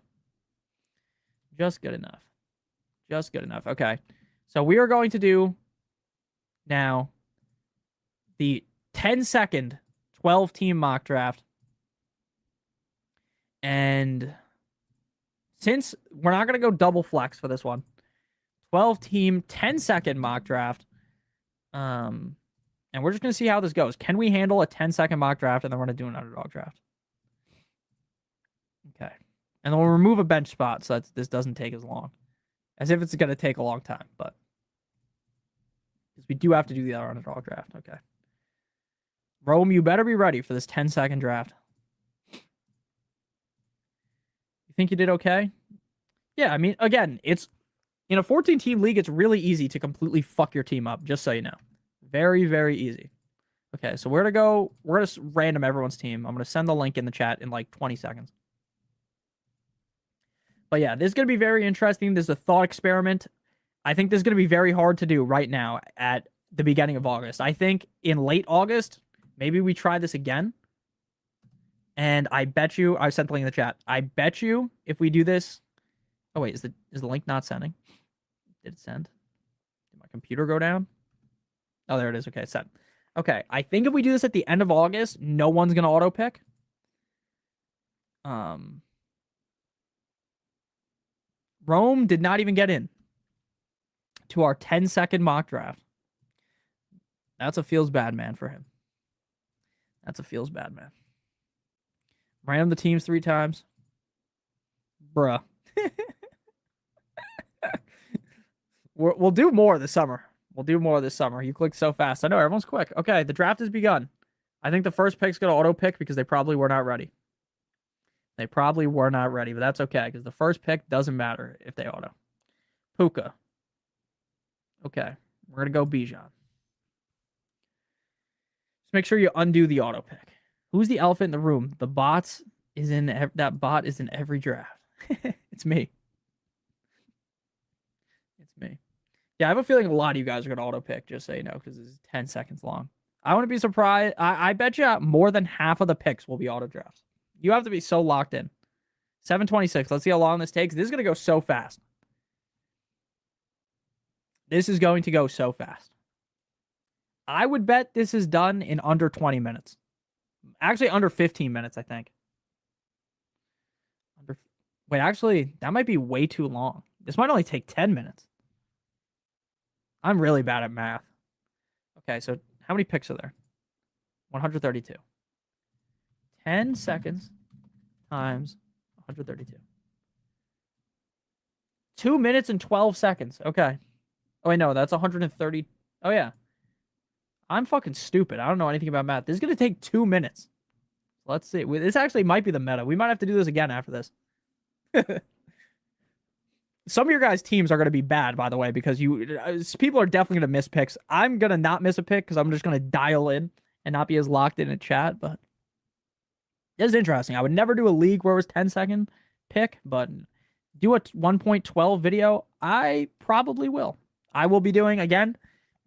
Just good enough. Just good enough. Okay. So we are going to do now the 10-second 12-team mock draft. And since we're not going to go double flex for this one, 12-team 10-second mock draft. And we're just going to see how this goes. Can we handle a 10-second mock draft, and then we're going to do an underdog draft? Okay. And then we'll remove a bench spot so that this doesn't take as long. As if it's going to take a long time, but because we do have to do the other underdog draft. Okay. Rome, you better be ready for this 10-second draft. You think you did okay? Yeah, I mean, again, it's in a 14-team league, it's really easy to completely fuck your team up, just so you know. Very, very easy. Okay, so we're going to random everyone's team. I'm going to send the link in the chat in like 20 seconds. But yeah, this is going to be very interesting. This is a thought experiment. I think this is going to be very hard to do right now at the beginning of August. I think in late August, maybe we try this again. And I bet you, I sent the link in the chat. I bet you if we do this. Oh wait, is the link not sending? Did it send? computer go down? Oh, there it is. Okay, set. Okay, I think if we do this at the end of August, no one's gonna auto pick. Rome did not even get in to our 10-second mock draft. That's a feels bad man for him. That's a feels bad man. Ran the teams 3 times. Bruh. We'll do more this summer. We'll do more this summer. You clicked so fast. I know, everyone's quick. Okay, the draft has begun. I think the first pick's going to auto-pick because they probably were not ready. They probably were not ready, but that's okay because the first pick doesn't matter if they auto. Puka. Okay, we're going to go Bijan. Just make sure you undo the auto-pick. Who's the elephant in the room? The bots is in... That bot is in every draft. It's me. It's me. Yeah, I have a feeling a lot of you guys are going to auto-pick, just so you know, because this is 10 seconds long. I wouldn't be surprised. I bet you more than half of the picks will be auto-drafts. You have to be so locked in. 7:26. Let's see how long this takes. This is going to go so fast. This is going to go so fast. I would bet this is done in under 20 minutes. Actually, under 15 minutes, I think. Wait, actually, that might be way too long. This might only take 10 minutes. I'm really bad at math. Okay, so how many picks are there? 132. 10 seconds times 132. 2 minutes and 12 seconds. Okay. Oh, wait, no, that's 130. Oh, yeah. I'm fucking stupid. I don't know anything about math. This is going to take 2 minutes. Let's see. This actually might be the meta. We might have to do this again after this. Some of your guys' teams are going to be bad, by the way, because people are definitely going to miss picks. I'm going to not miss a pick because I'm just going to dial in and not be as locked in a chat, but this is interesting. I would never do a league where it was 10-second pick, but do a 1.12 video. I probably will. I will be doing, again,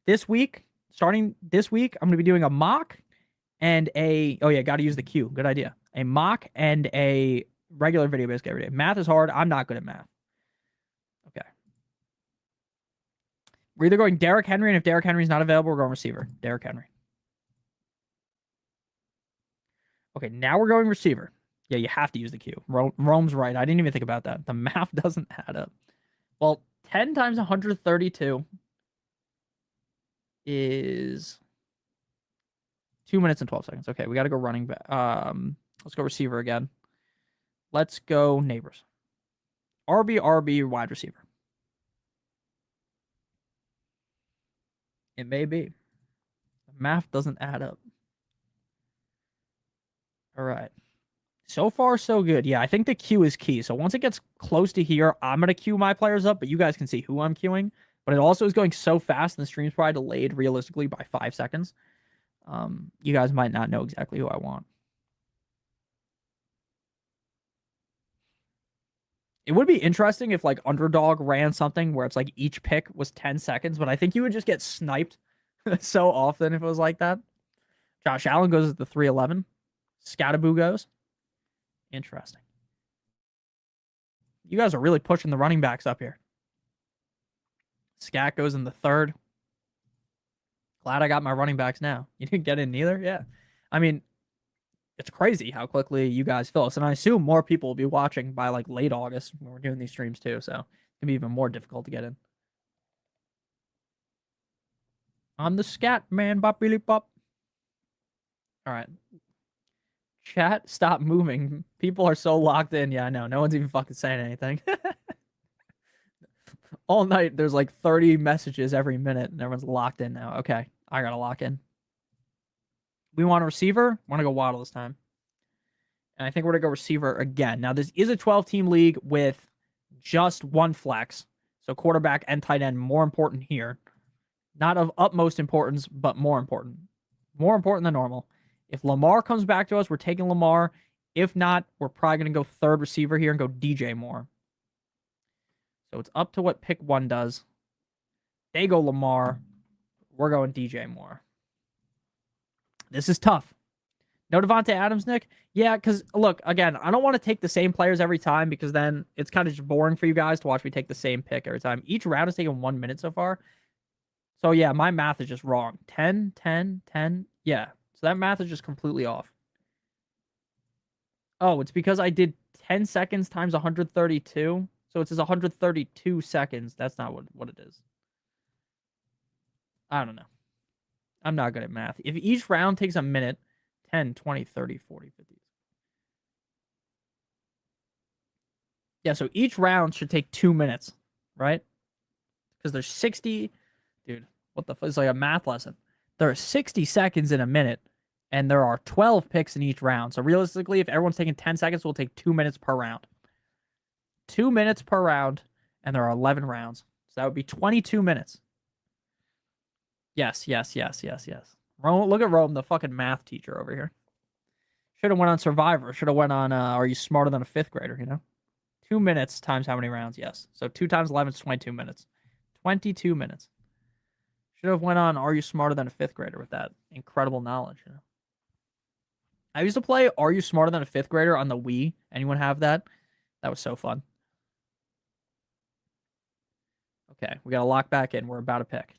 this week, starting this week, I'm going to be doing a mock and a, oh yeah, got to use the queue. Good idea. A mock and a regular video basically every day. Math is hard. I'm not good at math. Okay. We're either going Derrick Henry, and if Derrick Henry's not available, we're going receiver. Derrick Henry. Okay, now we're going receiver. Yeah, you have to use the queue. Rome's right. I didn't even think about that. The math doesn't add up. Well, 10 times 132 is 2 minutes and 12 seconds. Okay, we got to go running back. Let's go receiver again. Let's go Neighbors. RB, wide receiver. It may be. The math doesn't add up. All right. So far, so good. Yeah, I think the queue is key. So once it gets close to here, I'm going to queue my players up, but you guys can see who I'm queuing. But it also is going so fast, and the stream's probably delayed realistically by 5 seconds. You guys might not know exactly who I want. It would be interesting if, like, Underdog ran something where it's, like, each pick was 10 seconds, but I think you would just get sniped so often if it was like that. Josh Allen goes at the 311. Scattaboo goes. Interesting. You guys are really pushing the running backs up here. Scat goes in the 3rd. Glad I got my running backs now. You didn't get in neither? Yeah. I mean, it's crazy how quickly you guys fill us. And I assume more people will be watching by like late August when we're doing these streams too. So it's going to be even more difficult to get in. I'm the scat man, bop billy pop. All right. Chat, stop moving. People are so locked in. Yeah, I know. No one's even fucking saying anything. All night, there's like 30 messages every minute, and everyone's locked in now. Okay, I gotta lock in. We want a receiver. Want to go Waddle this time. And I think we're going to go receiver again. Now, this is a 12-team league with just one flex. So quarterback and tight end, more important here. Not of utmost importance, but more important. More important than normal. If Lamar comes back to us, we're taking Lamar. If not, we're probably going to go 3rd receiver here and go DJ Moore. So it's up to what pick 1 does. They go Lamar. We're going DJ Moore. This is tough. No Devontae Adams, Nick? Yeah, because, look, again, I don't want to take the same players every time because then it's kind of just boring for you guys to watch me take the same pick every time. Each round is taking 1 minute so far. So yeah, my math is just wrong. 10, 10, 10. Yeah. So that math is just completely off. Oh, it's because I did 10 seconds times 132. So it says 132 seconds. That's not what it is. I don't know. I'm not good at math. If each round takes a minute, 10, 20, 30, 40, 50. Yeah, so each round should take 2 minutes, right? Because there's 60. Dude, what the fuck? It's like a math lesson. There are 60 seconds in a minute, and there are 12 picks in each round. So realistically, if everyone's taking 10 seconds, we'll take 2 minutes per round. 2 minutes per round, and there are 11 rounds. So that would be 22 minutes. Yes, yes, yes, yes, yes. Rome, look at Rome, the fucking math teacher over here. Should have went on Survivor. Should have went on Are You Smarter Than a Fifth Grader, you know? 2 minutes times how many rounds? Yes. So 2 times 11 is 22 minutes. 22 minutes. Should have went on Are You Smarter Than a Fifth Grader with that incredible knowledge, you know? I used to play Are You Smarter Than a Fifth Grader on the Wii. Anyone have that? That was so fun. Okay, we got to lock back in. We're about to pick.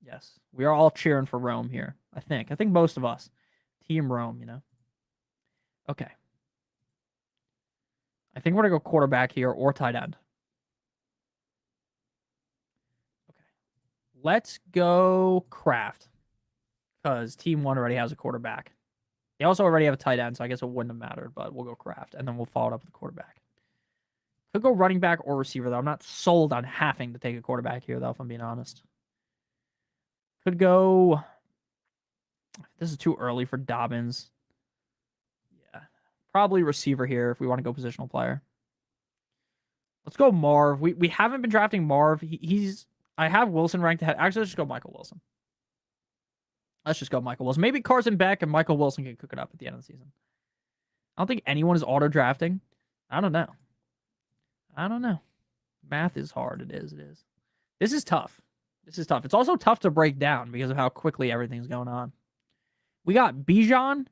Yes, we are all cheering for Rome here. I think most of us. Team Rome, you know? Okay. I think we're going to go quarterback here or tight end. Okay. Let's go Kraft. Because Team 1 already has a quarterback. They also already have a tight end, so I guess it wouldn't have mattered, but we'll go Kraft. And then we'll follow it up with the quarterback. Could go running back or receiver, though. I'm not sold on having to take a quarterback here, though, if I'm being honest. Could go... This is too early for Dobbins. Yeah. Probably receiver here if we want to go positional player. Let's go Marv. We haven't been drafting Marv. He's... I have Wilson ranked ahead. Actually, let's just go Michael Wilson. Let's just go Michael Wilson. Maybe Carson Beck and Michael Wilson can cook it up at the end of the season. I don't think anyone is auto-drafting. I don't know. Math is hard. It is. This is tough. It's also tough to break down because of how quickly everything's going on. We got Bijan,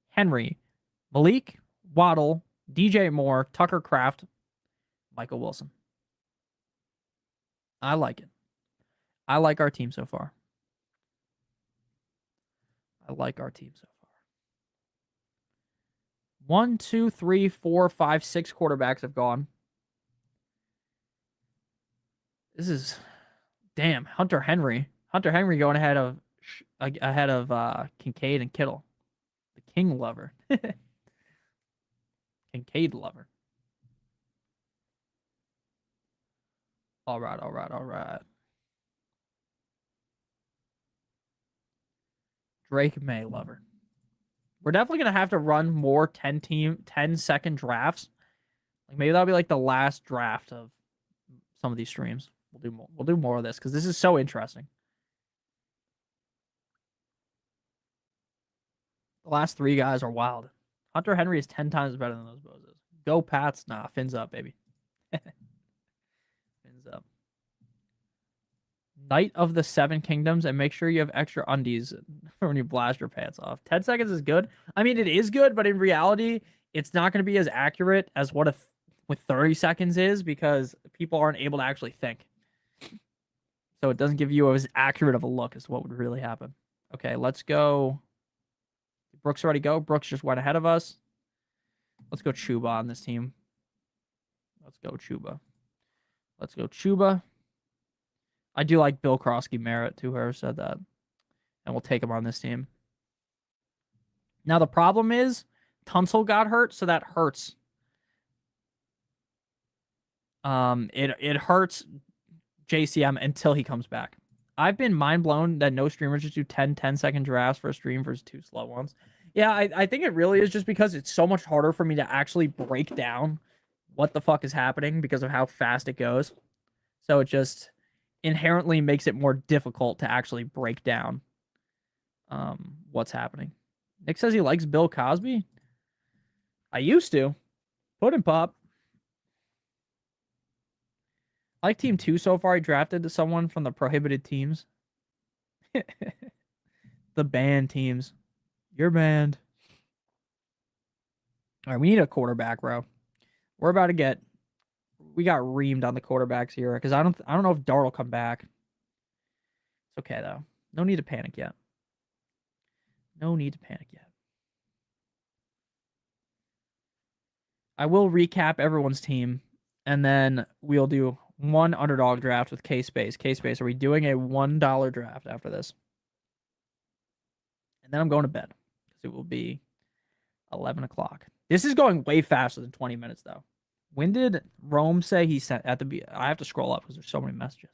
Henry, Malik, Waddle, DJ Moore, Tucker Kraft, Michael Wilson. I like it. I like our team so far. 1, 2, 3, 4, 5, 6 quarterbacks have gone. This is damn Hunter Henry going ahead of Kincaid and Kittle, the King lover. Kincaid lover. All right. Drake May lover. We're definitely gonna have to run more 10-second drafts. Like maybe that'll be like the last draft of some of these streams. We'll do more of this because this is so interesting. The last 3 guys are wild. Hunter Henry is 10 times better than those bozos. Go Pats. Nah, fins up, baby. Fins up. Knight of the Seven Kingdoms, and make sure you have extra undies when you blast your pants off. 10 seconds is good. I mean, it is good, but in reality, it's not going to be as accurate as what with 30 seconds is because people aren't able to actually think. So it doesn't give you as accurate of a look as what would really happen. Okay, let's go. Brooks already go. Brooks just went ahead of us. Let's go Chuba on this team. Let's go Chuba. I do like Bill Krosky Merritt, too, whoever said that. And we'll take him on this team. Now, the problem is Tunsil got hurt, so that hurts. It hurts JCM until he comes back. I've been mind blown that no streamers just do 10-second drafts for a stream versus 2 slow ones. Yeah, I think it really is just because it's so much harder for me to actually break down what the fuck is happening because of how fast it goes. So it just inherently makes it more difficult to actually break down what's happening. Nick says he likes Bill Cosby. I used to. Put him pop. I like Team 2 so far. He drafted someone from the prohibited teams. The banned teams. You're banned. All right, we need a quarterback, bro. We're about to get... We got reamed on the quarterbacks here because I don't know if Dart will come back. It's okay, though. No need to panic yet. No need to panic yet. I will recap everyone's team, and then we'll do one underdog draft with K-Space. K-Space, are we doing a $1 draft after this? And then I'm going to bed, because it will be 11 o'clock. This is going way faster than 20 minutes, though. When did Rome say he sent at the... I have to scroll up, because there's so many messages.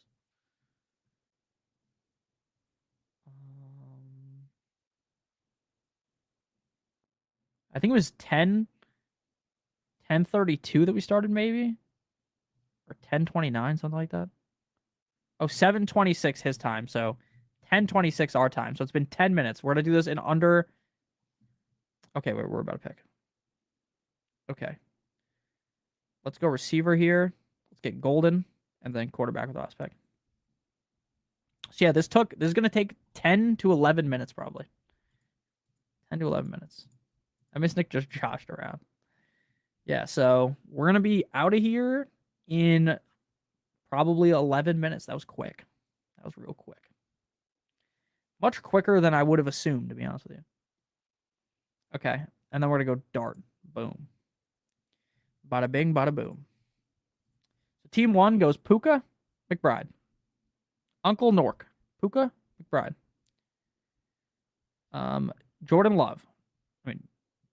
I think it was 10:32 that we started, maybe, or 10:29, something like that. Oh, 7:26 his time, so 10:26 our time. So it's been 10 minutes. We're gonna do this in under. Okay, wait, we're about to pick. Okay, let's go receiver here. Let's get Golden, and then quarterback with the last pick. So yeah, this is gonna take 10 to 11 minutes probably. 10 to 11 minutes. I miss Nick just joshed around. Yeah, so we're going to be out of here in probably 11 minutes. That was quick. That was real quick. Much quicker than I would have assumed, to be honest with you. Okay, and then we're going to go dart. Boom. Bada bing, bada boom. So team 1 goes Puka, McBride. Uncle Nork. Puka, McBride. Jordan Love.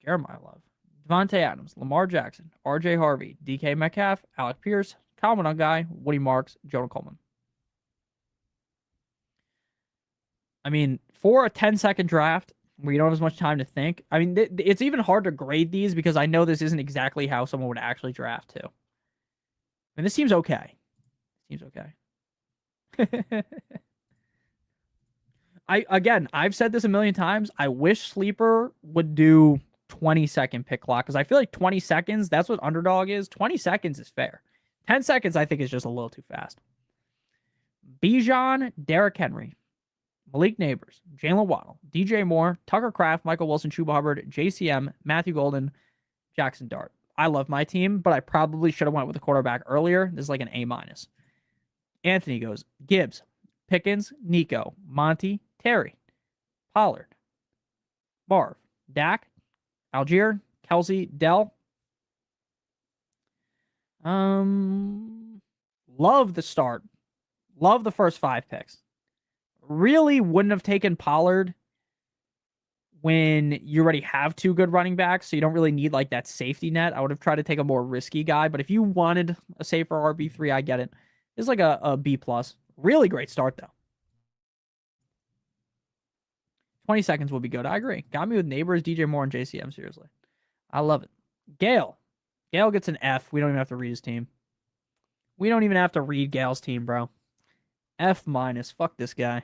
Jeremiah Love. Devontae Adams, Lamar Jackson, R.J. Harvey, DK Metcalf, Alec Pierce, Kyle Guy, Woody Marks, Jonah Coleman. I mean, for a 10-second draft where you don't have as much time to think, I mean, it's even hard to grade these because I know this isn't exactly how someone would actually draft too. I mean, this seems okay. Seems okay. I've said this a million times. I wish Sleeper would do 20-second pick clock because I feel like 20 seconds, that's what underdog is. 20 seconds is fair. 10 seconds, I think, is just a little too fast. Bijan, Derrick Henry, Malik Neighbors, Jalen Waddle, DJ Moore, Tucker Kraft, Michael Wilson, Chuba Hubbard, JCM, Matthew Golden, Jackson Dart. I love my team, but I probably should have went with a quarterback earlier. This is like an A-. Anthony goes Gibbs, Pickens, Nico, Monty, Terry, Pollard, Marv, Dak, Algier, Kelsey, Dell. Love the start. Love the first 5 picks. Really wouldn't have taken Pollard when you already have 2 good running backs, so you don't really need like that safety net. I would have tried to take a more risky guy, but if you wanted a safer RB3, I get it. It's like a B+. Really great start, though. 20 seconds will be good. I agree. Got me with Neighbors, DJ Moore, and JCM. Seriously. I love it. Gale. Gale gets an F. We don't even have to read his team. We don't even have to read Gale's team, bro. F-. Fuck this guy.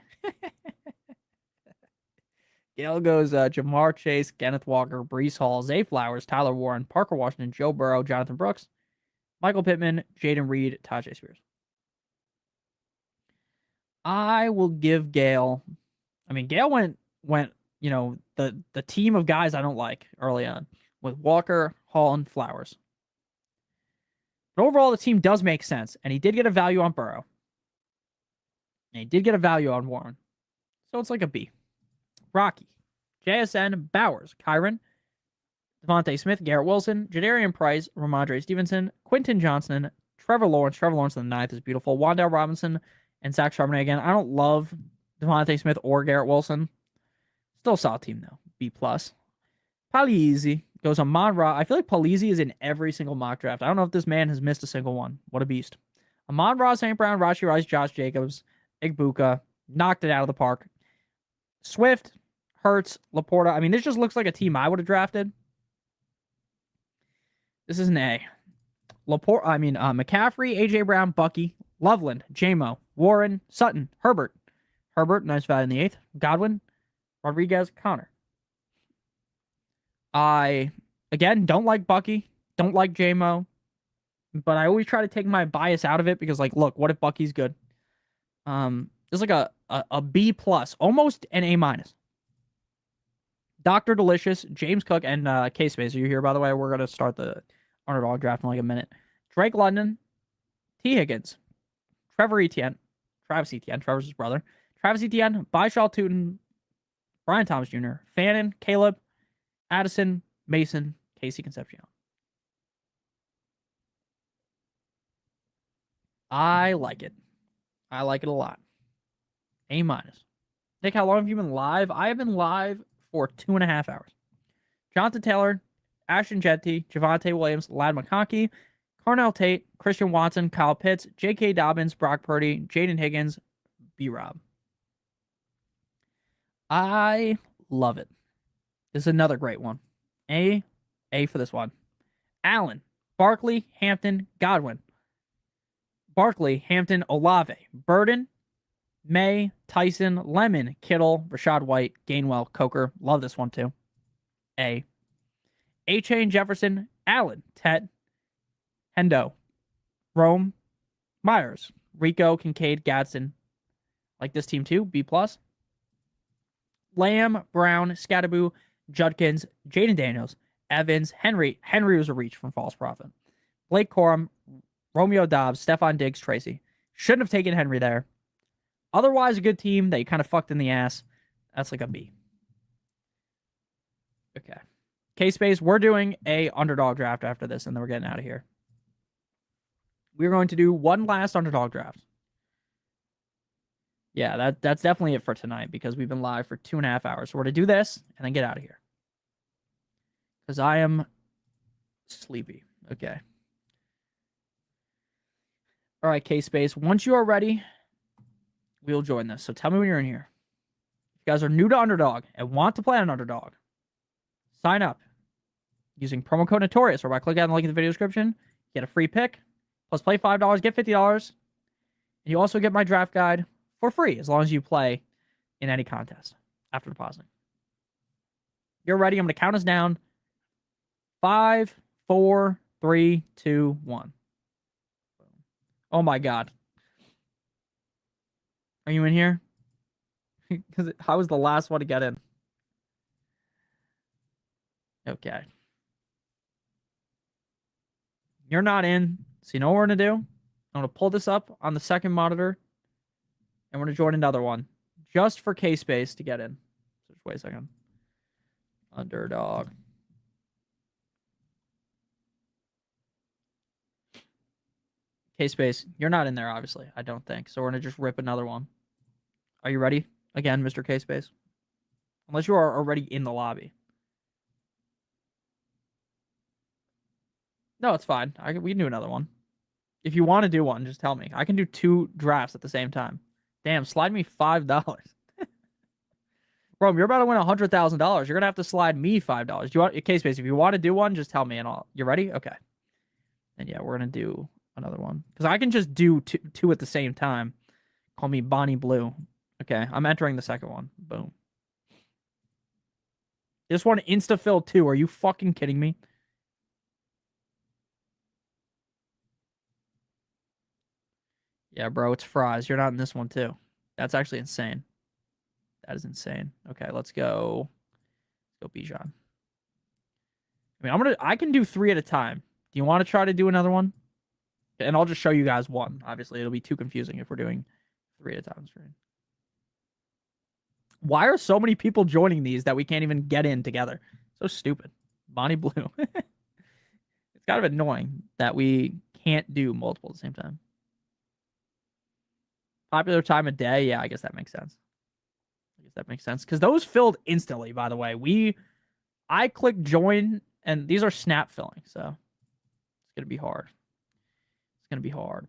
Gale goes Jamar Chase, Kenneth Walker, Breece Hall, Zay Flowers, Tyler Warren, Parker Washington, Joe Burrow, Jonathan Brooks, Michael Pittman, Jaden Reed, Tajay Spears. I will give Gale. I mean, Gale went, you know, the team of guys I don't like early on with Walker, Hall, and Flowers. But overall, the team does make sense, and he did get a value on Burrow. And he did get a value on Warren. So it's like a B. Rocky, JSN, Bowers, Kyron, Devontae Smith, Garrett Wilson, Jadarian Price, Ramondre Stevenson, Quentin Johnson, Trevor Lawrence. Trevor Lawrence in the 9th is beautiful. Wan'Dale Robinson and Zach Charbonnet again. I don't love Devontae Smith or Garrett Wilson. Still a solid team, though. B+. Palizzi goes on Amon-Ra. I feel like Palizzi is in every single mock draft. I don't know if this man has missed a single one. What a beast. Amon-Ra, St. Brown, Rashi Rice, Josh Jacobs, Igbuka. Knocked it out of the park. Swift, Hurts, Laporta. I mean, this just looks like a team I would have drafted. This is an A. McCaffrey, AJ Brown, Bucky, Loveland, J-Mo, Warren, Sutton, Herbert. Herbert, nice value in the 8th. Godwin, Rodriguez, Connor. I, again, don't like Bucky. Don't like J-Mo. But I always try to take my bias out of it because, like, look, what if Bucky's good? It's like a B+, almost an A-. Dr. Delicious, James Cook, and K-Space. Are you here, by the way? We're going to start the underdog draft in like a minute. Drake London, T. Higgins, Travis Etienne, Trevor's his brother, Travis Etienne, Byshaw Tootin, Brian Thomas Jr., Fannin, Caleb, Addison, Mason, Casey Concepcion. I like it. I like it a lot. A minus. Nick, how long have you been live? I have been live for 2.5 hours. Jonathan Taylor, Ashton Jetty, Javonte Williams, Ladd McConkey, Carnell Tate, Christian Watson, Kyle Pitts, J.K. Dobbins, Brock Purdy, Jaden Higgins, B-Rob. I love it. This is another great one. A for this one. Allen, Barkley, Hampton, Godwin. Barkley, Hampton, Olave, Burden, May, Tyson, Lemon, Kittle, Rashad White, Gainwell, Coker. Love this one too. A. A-Chain, Jefferson, Allen, Tet, Hendo, Rome, Myers, Rico, Kincaid, Gadsden. Like this team too. B+. Lamb, Brown, Scattaboo, Judkins, Jaden Daniels, Evans, Henry. Henry was a reach from False Prophet. Blake Corum, Romeo Dobbs, Stephon Diggs, Tracy. Shouldn't have taken Henry there. Otherwise, a good team that you kind of fucked in the ass. That's like a B. Okay. K-Space, we're doing a underdog draft after this, and then we're getting out of here. We're going to do one last underdog draft. Yeah, that's definitely it for tonight because we've been live for 2.5 hours. So we're going to do this and then get out of here. Because I am sleepy. Okay. All right, K-Space. Once you are ready, we'll join this. So tell me when you're in here. If you guys are new to Underdog and want to play on Underdog, sign up using promo code Notorious or by clicking on the link in the video description. Get a free pick. Plus play $5, get $50. And you also get my draft guide for free as long as you play in any contest after depositing. You're ready. I'm going to count us down. 5, 4, 3, 2, 1. Oh my God. Are you in here? Because I was the last one to get in. Okay. You're not in, so you know what we're going to do? I'm going to pull this up on the second monitor, and we're going to join another one just for K-Space to get in. So just wait a second. Underdog. K-Space, you're not in there, obviously. I don't think. So we're going to just rip another one. Are you ready? Again, Mr. K-Space. Unless you are already in the lobby. No, it's fine. We can do another one. If you want to do one, just tell me. I can do 2 drafts at the same time. Damn, slide me $5. Bro, you're about to win $100,000. You're going to have to slide me $5. Do you want, K-Space, if you want to do one, just tell me and I'll... You ready? Okay. And yeah, we're going to do another one. Because I can just do two at the same time. Call me Bonnie Blue. Okay, I'm entering the second one. Boom. This one insta-fill 2. Are you fucking kidding me? Yeah, bro, it's fries. You're not in this one too. That's actually insane. That is insane. Okay, let's go. Let's go Bijan. I mean, I can do 3 at a time. Do you want to try to do another one? And I'll just show you guys one. Obviously, it'll be too confusing if we're doing 3 at a time. Why are so many people joining these that we can't even get in together? So stupid. Bonnie Blue. It's kind of annoying that we can't do multiple at the same time. Popular time of day. Yeah, I guess that makes sense. Because those filled instantly, by the way. I clicked join, and these are snap filling, so it's going to be hard.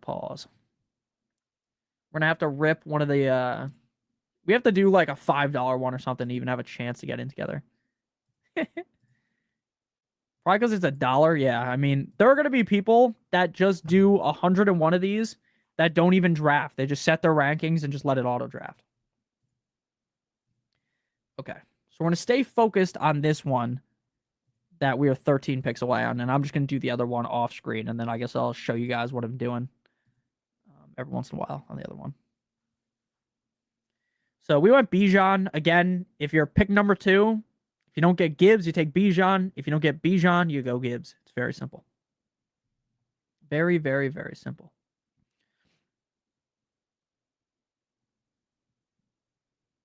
Pause. We're going to have to rip one of the... we have to do like a $5 one or something to even have a chance to get in together. Probably because it's $1. Yeah, I mean, there are going to be people that just do 101 of these that don't even draft. They just set their rankings and just let it auto draft. Okay, so we're going to stay focused on this one that we are 13 picks away on, and I'm just going to do the other one off screen, and then I guess I'll show you guys what I'm doing every once in a while on the other one. So we went Bijan. Again, if you're pick number 2, if you don't get Gibbs, you take Bijan. If you don't get Bijan, you go Gibbs. It's very simple. Very, very, very simple.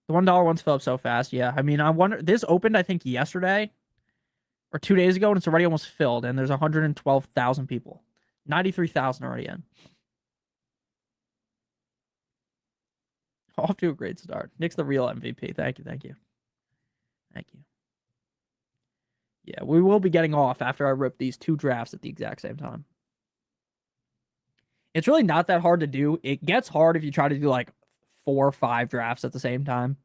The $1 ones fill up so fast. Yeah. I mean, I wonder. This opened, I think, yesterday or 2 days ago, and it's already almost filled. And there's 112,000 people. 93,000 already in. Off to a great start. Nick's the real MVP. Thank you. Thank you. Thank you. Yeah, we will be getting off after I rip these 2 drafts at the exact same time. It's really not that hard to do. It gets hard if you try to do like 4 or 5 drafts at the same time.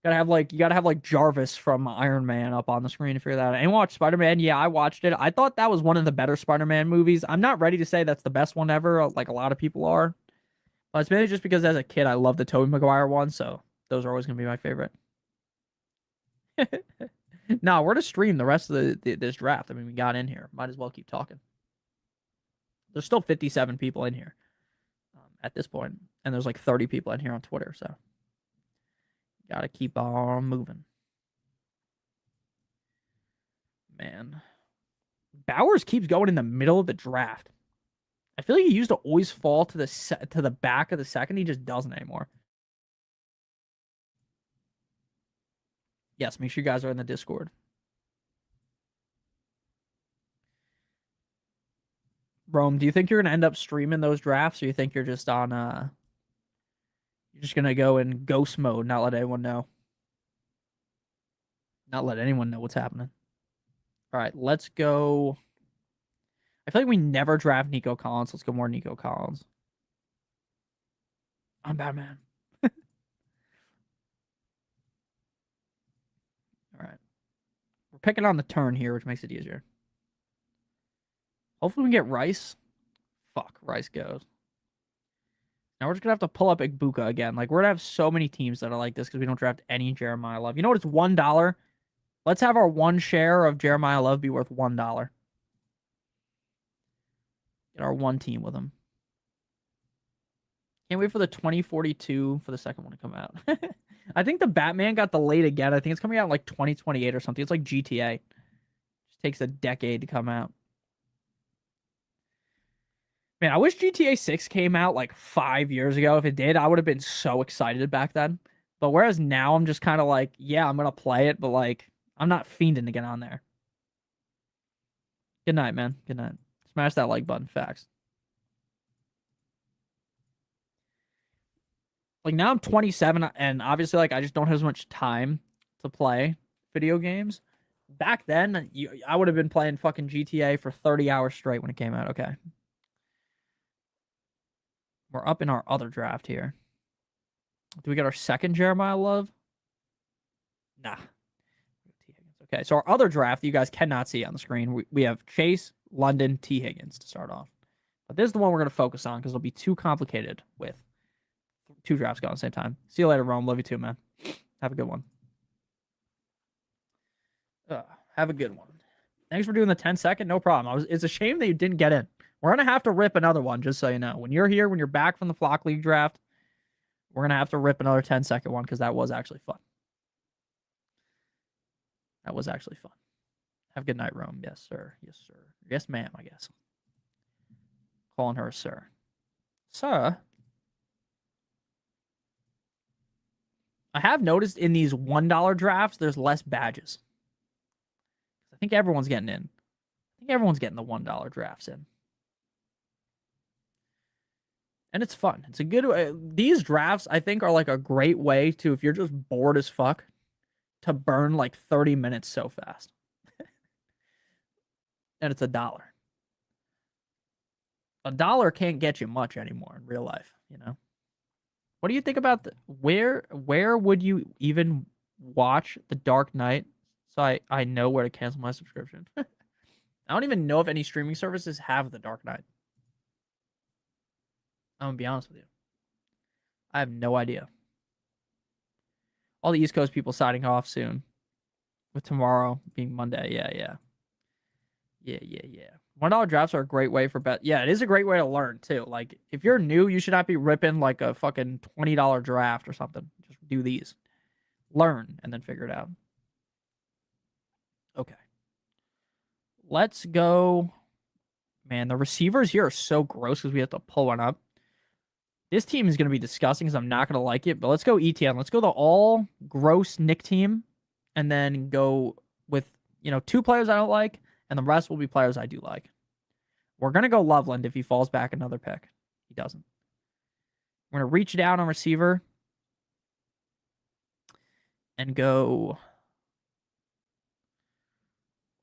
You gotta have like Jarvis from Iron Man up on the screen to figure that out. And watch Spider-Man. Yeah, I watched it. I thought that was one of the better Spider-Man movies. I'm not ready to say that's the best one ever, like a lot of people are. But it's mainly just because as a kid I loved the Tobey Maguire one, so those are always gonna be my favorite. No, we're to stream the rest of this draft. I mean, we got in here. Might as well keep talking. There's still 57 people in here at this point, and there's like 30 people in here on Twitter, so gotta keep on moving. Man, Bowers keeps going in the middle of the draft. I feel like he used to always fall to the back of the second. He just doesn't anymore. Yes, make sure you guys are in the Discord. Rome, do you think you're gonna end up streaming those drafts, or you think you're just on you're just gonna go in ghost mode, not let anyone know? Not let anyone know what's happening. All right, let's go. I feel like we never draft Nico Collins. Let's go more Nico Collins. I'm Batman. All right. We're picking on the turn here, which makes it easier. Hopefully we can get Rice. Fuck, Rice goes. Now we're just gonna have to pull up Igbuka again. Like, we're gonna have so many teams that are like this because we don't draft any Jeremiah Love. You know what? It's $1. Let's have our 1 share of Jeremiah Love be worth $1. Get our 1 team with him. Can't wait for the 2042 for the second one to come out. I think the Batman got delayed again. I think it's coming out in like 2028 or something. It's like GTA. It just takes a decade to come out. Man, I wish GTA 6 came out like 5 years ago. If it did, I would have been so excited back then. But whereas now I'm just kind of like, yeah, I'm going to play it, but like, I'm not fiending to get on there. Good night, man. Good night. Smash that like button. Facts. Like, now I'm 27, and obviously, like, I just don't have as much time to play video games. Back then, I would have been playing fucking GTA for 30 hours straight when it came out. Okay. We're up in our other draft here. Do we get our second Jeremiah Love? Nah. Okay, so our other draft you guys cannot see on the screen. We have Chase, London, T. Higgins to start off. But this is the one we're going to focus on because it'll be too complicated with 2 drafts going at the same time. See you later, Rome. Love you too, man. Have a good one. Have a good one. Thanks for doing the 10-second. No problem. It's a shame that you didn't get in. We're going to have to rip another one, just so you know. When you're here, when you're back from the Flock League draft, we're going to have to rip another 10-second one because that was actually fun. That was actually fun. Have a good night, Rome. Yes, sir. Yes, sir. Yes, ma'am, I guess. Calling her sir. Sir? I have noticed in these $1 drafts, there's less badges. I think everyone's getting in. I think everyone's getting the $1 drafts in. And it's fun. It's a good these drafts, I think, are like a great way to, if you're just bored as fuck, to burn like 30 minutes so fast. And it's $1. $1 can't get you much anymore in real life, you know? What do you think about where would you even watch The Dark Knight so I know where to cancel my subscription? I don't even know if any streaming services have The Dark Knight. I'm gonna be honest with you. I have no idea. All the East Coast people signing off soon. With tomorrow being Monday. Yeah. $1 drafts are a great way for bet. Yeah, it is a great way to learn too. Like, if you're new, you should not be ripping like a fucking $20 draft or something. Just do these. Learn and then figure it out. Okay. Let's go. Man, the receivers here are so gross because we have to pull one up. This team is going to be disgusting because I'm not going to like it. But let's go ETN. Let's go the all gross Nick team, and then go with 2 players I don't like, and the rest will be players I do like. We're going to go Loveland if he falls back another pick. He doesn't. We're going to reach down on receiver and go.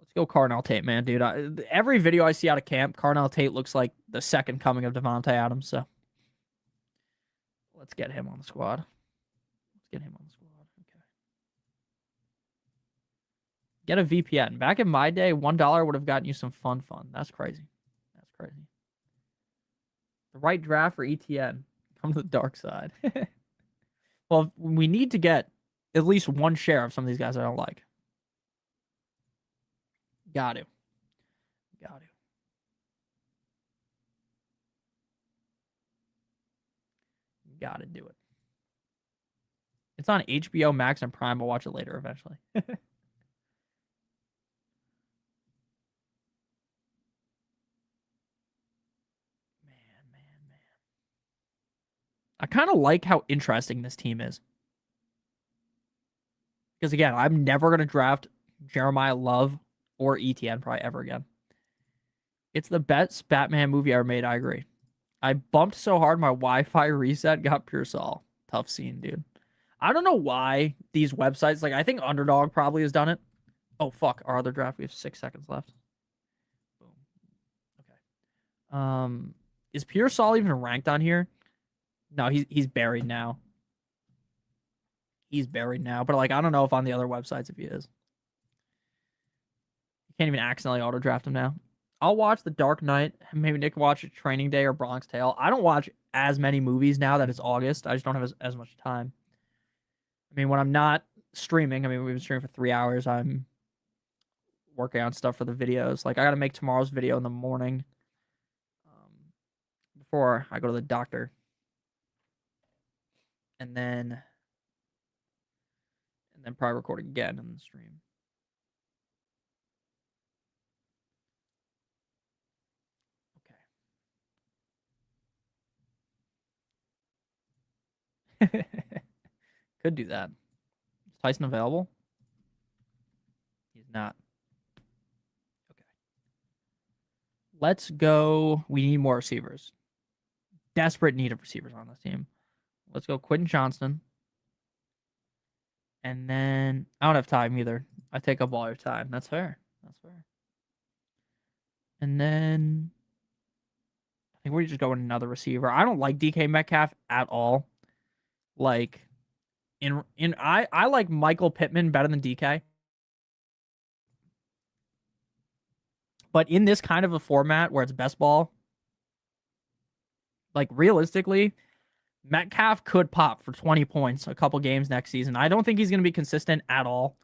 Let's go Carnell Tate, man, dude. Every video I see out of camp, Carnell Tate looks like the second coming of Devontae Adams. So let's get him on the squad. Let's get him on the squad. Okay. Get a VPN. Back in my day, $1 would have gotten you some fun. That's crazy. That's crazy. The right draft for ETN. Come to the dark side. Well, we need to get at least one share of some of these guys I don't like. Got to. Got to do it. It's on HBO Max and Prime. I'll watch it later eventually. Man. I kind of like how interesting this team is. Because again, I'm never going to draft Jeremiah Love or ETN probably ever again. It's the best Batman movie ever made. I agree. I bumped so hard my Wi-Fi reset got pure Saul. Tough scene, dude. I don't know why these websites, like I think Underdog probably has done it. Oh fuck, our other draft, we have 6 seconds left. Boom. Okay. Is Pure Saul even ranked on here? No, he's buried now. He's buried now, but like I don't know if on the other websites if he is. You can't even accidentally auto draft him now. I'll watch The Dark Knight. Maybe Nick watch Training Day or Bronx Tale. I don't watch as many movies now that it's August. I just don't have as much time. I mean, when I'm not streaming, I mean, we've been streaming for 3 hours. I'm working on stuff for the videos. Like, I got to make tomorrow's video in the morning before I go to the doctor. And then probably record again in the stream. Okay. Could do that. Is Tyson available? He's not. Okay. Let's go. We need more receivers. Desperate need of receivers on this team. Let's go Quentin Johnston. And then I don't have time either. I take up all your time. That's fair. That's fair. And then I think we just go with another receiver. I don't like DK Metcalf at all. Like I like Michael Pittman better than DK. But in this kind of a format where it's best ball, like realistically, Metcalf could pop for 20 points a couple games next season. I don't think he's going to be consistent at all,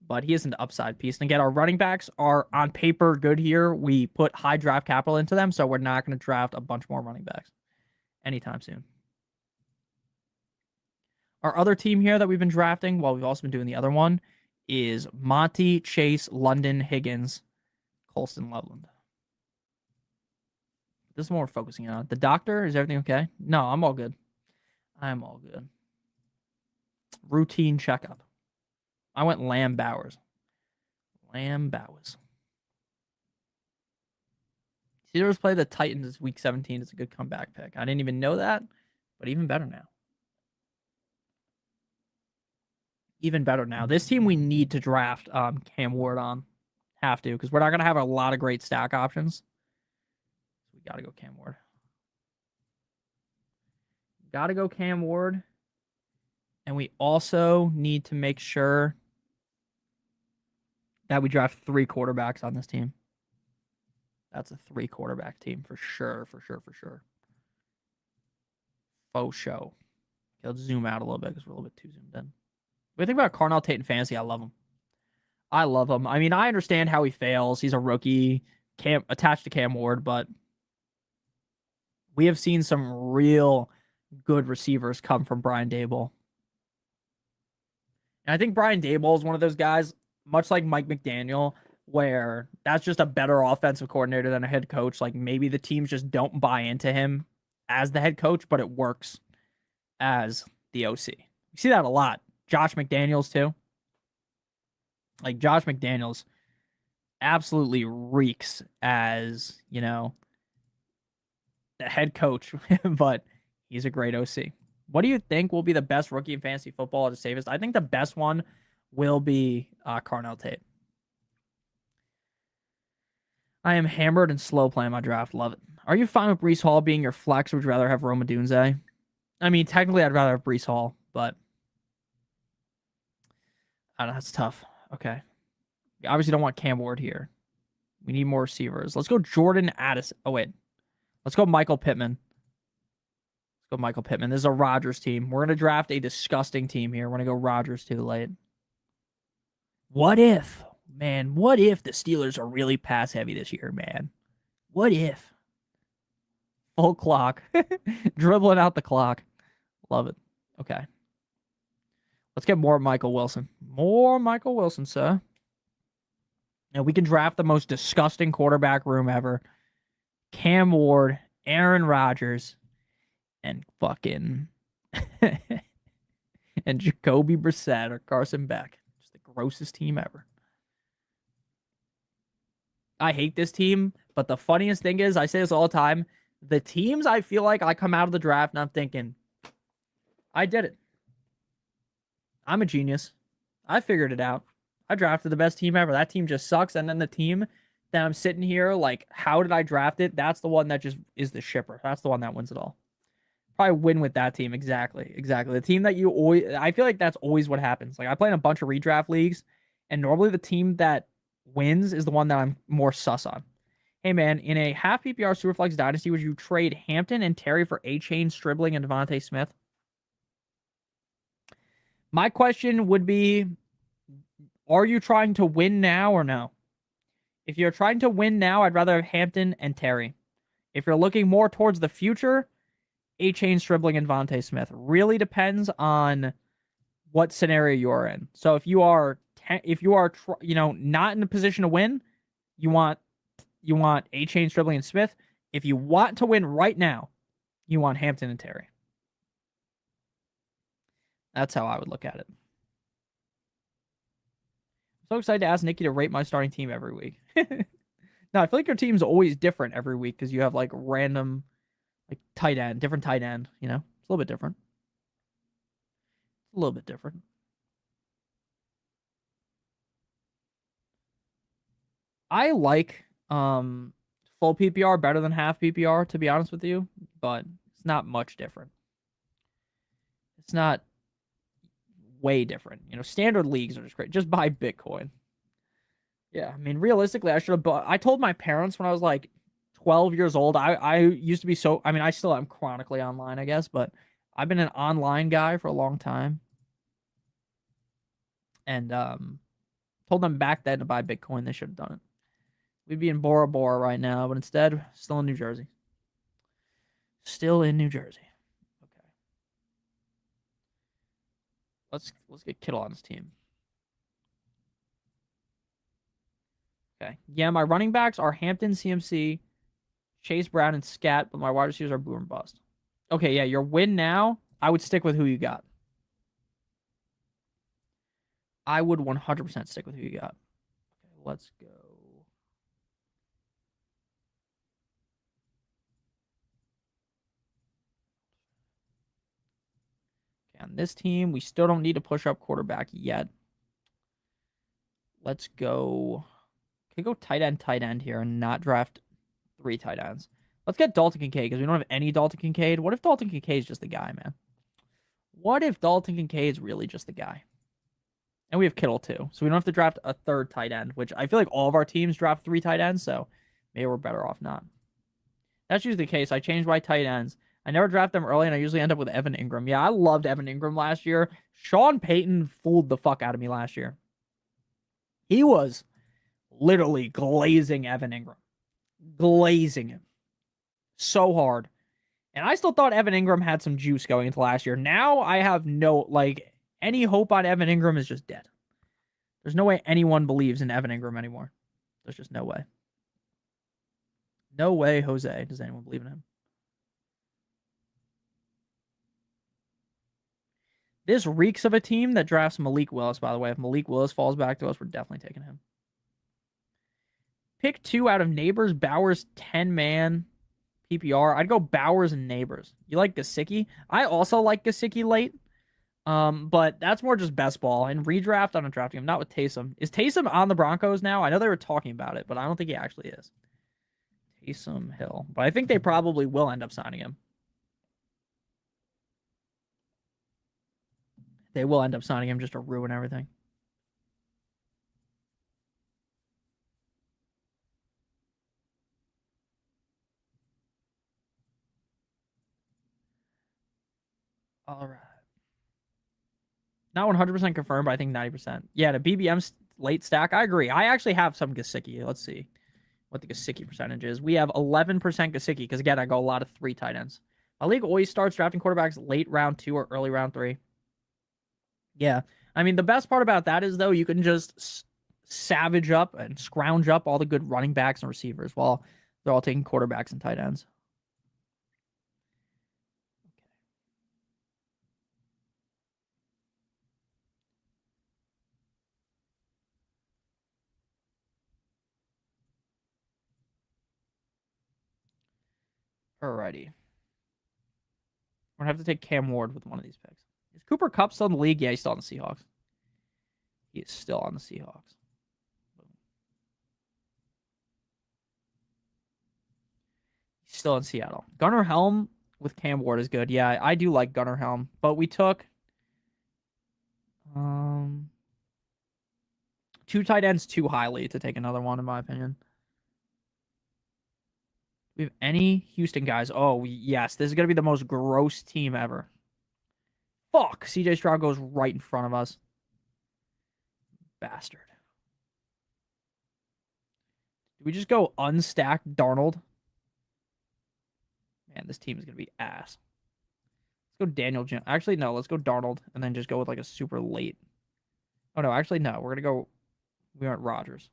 but he is an upside piece. And again, our running backs are on paper good here. We put high draft capital into them, so we're not going to draft a bunch more running backs anytime soon. Our other team here that we've been drafting, while we've also been doing the other one, is Monty, Chase, London, Higgins, Colston, Loveland. This is what we're focusing on. The doctor, is everything okay? No, I'm all good. I'm all good. Routine checkup. I went Lamb Bowers. Steelers play the Titans this week 17. It's a good comeback pick. I didn't even know that, but even better now. Even better now. This team we need to draft Cam Ward on. Have to, because we're not going to have a lot of great stack options. We got to go Cam Ward. Got to go Cam Ward. And we also need to make sure that we draft 3 quarterbacks on this team. That's a 3 quarterback team for sure. Faux show. Okay, let's zoom out a little bit because we're a little bit too zoomed in. What do you think about Carnell Tate in fantasy? I love him. I mean, I understand how he fails. He's a rookie, attached to Cam Ward, but we have seen some real good receivers come from Brian Daboll. And I think Brian Daboll is one of those guys, much like Mike McDaniel, where that's just a better offensive coordinator than a head coach. Like maybe the teams just don't buy into him as the head coach, but it works as the OC. You see that a lot. Josh McDaniels too. Like Josh McDaniels absolutely reeks as, the head coach, but he's a great OC. What do you think will be the best rookie in fantasy football to safest? I think the best one will be Carnell Tate. I am hammered and slow playing my draft. Love it. Are you fine with Breece Hall being your flex, or would you rather have Roma Dunze? I mean, technically, I'd rather have Breece Hall, but I don't know. That's tough. Okay. You obviously don't want Cam Ward here. We need more receivers. Let's go Jordan Addison. Oh, wait. Let's go Michael Pittman. Let's go Michael Pittman. This is a Rodgers team. We're going to draft a disgusting team here. We're going to go Rodgers too late. What if, man, what if the Steelers are really pass heavy this year, man? What if? Full clock. Dribbling out the clock. Love it. Okay. Let's get more Michael Wilson. More Michael Wilson, sir. And we can draft the most disgusting quarterback room ever. Cam Ward, Aaron Rodgers, and fucking and Jacoby Brissett or Carson Beck. Just the grossest team ever. I hate this team, but the funniest thing is, I say this all the time, the teams I feel like I come out of the draft and I'm thinking, I did it. I'm a genius. I figured it out. I drafted the best team ever. That team just sucks. And then the team that I'm sitting here like, how did I draft it? That's the one that just is the shipper. That's the one that wins it all. Probably win with that team. Exactly. The team that you always, I feel like that's always what happens. Like I play in a bunch of redraft leagues, and normally the team that wins is the one that I'm more sus on. Hey man, in a half PPR Superflex Dynasty, would you trade Hampton and Terry for A-Chain, Stribling, and Devontae Smith? My question would be, are you trying to win now or no? If you're trying to win now, I'd rather have Hampton and Terry. If you're looking more towards the future, A-Chain, Stribling, and Devontae Smith. Really depends on what scenario you're in. So if you are not in a position to win, you want A-Chain, Stribling, and Smith. If you want to win right now, you want Hampton and Terry. That's how I would look at it. I'm so excited to ask Nikki to rate my starting team every week. No, I feel like your team's always different every week because you have like random different tight end, It's a little bit different. I like full PPR better than half PPR, to be honest with you, but it's not much different. It's not way different. Standard leagues are just great. Just buy Bitcoin. Yeah, I mean, realistically, I should have bought. I told my parents when I was like 12 years old. I used to be so. I mean, I still am chronically online, I guess, but I've been an online guy for a long time, and told them back then to buy Bitcoin. They should have done it. We'd be in Bora Bora right now, but instead, still in New Jersey. Still in New Jersey. Okay. Let's get Kittle on this team. Okay. Yeah, my running backs are Hampton, CMC, Chase Brown, and Scat, but my wide receivers are boom and bust. Okay, yeah, your win now, I would stick with who you got. I would 100% stick with who you got. Okay, let's go. Okay, on this team, we still don't need to push up quarterback yet. Let's go. Can we go tight end here and not draft 3 tight ends? Let's get Dalton Kincaid because we don't have any Dalton Kincaid. What if Dalton Kincaid is just the guy, man? What if Dalton Kincaid is really just the guy? And we have Kittle too, so we don't have to draft a 3rd tight end, which I feel like all of our teams draft 3 tight ends, so maybe we're better off not. That's usually the case. I change my tight ends. I never draft them early, and I usually end up with Evan Ingram. Yeah, I loved Evan Ingram last year. Sean Payton fooled the fuck out of me last year. He was literally glazing Evan Ingram. Glazing him. So hard. And I still thought Evan Ingram had some juice going into last year. Now I have any hope on Evan Ingram is just dead. There's no way anyone believes in Evan Ingram anymore. There's just no way. No way, Jose, does anyone believe in him. This reeks of a team that drafts Malik Willis, by the way. If Malik Willis falls back to us, we're definitely taking him. Pick 2 out of Neighbors, Bowers, 10-man PPR. I'd go Bowers and Neighbors. You like Gesicki? I also like Gesicki late. But that's more just best ball. And redraft, I'm not drafting him. Not with Taysom. Is Taysom on the Broncos now? I know they were talking about it, but I don't think he actually is. Taysom Hill. But I think they probably will end up signing him. They will end up signing him just to ruin everything. All right. Not 100% confirmed, but I think 90%. Yeah, the BBM late stack, I agree. I actually have some Gesicki. Let's see what the Gesicki percentage is. We have 11% Gesicki because, again, I go a lot of 3 tight ends. My league always starts drafting quarterbacks late round 2 or early round 3. Yeah. I mean, the best part about that is, though, you can just savage up and scrounge up all the good running backs and receivers while they're all taking quarterbacks and tight ends. Alrighty. We're going to have to take Cam Ward with one of these picks. Is Cooper Kupp still in the league? Yeah, he's still on the Seahawks. He is still on the Seahawks. He's still in Seattle. Gunnar Helm with Cam Ward is good. Yeah, I do like Gunnar Helm. But we took 2 tight ends too highly to take another one, in my opinion. We have any Houston guys? Oh, yes. This is going to be the most gross team ever. Fuck. CJ Stroud goes right in front of us. Bastard. Do we just go unstack Darnold? Man, this team is going to be ass. Let's go Daniel Jones. Actually, no. Let's go Darnold and then just go with like a super late. Oh, no. Actually, no. We're going to go. We went Rodgers.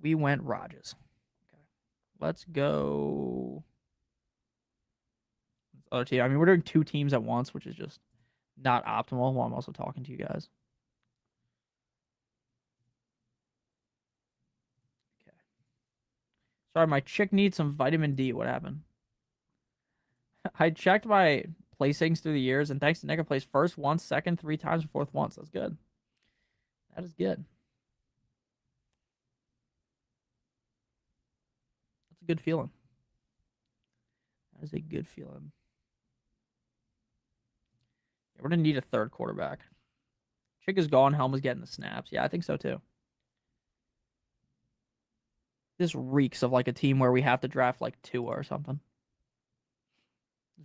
We went Rodgers. Okay. Let's go. Other team. I mean, we're doing 2 teams at once, which is just not optimal while I'm also talking to you guys. Okay. Sorry, my chick needs some vitamin D. What happened? I checked my placings through the years, and thanks to Nick, I placed first once, second 3 times, and fourth once. That's good. That is good. That's a good feeling. That is a good feeling. Yeah, we're gonna need a 3rd quarterback. Chick is gone. Helm is getting the snaps. Yeah, I think so too. This reeks of like a team where we have to draft like 2 or something.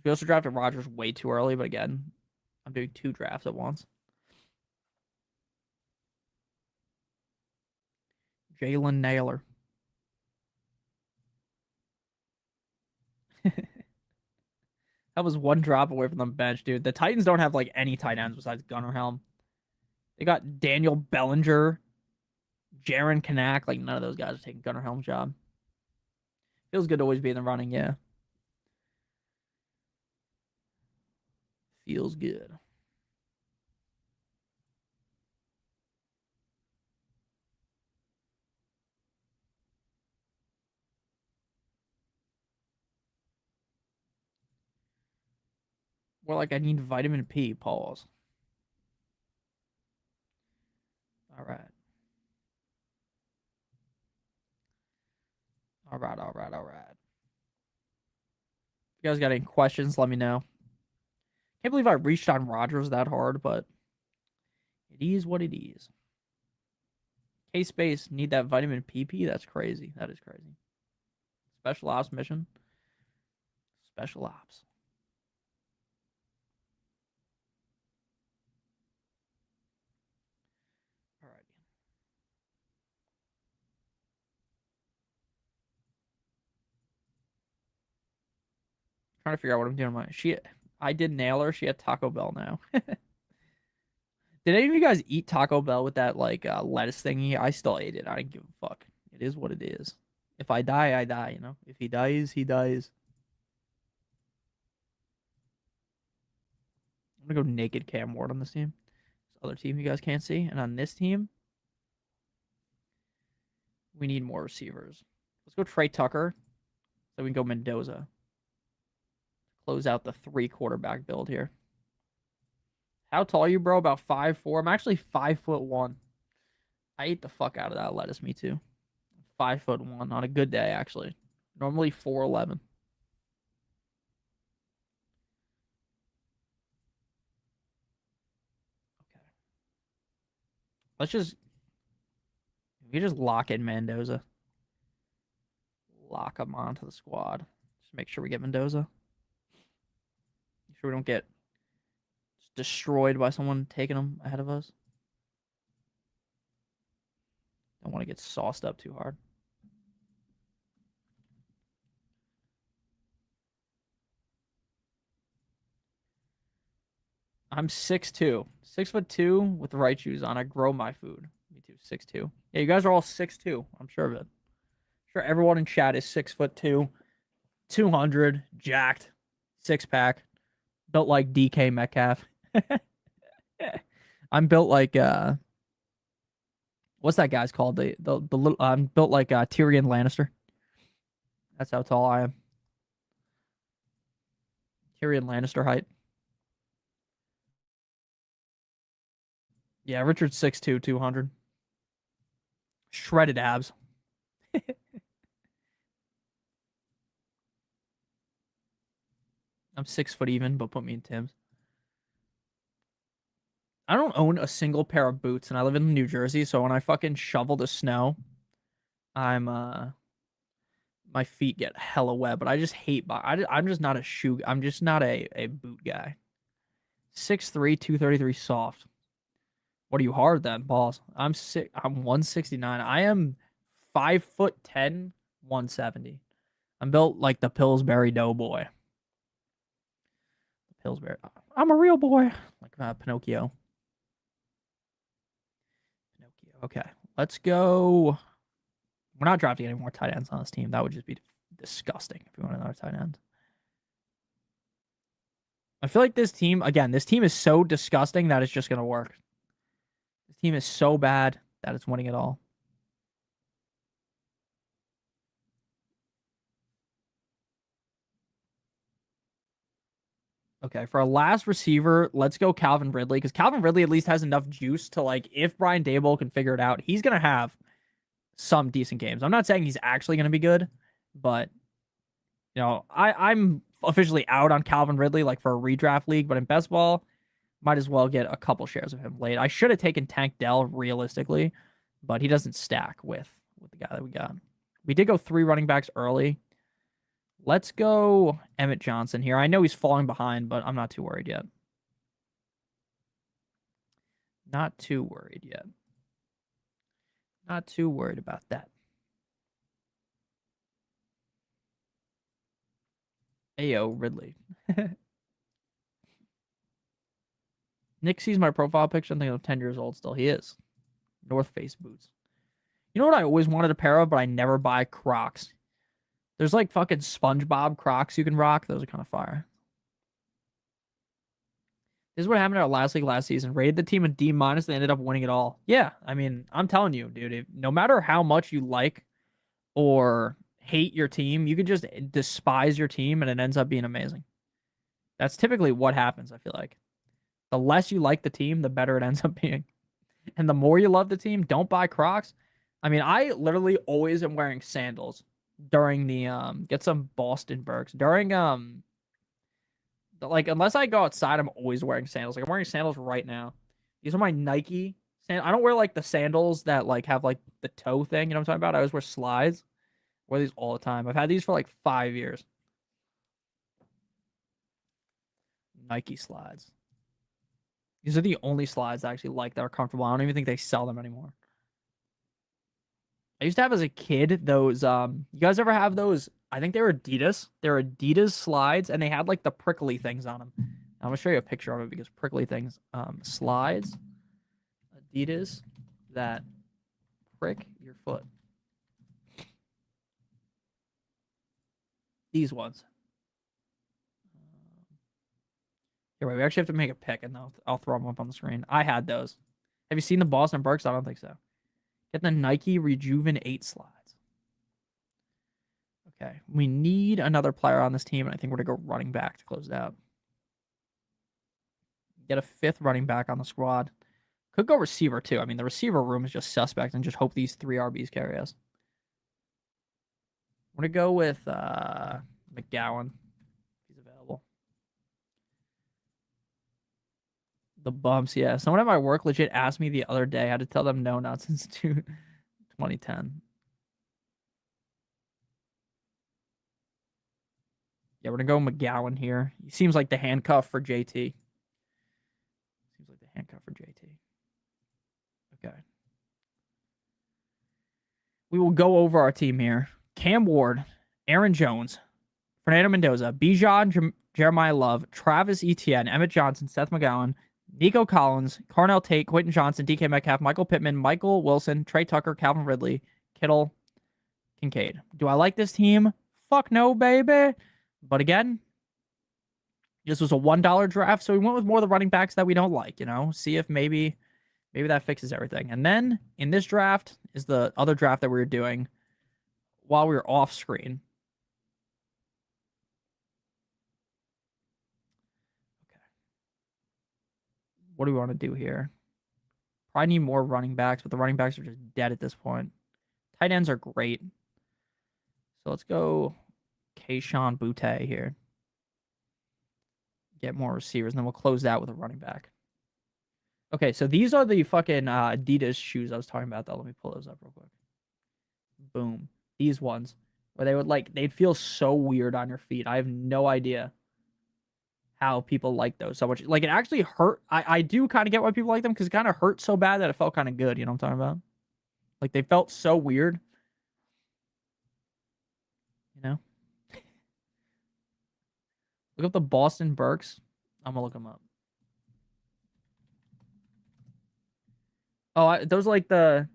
We also drafted Rodgers way too early, but again, I'm doing 2 drafts at once. Jalen Naylor. That was 1 drop away from the bench, dude. The Titans don't have like any tight ends besides Gunnar Helm. They got Daniel Bellinger, Jaron Kanak. Like, none of those guys are taking Gunnar Helm's job. Feels good to always be in the running, yeah. Feels good. More like I need vitamin P, pause. All right. All right, all right, all right. If you guys got any questions, let me know. Can't believe I reached on Rodgers that hard, but it is what it is. K-Space, need that vitamin PP? That's crazy. That is crazy. Special ops mission. Special ops. All right. Trying to figure out what I'm doing. I did nail her. She had Taco Bell now. Did any of you guys eat Taco Bell with that like lettuce thingy? I still ate it. I didn't give a fuck. It is what it is. If I die, I die. You know. If he dies, he dies. I'm gonna go naked Cam Ward on this team. This other team you guys can't see. And on this team, we need more receivers. Let's go Trey Tucker. So we can go Mendoza. Close out the 3 quarterback build here. How tall are you, bro? About 5'4". I'm actually 5'1". I ate the fuck out of that lettuce, me too. 5'1" on a good day, actually. Normally 4'11". Okay. Let's just we just lock in Mendoza. Lock him onto the squad. Just make sure we get Mendoza. Make sure we don't get destroyed by someone taking him ahead of us. Don't want to get sauced up too hard. I'm 6'2". 6'2" with the right shoes on. I grow my food. Me too. 6'2". Yeah, you guys are all 6'2". I'm sure of it. Sure, everyone in chat is 6'2", 200, jacked, 6-pack, built like DK Metcalf. I'm built like what's that guy's called? The little I'm built like Tyrion Lannister. That's how tall I am. Tyrion Lannister height. Yeah, Richard's 6'2", 200. Shredded abs. I'm 6 foot even, but put me in Tim's. I don't own a single pair of boots, and I live in New Jersey, so when I fucking shovel the snow, I'm my feet get hella wet. But I just hate. I'm just not a shoe. I'm just not a boot guy. 6'3", 233 soft. What are you hard then, balls? I'm 169. I am 5'10", 170. I'm built like the Pillsbury Doughboy. Pillsbury. I'm a real boy, like Pinocchio. Okay, let's go. We're not drafting any more tight ends on this team. That would just be disgusting if we want another tight end. I feel like this team, again, this team is so disgusting that it's just going to work. This team is so bad that it's winning it all. Okay, for our last receiver, let's go Calvin Ridley, because Calvin Ridley at least has enough juice to, like, if Brian Daboll can figure it out, he's going to have some decent games. I'm not saying he's actually going to be good, but, you know, I'm officially out on Calvin Ridley, like, for a redraft league, but in best ball, might as well get a couple shares of him late. I should have taken Tank Dell realistically, but he doesn't stack with the guy that we got. We did go 3 running backs early. Let's go Emmett Johnson here. I know he's falling behind, but I'm not too worried yet. Not too worried yet. Not too worried about that. Ayo, Ridley. Nick sees my profile picture and thinks I'm 10 years old still. He is. North Face boots. You know what I always wanted a pair of, but I never buy Crocs. There's like fucking SpongeBob Crocs you can rock. Those are kind of fire. This is what happened in our last league last season. Rated the team a D-. They ended up winning it all. Yeah, I mean, I'm telling you, dude. No matter how much you like or hate your team, you could just despise your team and it ends up being amazing. That's typically what happens, I feel like. The less you like the team, the better it ends up being. And the more you love the team, don't buy Crocs. I mean, I literally always am wearing sandals during the get some Boston Bergs. During like unless I go outside, I'm always wearing sandals. Like I'm wearing sandals right now. These are my Nike sandals. I don't wear like the sandals that like have like the toe thing, you know what I'm talking about? I always wear slides. I wear these all the time. I've had these for like 5 years. Nike slides. These are the only slides I actually like that are comfortable. I don't even think they sell them anymore. I used to have as a kid those you guys ever have those? I think they were Adidas. They're Adidas slides and they had like the prickly things on them. I'm gonna show you a picture of it because prickly things slides Adidas that prick your foot. These ones. Here, wait, we actually have to make a pick, and I'll throw them up on the screen. I had those. Have you seen the Boston Burks? I don't think so. Get the Nike Rejuvenate slides. Okay, we need another player on this team, and I think we're going to go running back to close it out. Get a 5th running back on the squad. Could go receiver, too. I mean, the receiver room is just suspect, and just hope these 3 RBs carry us. I'm going to go with McGowan. He's available. The bumps, yeah. Someone at my work legit asked me the other day. I had to tell them no, not since 2010. Yeah, we're going to go McGowan here. He seems like the handcuff for JT. Seems like the handcuff for JT. Okay. We will go over our team here. Cam Ward, Aaron Jones, Fernando Mendoza, Bijan, Jeremiah Love, Travis Etienne, Emmett Johnson, Seth McGowan, Nico Collins, Carnell Tate, Quentin Johnson, DK Metcalf, Michael Pittman, Michael Wilson, Trey Tucker, Calvin Ridley, Kittle, Kincaid. Do I like this team? Fuck no, baby. But again, this was a $1 draft, so we went with more of the running backs that we don't like, See if maybe that fixes everything. And then in this draft is the other draft that we were doing while we were off screen. Okay. What do we want to do here? Probably need more running backs, but the running backs are just dead at this point. Tight ends are great. So let's go Kayshon Boutte here. Get more receivers, and then we'll close that with a running back. Okay, so these are the fucking Adidas shoes I was talking about, though. Let me pull those up real quick. Boom. These ones. Where they would they'd feel so weird on your feet. I have no idea how people like those so much. Like, it actually hurt. I do kind of get why people like them, because it kind of hurt so bad that it felt kind of good. You know what I'm talking about? Like, they felt so weird. Look up the Boston Burks. I'm going to look them up. Oh, those are like the...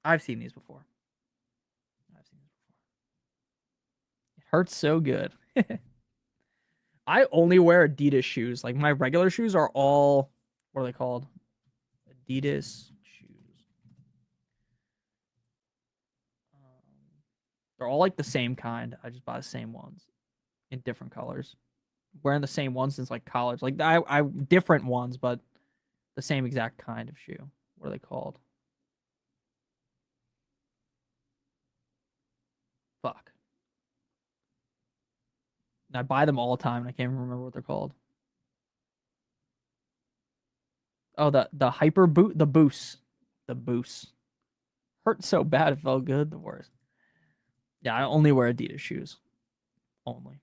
I've seen these before. It hurts so good. I only wear Adidas shoes. Like, my regular shoes are all... What are they called? Adidas shoes. They're all like the same kind. I just buy the same ones in different colors. Wearing the same ones since like college. Like, I different ones, but the same exact kind of shoe. What are they called? Fuck. And I buy them all the time, and I can't even remember what they're called. Oh, the hyper boot, the boost. The boost. Hurt so bad it felt good. The worst. Yeah, I only wear Adidas shoes. Only.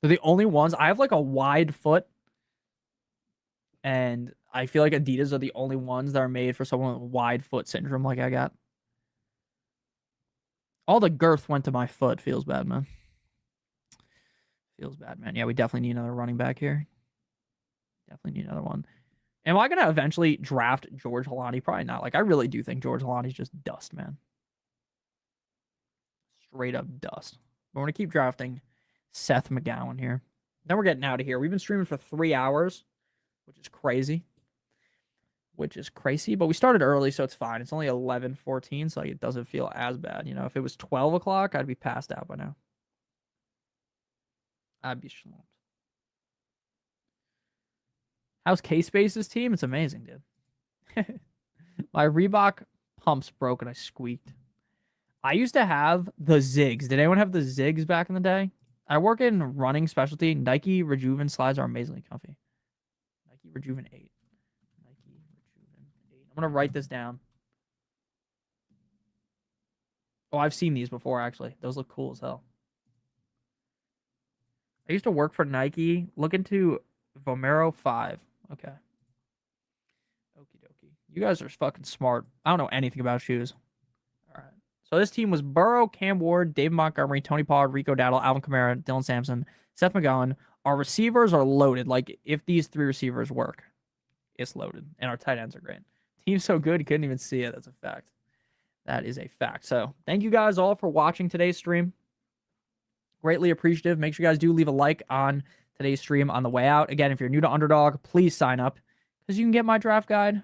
They're the only ones. I have like a wide foot, and I feel like Adidas are the only ones that are made for someone with wide foot syndrome like I got. All the girth went to my foot. Feels bad, man. Feels bad, man. Yeah, we definitely need another running back here. Definitely need another one. Am I going to eventually draft George Holani? Probably not. Like, I really do think George Holani's just dust, man. Straight up dust. But we're going to keep drafting Seth McGowan here. Then we're getting out of here. We've been streaming for 3 hours, which is crazy. But we started early, so it's fine. It's only 11:14, so it doesn't feel as bad. If it was 12 o'clock, I'd be passed out by now. I'd be slumped. How's K-Space's team? It's amazing, dude. My Reebok pumps broke and I squeaked. I used to have the Zigs. Did anyone have the Zigs back in the day? I work in running specialty. Nike Rejuven slides are amazingly comfy. Nike Rejuven 8. Nike Rejuven 8. I'm going to write this down. Oh, I've seen these before, actually. Those look cool as hell. I used to work for Nike. Look into Vomero 5. Okay. Okie dokie. You guys are fucking smart. I don't know anything about shoes. All right. So this team was Burrow, Cam Ward, David Montgomery, Tony Pollard, Rico Dowdle, Alvin Kamara, Dylan Sampson, Seth McGowan. Our receivers are loaded. Like, if these 3 receivers work, it's loaded. And our tight ends are great. Team's so good, you couldn't even see it. That's a fact. That is a fact. So thank you guys all for watching today's stream. Greatly appreciative. Make sure you guys do leave a like on today's stream on the way out. Again, if you're new to Underdog, please sign up because you can get my draft guide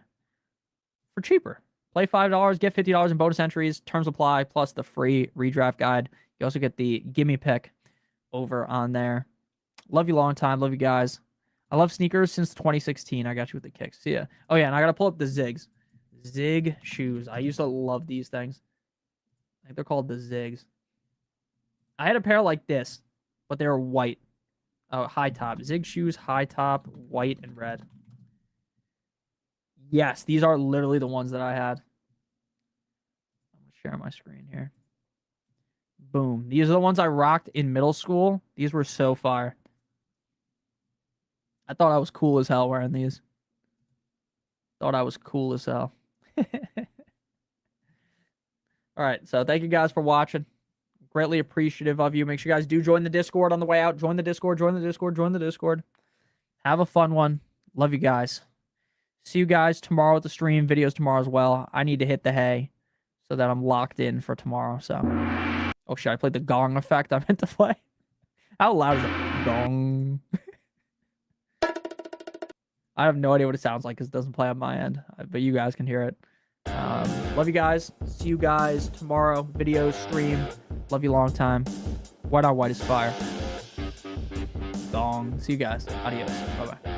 for cheaper. Play $5, get $50 in bonus entries. Terms apply, plus the free redraft guide. You also get the gimme pick over on there. Love you long time. Love you guys. I love sneakers since 2016. I got you with the kicks. See ya. Oh, yeah, and I got to pull up the Zigs. Zig shoes. I used to love these things. I think they're called the Zigs. I had a pair like this, but they were white. Oh, high top. Zig shoes, high top, white and red. Yes, these are literally the ones that I had. I'm going to share my screen here. Boom. These are the ones I rocked in middle school. These were so fire. I thought I was cool as hell wearing these. Thought I was cool as hell. All right, so thank you guys for watching. Greatly appreciative of you. Make sure you guys do join the Discord on the way out. Join the Discord, join the Discord, join the Discord. Have a fun one. Love you guys. See you guys tomorrow at the stream. Videos tomorrow as well. I need to hit the hay so that I'm locked in for tomorrow. So, oh shit, I played the gong effect I meant to play. How loud is it? Gong. I have no idea what it sounds like because it doesn't play on my end, but you guys can hear it. Love you guys. See you guys tomorrow. Video, stream. Love you long time. White on white is fire. Gong. See you guys. Adios. Bye-bye.